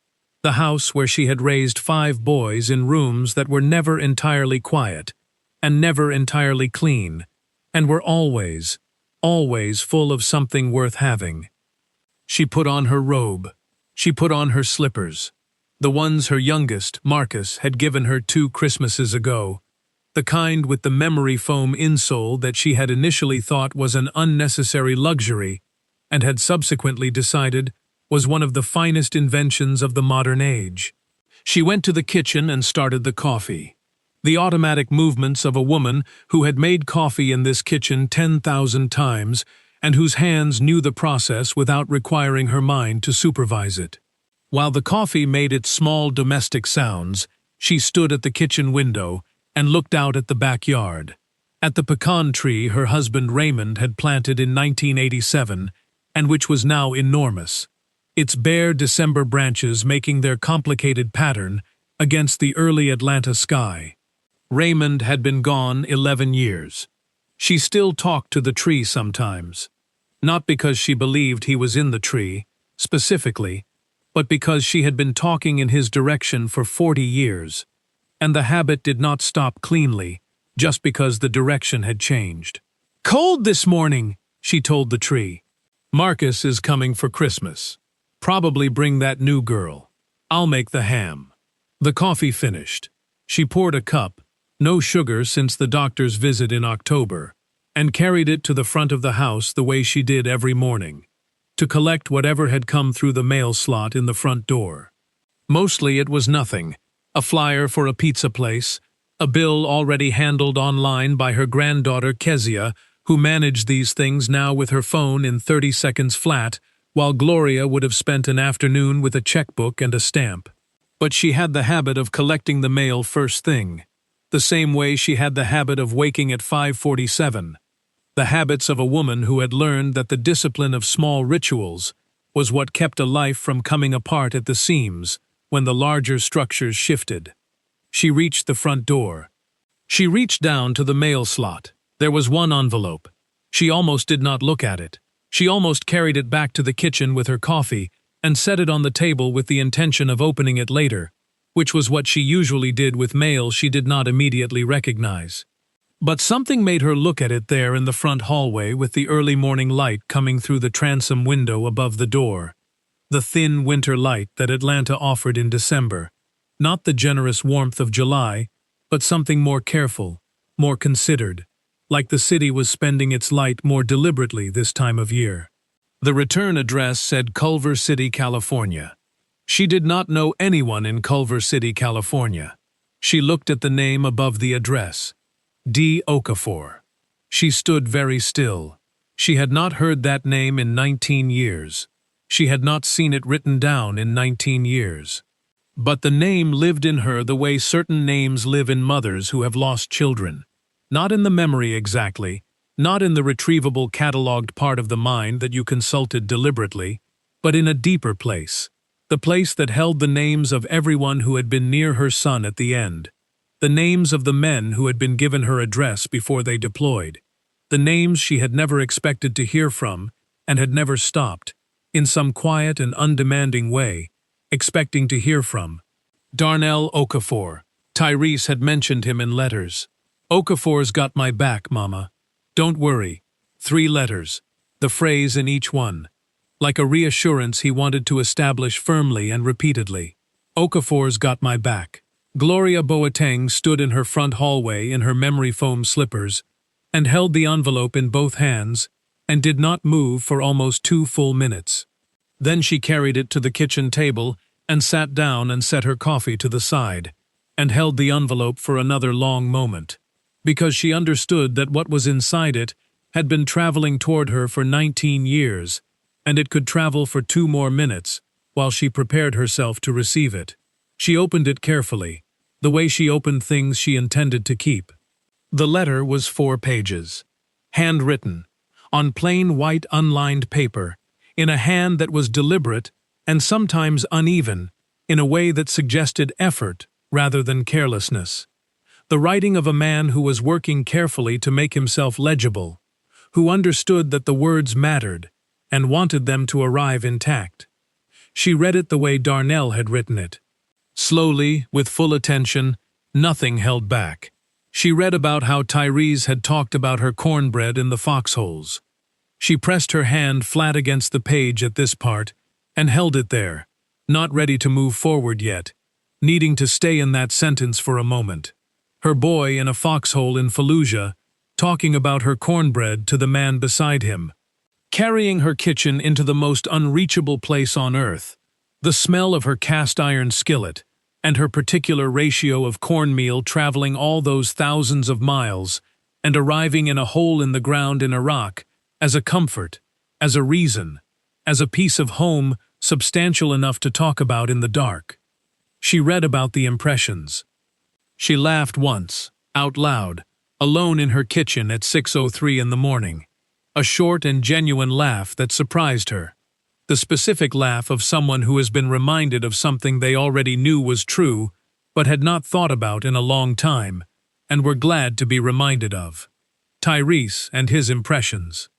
the house where she had raised 5 boys in rooms that were never entirely quiet and never entirely clean, and were always, always full of something worth having. She put on her robe. She put on her slippers, the ones her youngest, Marcus, had given her 2 Christmases ago, the kind with the memory foam insole that she had initially thought was an unnecessary luxury and had subsequently decided was one of the finest inventions of the modern age. She went to the kitchen and started the coffee. The automatic movements of a woman who had made coffee in this kitchen 10,000 times and whose hands knew the process without requiring her mind to supervise it. While the coffee made its small domestic sounds, she stood at the kitchen window and looked out at the backyard, at the pecan tree her husband Raymond had planted in 1987 and which was now enormous, its bare December branches making their complicated pattern against the early Atlanta sky. Raymond had been gone 11 years. She still talked to the tree sometimes, not because she believed he was in the tree, specifically, but because she had been talking in his direction for 40 years, and the habit did not stop cleanly, just because the direction had changed. "Cold this morning," she told the tree. "Marcus is coming for Christmas. Probably bring that new girl. I'll make the ham." The coffee finished. She poured a cup, no sugar since the doctor's visit in October, and carried it to the front of the house the way she did every morning, to collect whatever had come through the mail slot in the front door. Mostly it was nothing: a flyer for a pizza place, a bill already handled online by her granddaughter Kezia, who managed these things now with her phone in 30 seconds flat, while Gloria would have spent an afternoon with a checkbook and a stamp. But she had the habit of collecting the mail first thing, the same way she had the habit of waking at 5:47. The habits of a woman who had learned that the discipline of small rituals was what kept a life from coming apart at the seams when the larger structures shifted. She reached the front door. She reached down to the mail slot. There was one envelope. She almost did not look at it. She almost carried it back to the kitchen with her coffee and set it on the table with the intention of opening it later, which was what she usually did with mail she did not immediately recognize. But something made her look at it there in the front hallway with the early morning light coming through the transom window above the door, the thin winter light that Atlanta offered in December, not the generous warmth of July, but something more careful, more considered, like the city was spending its light more deliberately this time of year. The return address said Culver City, California. She did not know anyone in Culver City, California. She looked at the name above the address. D. Okafor. She stood very still. She had not heard that name in 19 years. She had not seen it written down in 19 years. But the name lived in her the way certain names live in mothers who have lost children. Not in the memory exactly, not in the retrievable catalogued part of the mind that you consulted deliberately, but in a deeper place, the place that held the names of everyone who had been near her son at the end, the names of the men who had been given her address before they deployed, the names she had never expected to hear from and had never stopped, in some quiet and undemanding way, expecting to hear from. Darnell Okafor. Tyrese had mentioned him in letters. "Okafor's got my back, Mama. Don't worry." 3 letters, the phrase in each one, like a reassurance he wanted to establish firmly and repeatedly. "Okafor's got my back." Gloria Boateng stood in her front hallway in her memory foam slippers and held the envelope in both hands and did not move for almost 2 full minutes. Then she carried it to the kitchen table and sat down and set her coffee to the side, and held the envelope for another long moment, because she understood that what was inside it had been traveling toward her for 19 years, and it could travel for 2 more minutes while she prepared herself to receive it. She opened it carefully, the way she opened things she intended to keep. The letter was 4 pages, handwritten, on plain white unlined paper, in a hand that was deliberate and sometimes uneven, in a way that suggested effort rather than carelessness. The writing of a man who was working carefully to make himself legible, who understood that the words mattered and wanted them to arrive intact. She read it the way Darnell had written it. Slowly, with full attention, nothing held back. She read about how Tyrese had talked about her cornbread in the foxholes. She pressed her hand flat against the page at this part and held it there, not ready to move forward yet, needing to stay in that sentence for a moment. Her boy in a foxhole in Fallujah, talking about her cornbread to the man beside him. Carrying her kitchen into the most unreachable place on earth, the smell of her cast-iron skillet, and her particular ratio of cornmeal traveling all those thousands of miles and arriving in a hole in the ground in Iraq as a comfort, as a reason, as a piece of home substantial enough to talk about in the dark. She read about the impressions. She laughed once, out loud, alone in her kitchen at 6:03 in the morning. A short and genuine laugh that surprised her. The specific laugh of someone who has been reminded of something they already knew was true, but had not thought about in a long time, and were glad to be reminded of. Tyrese and his impressions.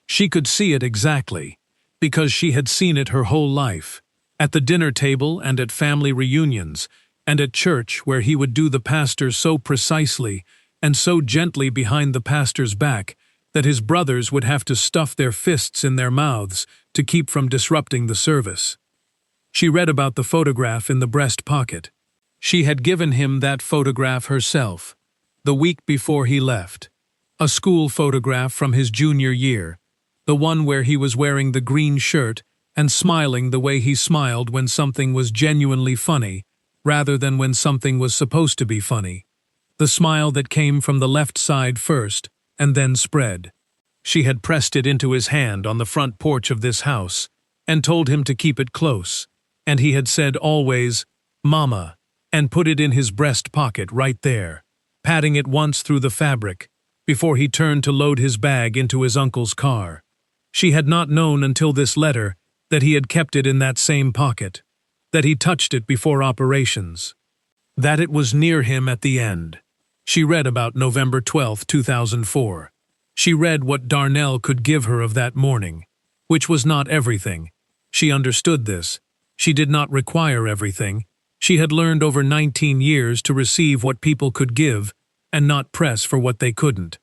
She could see it exactly. because she had seen it her whole life, at the dinner table and at family reunions, and at church where he would do the pastor so precisely and so gently behind the pastor's back that his brothers would have to stuff their fists in their mouths to keep from disrupting the service. She read about the photograph in the breast pocket. She had given him that photograph herself, the week before he left. A school photograph from his junior year, the one where he was wearing the green shirt and smiling the way he smiled when something was genuinely funny, rather than when something was supposed to be funny. The smile that came from the left side first, and then spread. She had pressed it into his hand on the front porch of this house, and told him to keep it close, and he had said always, "Mama," and put it in his breast pocket right there, patting it once through the fabric, before he turned to load his bag into his uncle's car. She had not known until this letter that he had kept it in that same pocket, that he touched it before operations, that it was near him at the end. She read about November 12, 2004. She read what Darnell could give her of that morning, which was not everything. She understood this. She did not require everything. She had learned over 19 years to receive what people could give and not press for what they couldn't.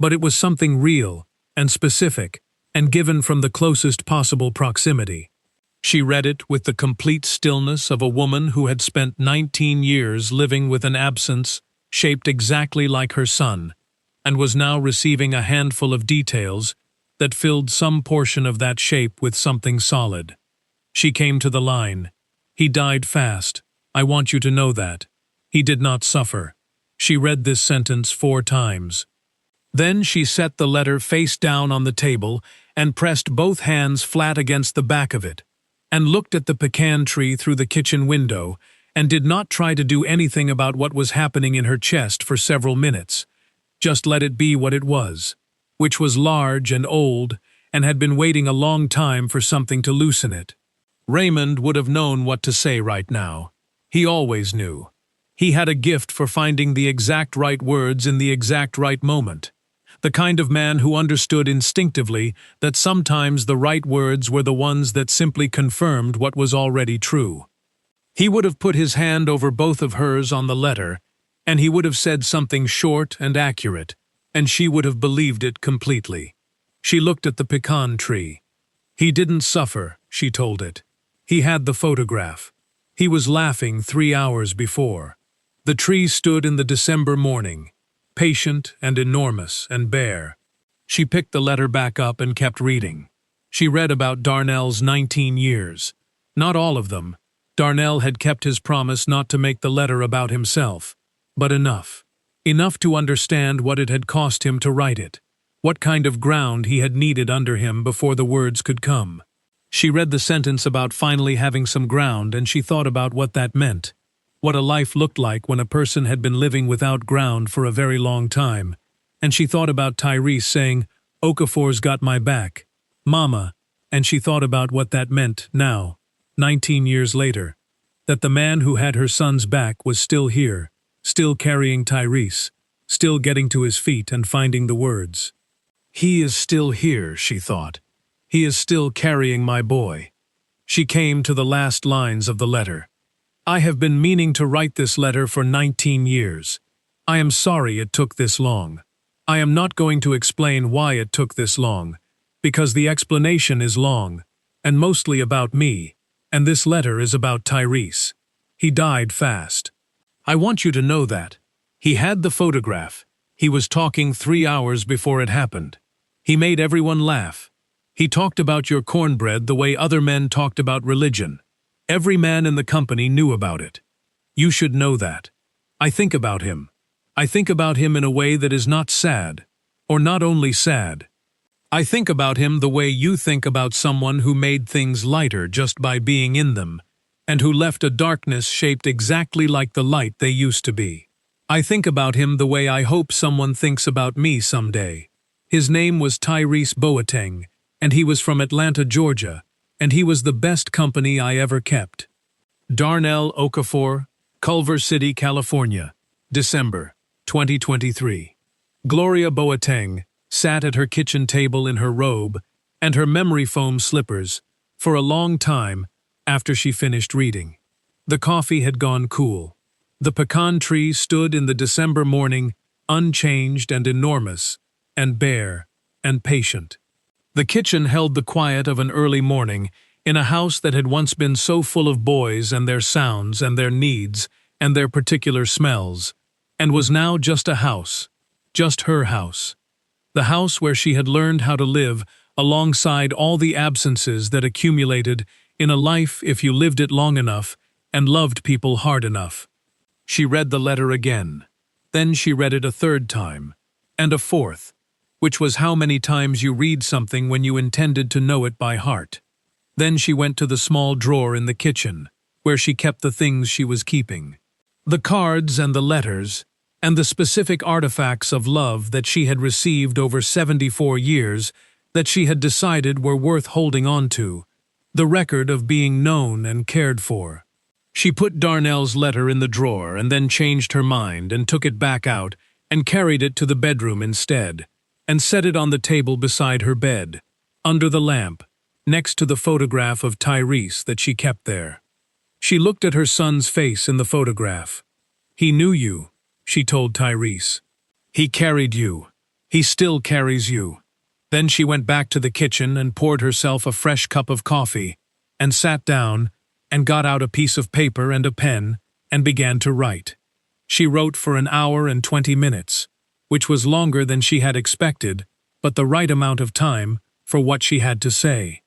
But it was something real and specific and given from the closest possible proximity. She read it with the complete stillness of a woman who had spent 19 years living with an absence shaped exactly like her son, and was now receiving a handful of details that filled some portion of that shape with something solid. She came to the line. "He died fast. I want you to know that. He did not suffer." She read this sentence 4 times. Then she set the letter face down on the table and pressed both hands flat against the back of it, and looked at the pecan tree through the kitchen window, and did not try to do anything about what was happening in her chest for several minutes. Just let it be what it was, which was large and old, and had been waiting a long time for something to loosen it. Raymond would have known what to say right now. He always knew. He had a gift for finding the exact right words in the exact right moment. The kind of man who understood instinctively that sometimes the right words were the ones that simply confirmed what was already true. He would have put his hand over both of hers on the letter, and he would have said something short and accurate, and she would have believed it completely. She looked at the pecan tree. He didn't suffer, she told it. He had the photograph. He was laughing 3 hours before. The tree stood in the December morning, patient and enormous and bare. She picked the letter back up and kept reading. She read about Darnell's 19 years. Not all of them. Darnell had kept his promise not to make the letter about himself, but enough. Enough to understand what it had cost him to write it, what kind of ground he had needed under him before the words could come. She read the sentence about finally having some ground, and she thought about what that meant, what a life looked like when a person had been living without ground for a very long time, and she thought about Tyrese saying, "Okafor's got my back, Mama," and she thought about what that meant now, 19 years later, that the man who had her son's back was still here, still carrying Tyrese, still getting to his feet and finding the words. "He is still here," she thought. "He is still carrying my boy." She came to the last lines of the letter. "I have been meaning to write this letter for 19 years. I am sorry it took this long. I am not going to explain why it took this long, because the explanation is long, and mostly about me, and this letter is about Tyrese. He died fast. I want you to know that. He had the photograph. He was talking 3 hours before it happened. He made everyone laugh. He talked about your cornbread the way other men talked about religion. Every man in the company knew about it. You should know that. I think about him. I think about him in a way that is not sad, or not only sad. I think about him the way you think about someone who made things lighter just by being in them, and who left a darkness shaped exactly like the light they used to be. I think about him the way I hope someone thinks about me someday. His name was Tyrese Boateng, and he was from Atlanta, Georgia, and he was the best company I ever kept. Darnell Okafor, Culver City, California, December 2023. Gloria Boateng sat at her kitchen table in her robe and her memory foam slippers, for a long time after she finished reading. The coffee had gone cool. The pecan tree stood in the December morning, unchanged and enormous, and bare, and patient. The kitchen held the quiet of an early morning in a house that had once been so full of boys and their sounds and their needs and their particular smells, and was now just a house, just her house. The house where she had learned how to live alongside all the absences that accumulated in a life if you lived it long enough and loved people hard enough. She read the letter again. Then she read it a third time, and a fourth, which was how many times you read something when you intended to know it by heart. Then she went to the small drawer in the kitchen, where she kept the things she was keeping. The cards and the letters, and the specific artifacts of love that she had received over 74 years that she had decided were worth holding on to, the record of being known and cared for. She put Darnell's letter in the drawer and then changed her mind and took it back out and carried it to the bedroom instead, and set it on the table beside her bed, under the lamp, next to the photograph of Tyrese that she kept there. She looked at her son's face in the photograph. "He knew you," she told Tyrese. "He carried you. He still carries you." Then she went back to the kitchen and poured herself a fresh cup of coffee, and sat down, and got out a piece of paper and a pen, and began to write. She wrote for an hour and 20 minutes, which was longer than she had expected, but the right amount of time for what she had to say.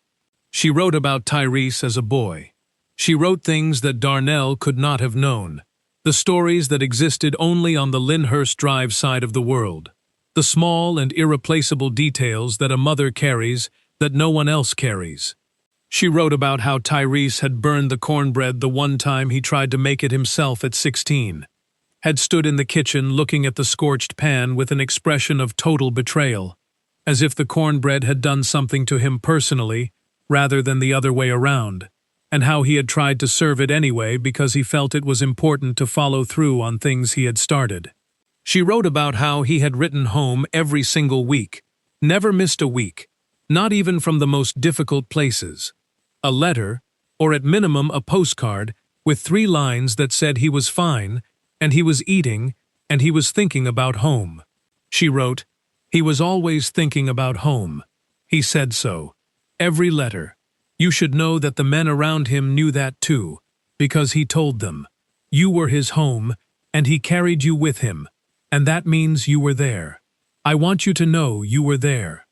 She wrote about Tyrese as a boy. She wrote things that Darnell could not have known, the stories that existed only on the Lyndhurst Drive side of the world, the small and irreplaceable details that a mother carries that no one else carries. She wrote about how Tyrese had burned the cornbread the one time he tried to make it himself at 16, had stood in the kitchen looking at the scorched pan with an expression of total betrayal, as if the cornbread had done something to him personally rather than the other way around, and how he had tried to serve it anyway because he felt it was important to follow through on things he had started. She wrote about how he had written home every single week, never missed a week, not even from the most difficult places. A letter, or at minimum a postcard, with 3 lines that said he was fine, and he was eating, and he was thinking about home. She wrote, "He was always thinking about home. He said so. Every letter. You should know that the men around him knew that too, because he told them. You were his home, and he carried you with him, and that means you were there. I want you to know you were there."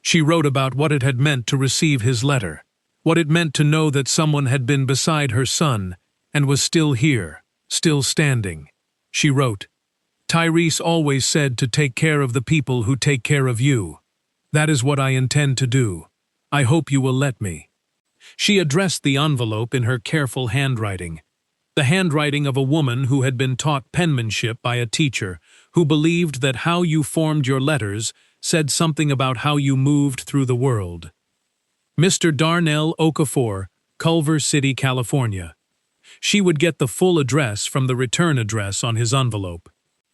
She wrote about what it had meant to receive his letter, what it meant to know that someone had been beside her son and was still here, still standing. She wrote, "Tyrese always said to take care of the people who take care of you. That is what I intend to do. I hope you will let me." She addressed the envelope in her careful handwriting, the handwriting of a woman who had been taught penmanship by a teacher who believed that how you formed your letters said something about how you moved through the world. Mr. Darnell Okafor, Culver City, California. She would get the full address from the return address on his envelope.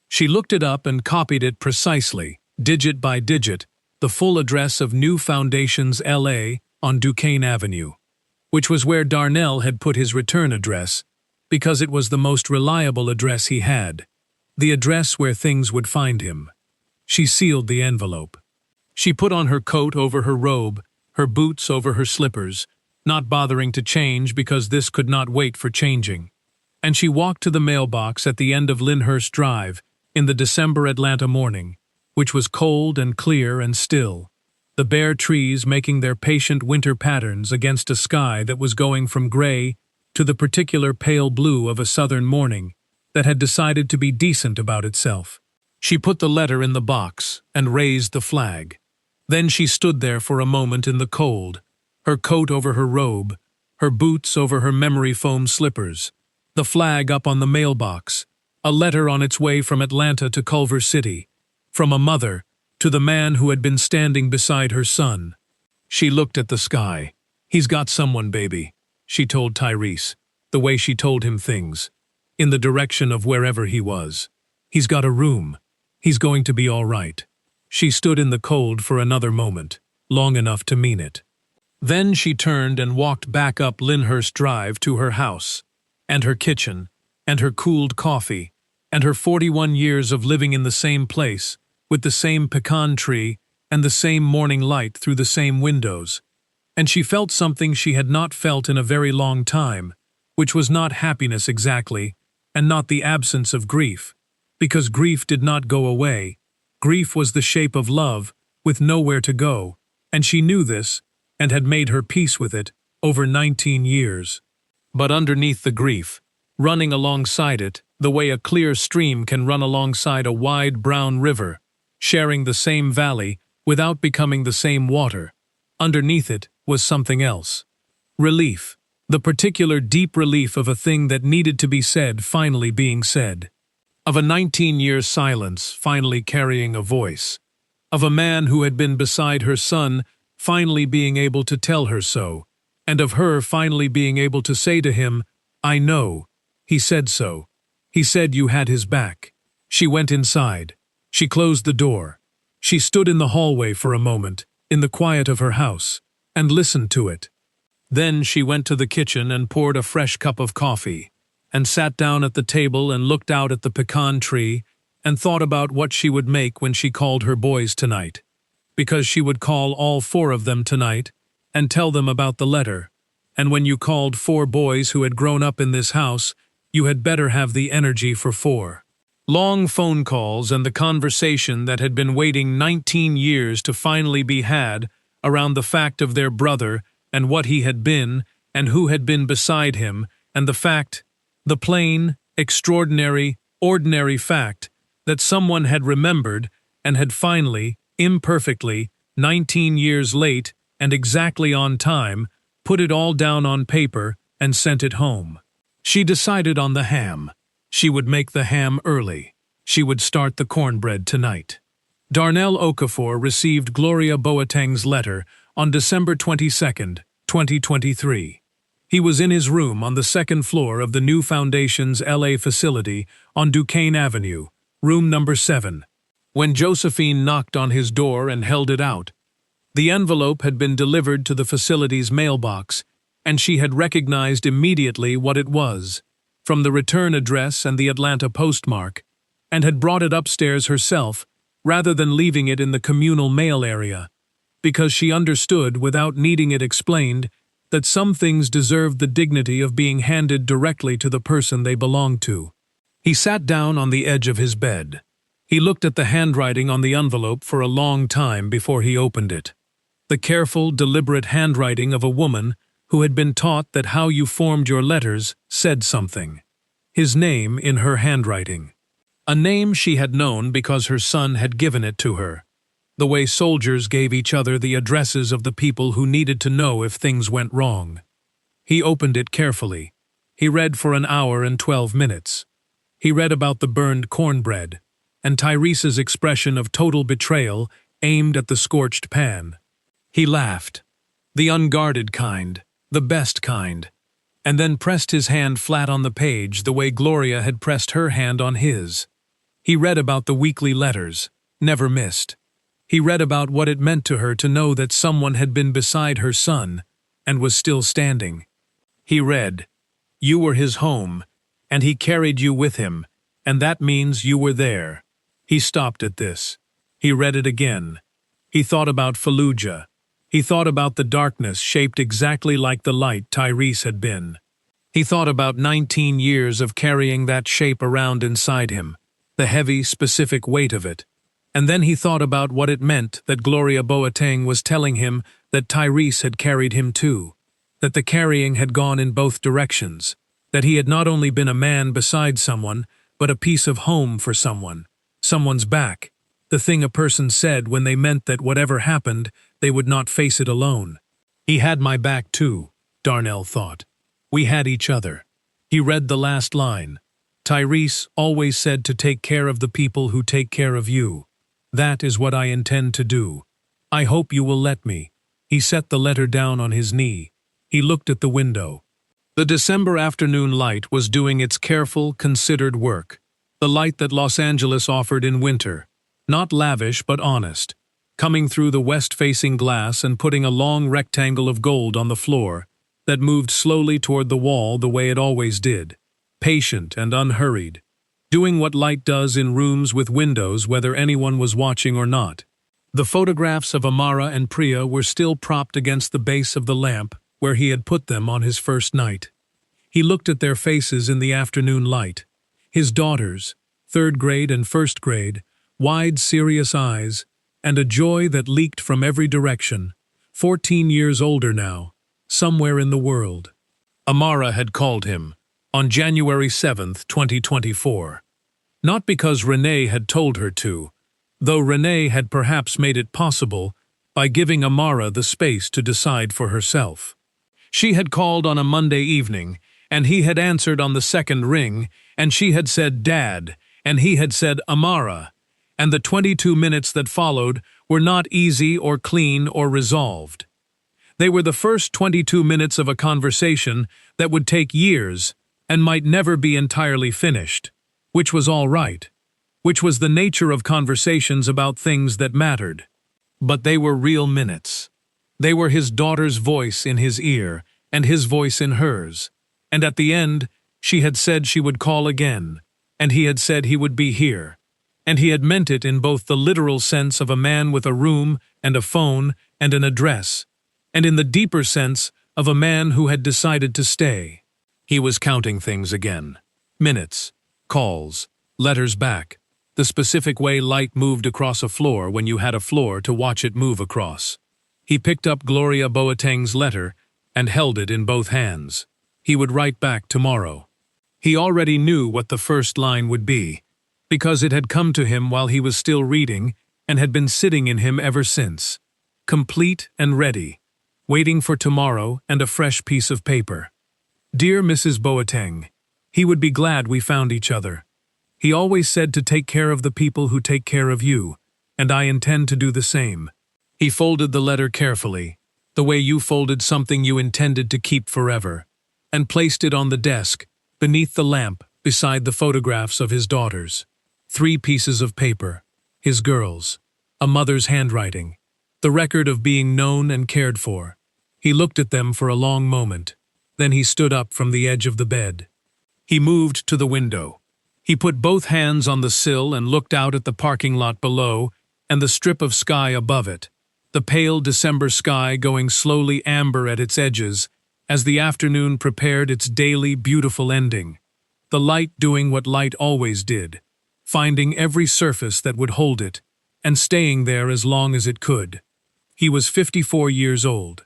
She looked it up and copied it precisely, digit by digit, the full address of New Foundations, L.A., on Duquesne Avenue, which was where Darnell had put his return address, because it was the most reliable address he had, the address where things would find him. She sealed the envelope. She put on her coat over her robe, her boots over her slippers, not bothering to change because this could not wait for changing, and she walked to the mailbox at the end of Lyndhurst Drive in the December Atlanta morning, which was cold and clear and still, the bare trees making their patient winter patterns against a sky that was going from gray to the particular pale blue of a southern morning that had decided to be decent about itself. She put the letter in the box and raised the flag. Then she stood there for a moment in the cold, her coat over her robe, her boots over her memory foam slippers, the flag up on the mailbox, a letter on its way from Atlanta to Culver City, from a mother to the man who had been standing beside her son. She looked at the sky. "He's got someone, baby," she told Tyrese, the way she told him things, in the direction of wherever he was. "He's got a room. He's going to be all right." She stood in the cold for another moment. long enough to mean it. Then she turned and walked back up Lyndhurst Drive to her house, and her kitchen, and her cooled coffee, and her 41 years of living in the same place, with the same pecan tree and the same morning light through the same windows. And she felt something she had not felt in a very long time, which was not happiness exactly, and not the absence of grief, because grief did not go away. Grief was the shape of love, with nowhere to go, and she knew this, and had made her peace with it, over 19 years. But underneath the grief, running alongside it, the way a clear stream can run alongside a wide brown river, sharing the same valley without becoming the same water, underneath it was something else. Relief, the particular deep relief of a thing that needed to be said finally being said. Of a 19-year silence finally carrying a voice. Of a man who had been beside her son finally being able to tell her so, and of her finally being able to say to him, "I know. He said so. He said you had his back." She went inside. She closed the door. She stood in the hallway for a moment, in the quiet of her house, and listened to it. Then she went to the kitchen and poured a fresh cup of coffee, and sat down at the table and looked out at the pecan tree and thought about what she would make when she called her boys tonight. Because she would call all 4 of them tonight and tell them about the letter. And when you called 4 boys who had grown up in this house, you had better have the energy for 4. Long phone calls and the conversation that had been waiting 19 years to finally be had around the fact of their brother and what he had been and who had been beside him, and the fact, the plain, extraordinary, ordinary fact, that someone had remembered and had finally, imperfectly, 19 years late and exactly on time, put it all down on paper and sent it home. She decided on the ham. She would make the ham early. She would start the cornbread tonight. Darnell Okafor received Gloria Boateng's letter on December 22, 2023. He was in his room on the 2nd floor of the new Foundation's LA facility on Duquesne Avenue, room number 7. When Josephine knocked on his door and held it out, the envelope had been delivered to the facility's mailbox, and she had recognized immediately what it was, from the return address and the Atlanta postmark, and had brought it upstairs herself, rather than leaving it in the communal mail area, because she understood, without needing it explained, that some things deserved the dignity of being handed directly to the person they belonged to. He sat down on the edge of his bed. He looked at the handwriting on the envelope for a long time before he opened it. The careful, deliberate handwriting of a woman who had been taught that how you formed your letters said something. His name in her handwriting. A name she had known because her son had given it to her. The way soldiers gave each other the addresses of the people who needed to know if things went wrong. He opened it carefully. He read for an hour and 12 minutes. He read about the burned cornbread, and Tyrese's expression of total betrayal aimed at the scorched pan. He laughed, the unguarded kind, the best kind, and then pressed his hand flat on the page the way Gloria had pressed her hand on his. He read about the weekly letters, never missed. He read about what it meant to her to know that someone had been beside her son and was still standing. He read, "You were his home, and he carried you with him, and that means you were there." He stopped at this. He read it again. He thought about Fallujah. He thought about the darkness shaped exactly like the light Tyrese had been. He thought about 19 years of carrying that shape around inside him, the heavy, specific weight of it. And then he thought about what it meant that Gloria Boateng was telling him that Tyrese had carried him too, that the carrying had gone in both directions, that he had not only been a man beside someone, but a piece of home for someone, someone's back, the thing a person said when they meant that whatever happened, they would not face it alone. He had my back too, Darnell thought. We had each other. He read the last line. Tyrese always said to take care of the people who take care of you. That is what I intend to do. I hope you will let me. He set the letter down on his knee. He looked at the window. The December afternoon light was doing its careful, considered work. The light that Los Angeles offered in winter. Not lavish, but honest. coming through the west-facing glass and putting a long rectangle of gold on the floor that moved slowly toward the wall the way it always did, patient and unhurried, doing what light does in rooms with windows whether anyone was watching or not. The photographs of Amara and Priya were still propped against the base of the lamp where he had put them on his first night. He looked at their faces in the afternoon light. His daughters, 3rd grade and 1st grade, wide, serious eyes, and a joy that leaked from every direction, 14 years older now, somewhere in the world. Amara had called him on January 7th, 2024. Not because Renee had told her to, though Renee had perhaps made it possible by giving Amara the space to decide for herself. She had called on a Monday evening, and he had answered on the 2nd ring, and she had said, "Dad," and he had said, "Amara," and the 22 minutes that followed were not easy or clean or resolved. They were the first 22 minutes of a conversation that would take years and might never be entirely finished, which was all right, which was the nature of conversations about things that mattered. But they were real minutes. They were his daughter's voice in his ear and his voice in hers, and at the end, she had said she would call again, and he had said he would be here, and he had meant it in both the literal sense of a man with a room and a phone and an address, and in the deeper sense of a man who had decided to stay. He was counting things again. Minutes, calls, letters back, the specific way light moved across a floor when you had a floor to watch it move across. He picked up Gloria Boateng's letter and held it in both hands. He would write back tomorrow. He already knew what the first line would be, because it had come to him while he was still reading and had been sitting in him ever since, complete and ready, waiting for tomorrow and a fresh piece of paper. Dear Mrs. Boateng, he would be glad we found each other. He always said to take care of the people who take care of you, and I intend to do the same. He folded the letter carefully, the way you folded something you intended to keep forever, and placed it on the desk, beneath the lamp, beside the photographs of his daughters. 3 pieces of paper, his girls, a mother's handwriting, the record of being known and cared for. He looked at them for a long moment. Then he stood up from the edge of the bed. He moved to the window. He put both hands on the sill and looked out at the parking lot below and the strip of sky above it, the pale December sky going slowly amber at its edges as the afternoon prepared its daily beautiful ending, the light doing what light always did, finding every surface that would hold it and staying there as long as it could. He was 54 years old.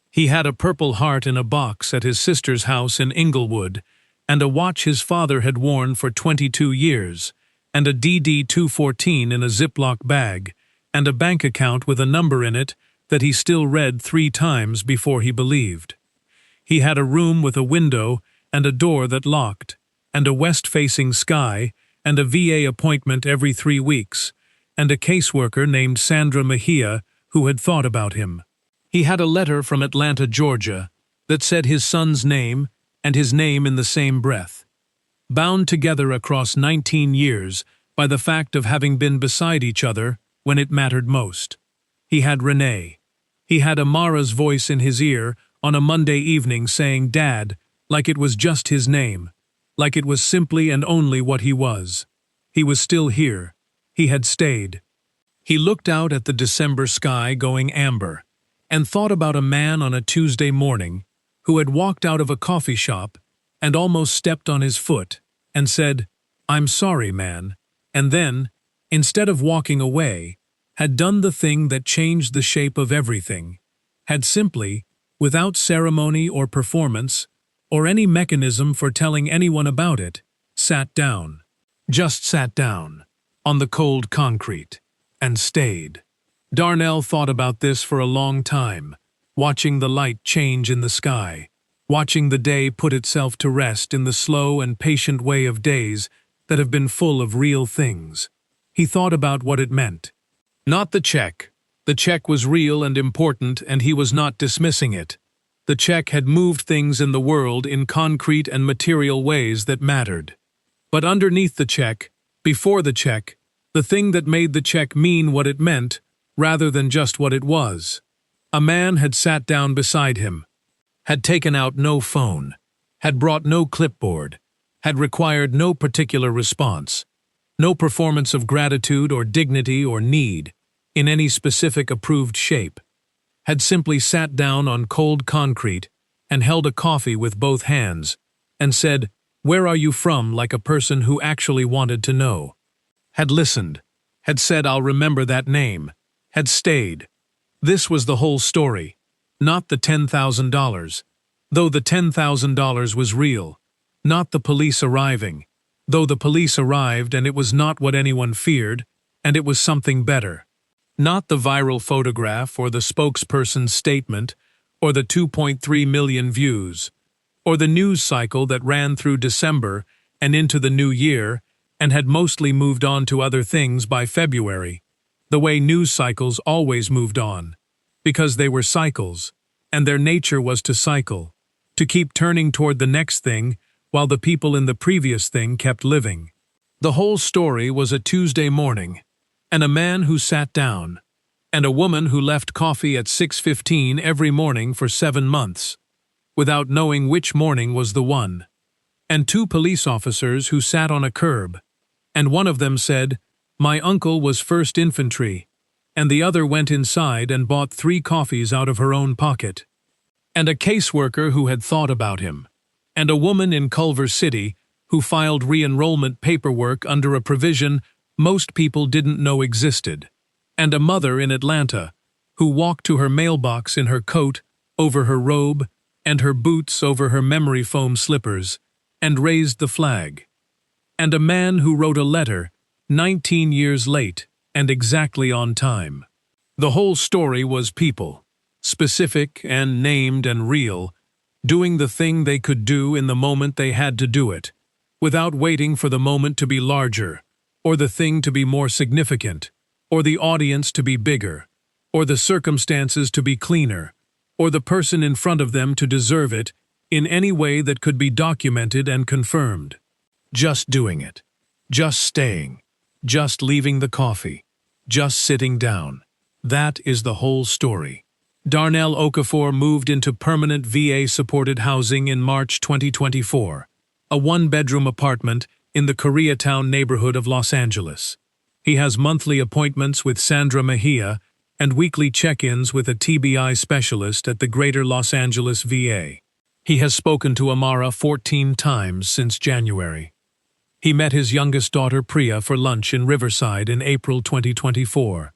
He had a Purple Heart in a box at his sister's house in Inglewood, and a watch his father had worn for 22 years, and a DD-214 in a Ziploc bag, and a bank account with a number in it that he still read 3 times before he believed. He had a room with a window and a door that locked, and a west-facing sky, and a VA appointment every 3 weeks, and a caseworker named Sandra Mejia who had thought about him. He had a letter from Atlanta, Georgia, that said his son's name and his name in the same breath, bound together across 19 years by the fact of having been beside each other when it mattered most. He had Renee. He had Amara's voice in his ear on a Monday evening saying "Dad," like it was just his name, like it was simply and only what he was. He was still here. He had stayed. He looked out at the December sky going amber, and thought about a man on a Tuesday morning who had walked out of a coffee shop and almost stepped on his foot and said, "I'm sorry, man," and then, instead of walking away, had done the thing that changed the shape of everything, had simply, without ceremony or performance, or any mechanism for telling anyone about it, sat down. Just sat down, on the cold concrete, and stayed. Darnell thought about this for a long time, watching the light change in the sky, watching the day put itself to rest in the slow and patient way of days that have been full of real things. He thought about what it meant. Not the check. The check was real and important, and he was not dismissing it. The check had moved things in the world in concrete and material ways that mattered. But underneath the check, before the check, the thing that made the check mean what it meant rather than just what it was. A man had sat down beside him, had taken out no phone, had brought no clipboard, had required no particular response, no performance of gratitude or dignity or need, in any specific approved shape, had simply sat down on cold concrete and held a coffee with both hands, and said, "Where are you from?" like a person who actually wanted to know. Had listened, had said, "I'll remember that name," had stayed. This was the whole story, not the $10,000, though the $10,000 was real, not the police arriving, though the police arrived and it was not what anyone feared, and it was something better. Not the viral photograph or the spokesperson's statement or the 2.3 million views, or the news cycle that ran through December and into the new year and had mostly moved on to other things by February, the way news cycles always moved on, because they were cycles, and their nature was to cycle, to keep turning toward the next thing while the people in the previous thing kept living. The whole story was a Tuesday morning, and a man who sat down, and a woman who left coffee at 6:15 every morning for 7 months, without knowing which morning was the one, and 2 police officers who sat on a curb, and one of them said, "My uncle was 1st Infantry," and the other went inside and bought 3 coffees out of her own pocket, and a caseworker who had thought about him, and a woman in Culver City who filed re-enrollment paperwork under a provision most people didn't know existed, and a mother in Atlanta who walked to her mailbox in her coat over her robe and her boots over her memory foam slippers and raised the flag, and a man who wrote a letter 19 years late and exactly on time. The whole story was people, specific and named and real, doing the thing they could do in the moment they had to do it, without waiting for the moment to be larger, or the thing to be more significant, or the audience to be bigger, or the circumstances to be cleaner, or the person in front of them to deserve it in any way that could be documented and confirmed. Just doing it. Just staying. Just leaving the coffee. Just sitting down. That is the whole story. Darnell Okafor moved into permanent VA-supported housing in March 2024, a 1-bedroom apartment in the Koreatown neighborhood of Los Angeles. He has monthly appointments with Sandra Mejia and weekly check-ins with a TBI specialist at the Greater Los Angeles VA. He has spoken to Amara 14 times since January. He met his youngest daughter Priya for lunch in Riverside in April 2024,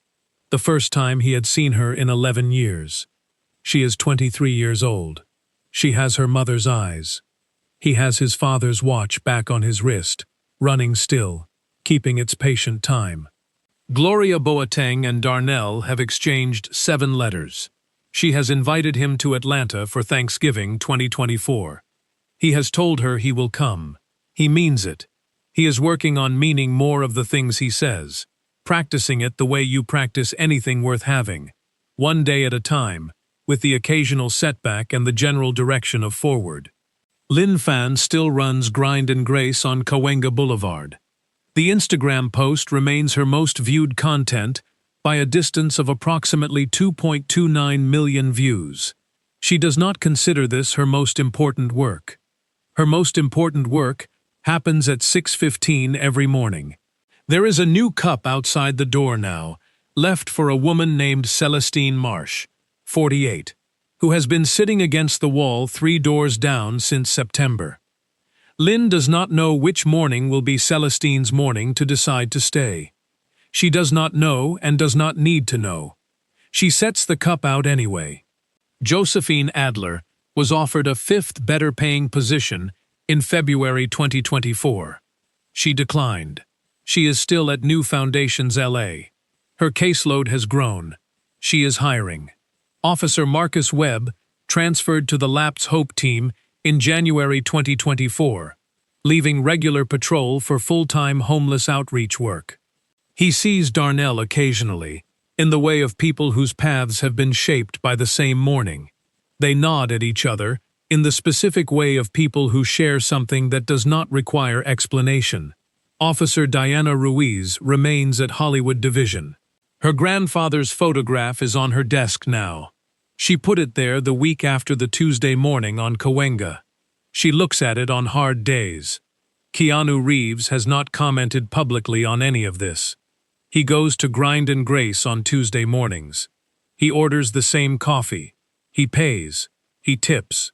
the first time he had seen her in 11 years. She is 23 years old. She has her mother's eyes. He has his father's watch back on his wrist, running still, keeping its patient time. Gloria Boateng and Darnell have exchanged 7 letters. She has invited him to Atlanta for Thanksgiving 2024. He has told her he will come. He means it. He is working on meaning more of the things he says, practicing it the way you practice anything worth having, one day at a time, with the occasional setback and the general direction of forward. Lin Fan still runs Grind and Grace on Cahuenga Boulevard. The Instagram post remains her most viewed content by a distance of approximately 2.29 million views. She does not consider this her most important work. Her most important work happens at 6:15 every morning. There is a new cup outside the door now, left for a woman named Celestine Marsh, 48, who has been sitting against the wall 3 doors down since September. Lynn does not know which morning will be Celestine's morning to decide to stay. She does not know and does not need to know. She sets the cup out anyway. Josephine Adler was offered a 5th better-paying position in February 2024. She declined. She is still at New Foundations, LA. Her caseload has grown. She is hiring. Officer Marcus Webb transferred to the Lap's Hope team in January 2024, leaving regular patrol for full-time homeless outreach work. He sees Darnell occasionally, in the way of people whose paths have been shaped by the same morning. They nod at each other in the specific way of people who share something that does not require explanation. Officer Diana Ruiz remains at Hollywood Division. Her grandfather's photograph is on her desk now. She put it there the week after the Tuesday morning on Cahuenga. She looks at it on hard days. Keanu Reeves has not commented publicly on any of this. He goes to Grind and Grace on Tuesday mornings. He orders the same coffee. He pays. He tips.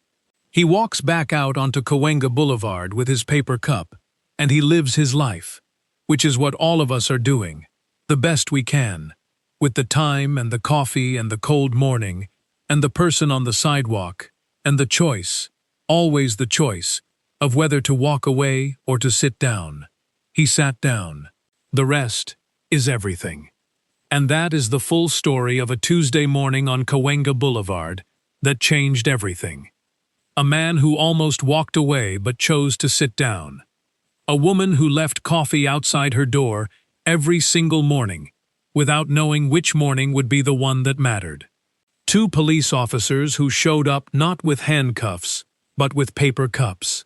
He walks back out onto Cahuenga Boulevard with his paper cup, and he lives his life, which is what all of us are doing, the best we can, with the time and the coffee and the cold morning, and the person on the sidewalk, and the choice, always the choice, of whether to walk away or to sit down. He sat down. The rest is everything. And that is the full story of a Tuesday morning on Cahuenga Boulevard that changed everything. A man who almost walked away but chose to sit down. A woman who left coffee outside her door every single morning, without knowing which morning would be the one that mattered. 2 police officers who showed up not with handcuffs, but with paper cups.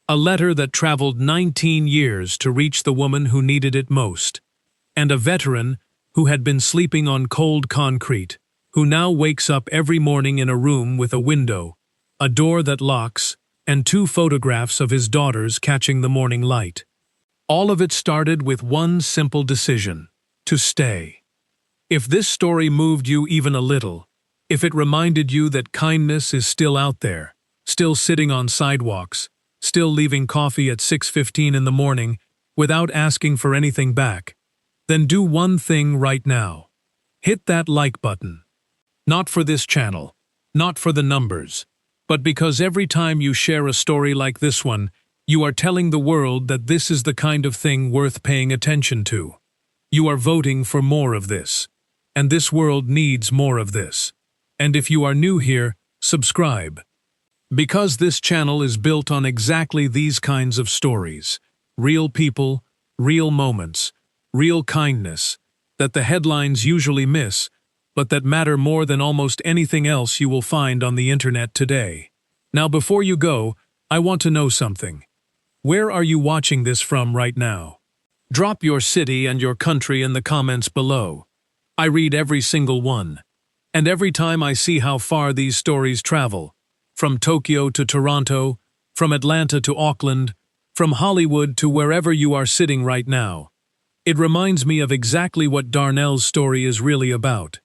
A letter that traveled 19 years to reach the woman who needed it most. And a veteran who had been sleeping on cold concrete, who now wakes up every morning in a room with a window, a door that locks, and 2 photographs of his daughters catching the morning light. All of it started with one simple decision: to stay. If this story moved you even a little, if it reminded you that kindness is still out there, still sitting on sidewalks, still leaving coffee at 6:15 in the morning without asking for anything back, then do one thing right now. Hit that like button. Not for this channel, not for the numbers, but because every time you share a story like this one, you are telling the world that this is the kind of thing worth paying attention to. You are voting for more of this. And this world needs more of this. And if you are new here, subscribe. Because this channel is built on exactly these kinds of stories. Real people, real moments, real kindness, that the headlines usually miss, but that matter more than almost anything else you will find on the internet today. Now before you go, I want to know something. Where are you watching this from right now? Drop your city and your country in the comments below. I read every single one. And every time I see how far these stories travel, from Tokyo to Toronto, from Atlanta to Auckland, from Hollywood to wherever you are sitting right now, it reminds me of exactly what Darnell's story is really about.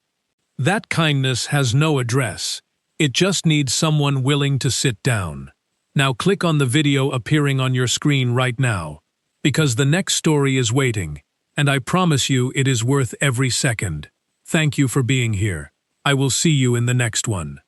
That kindness has no address. It just needs someone willing to sit down. Now click on the video appearing on your screen right now, because the next story is waiting, and I promise you it is worth every second. Thank you for being here. I will see you in the next one.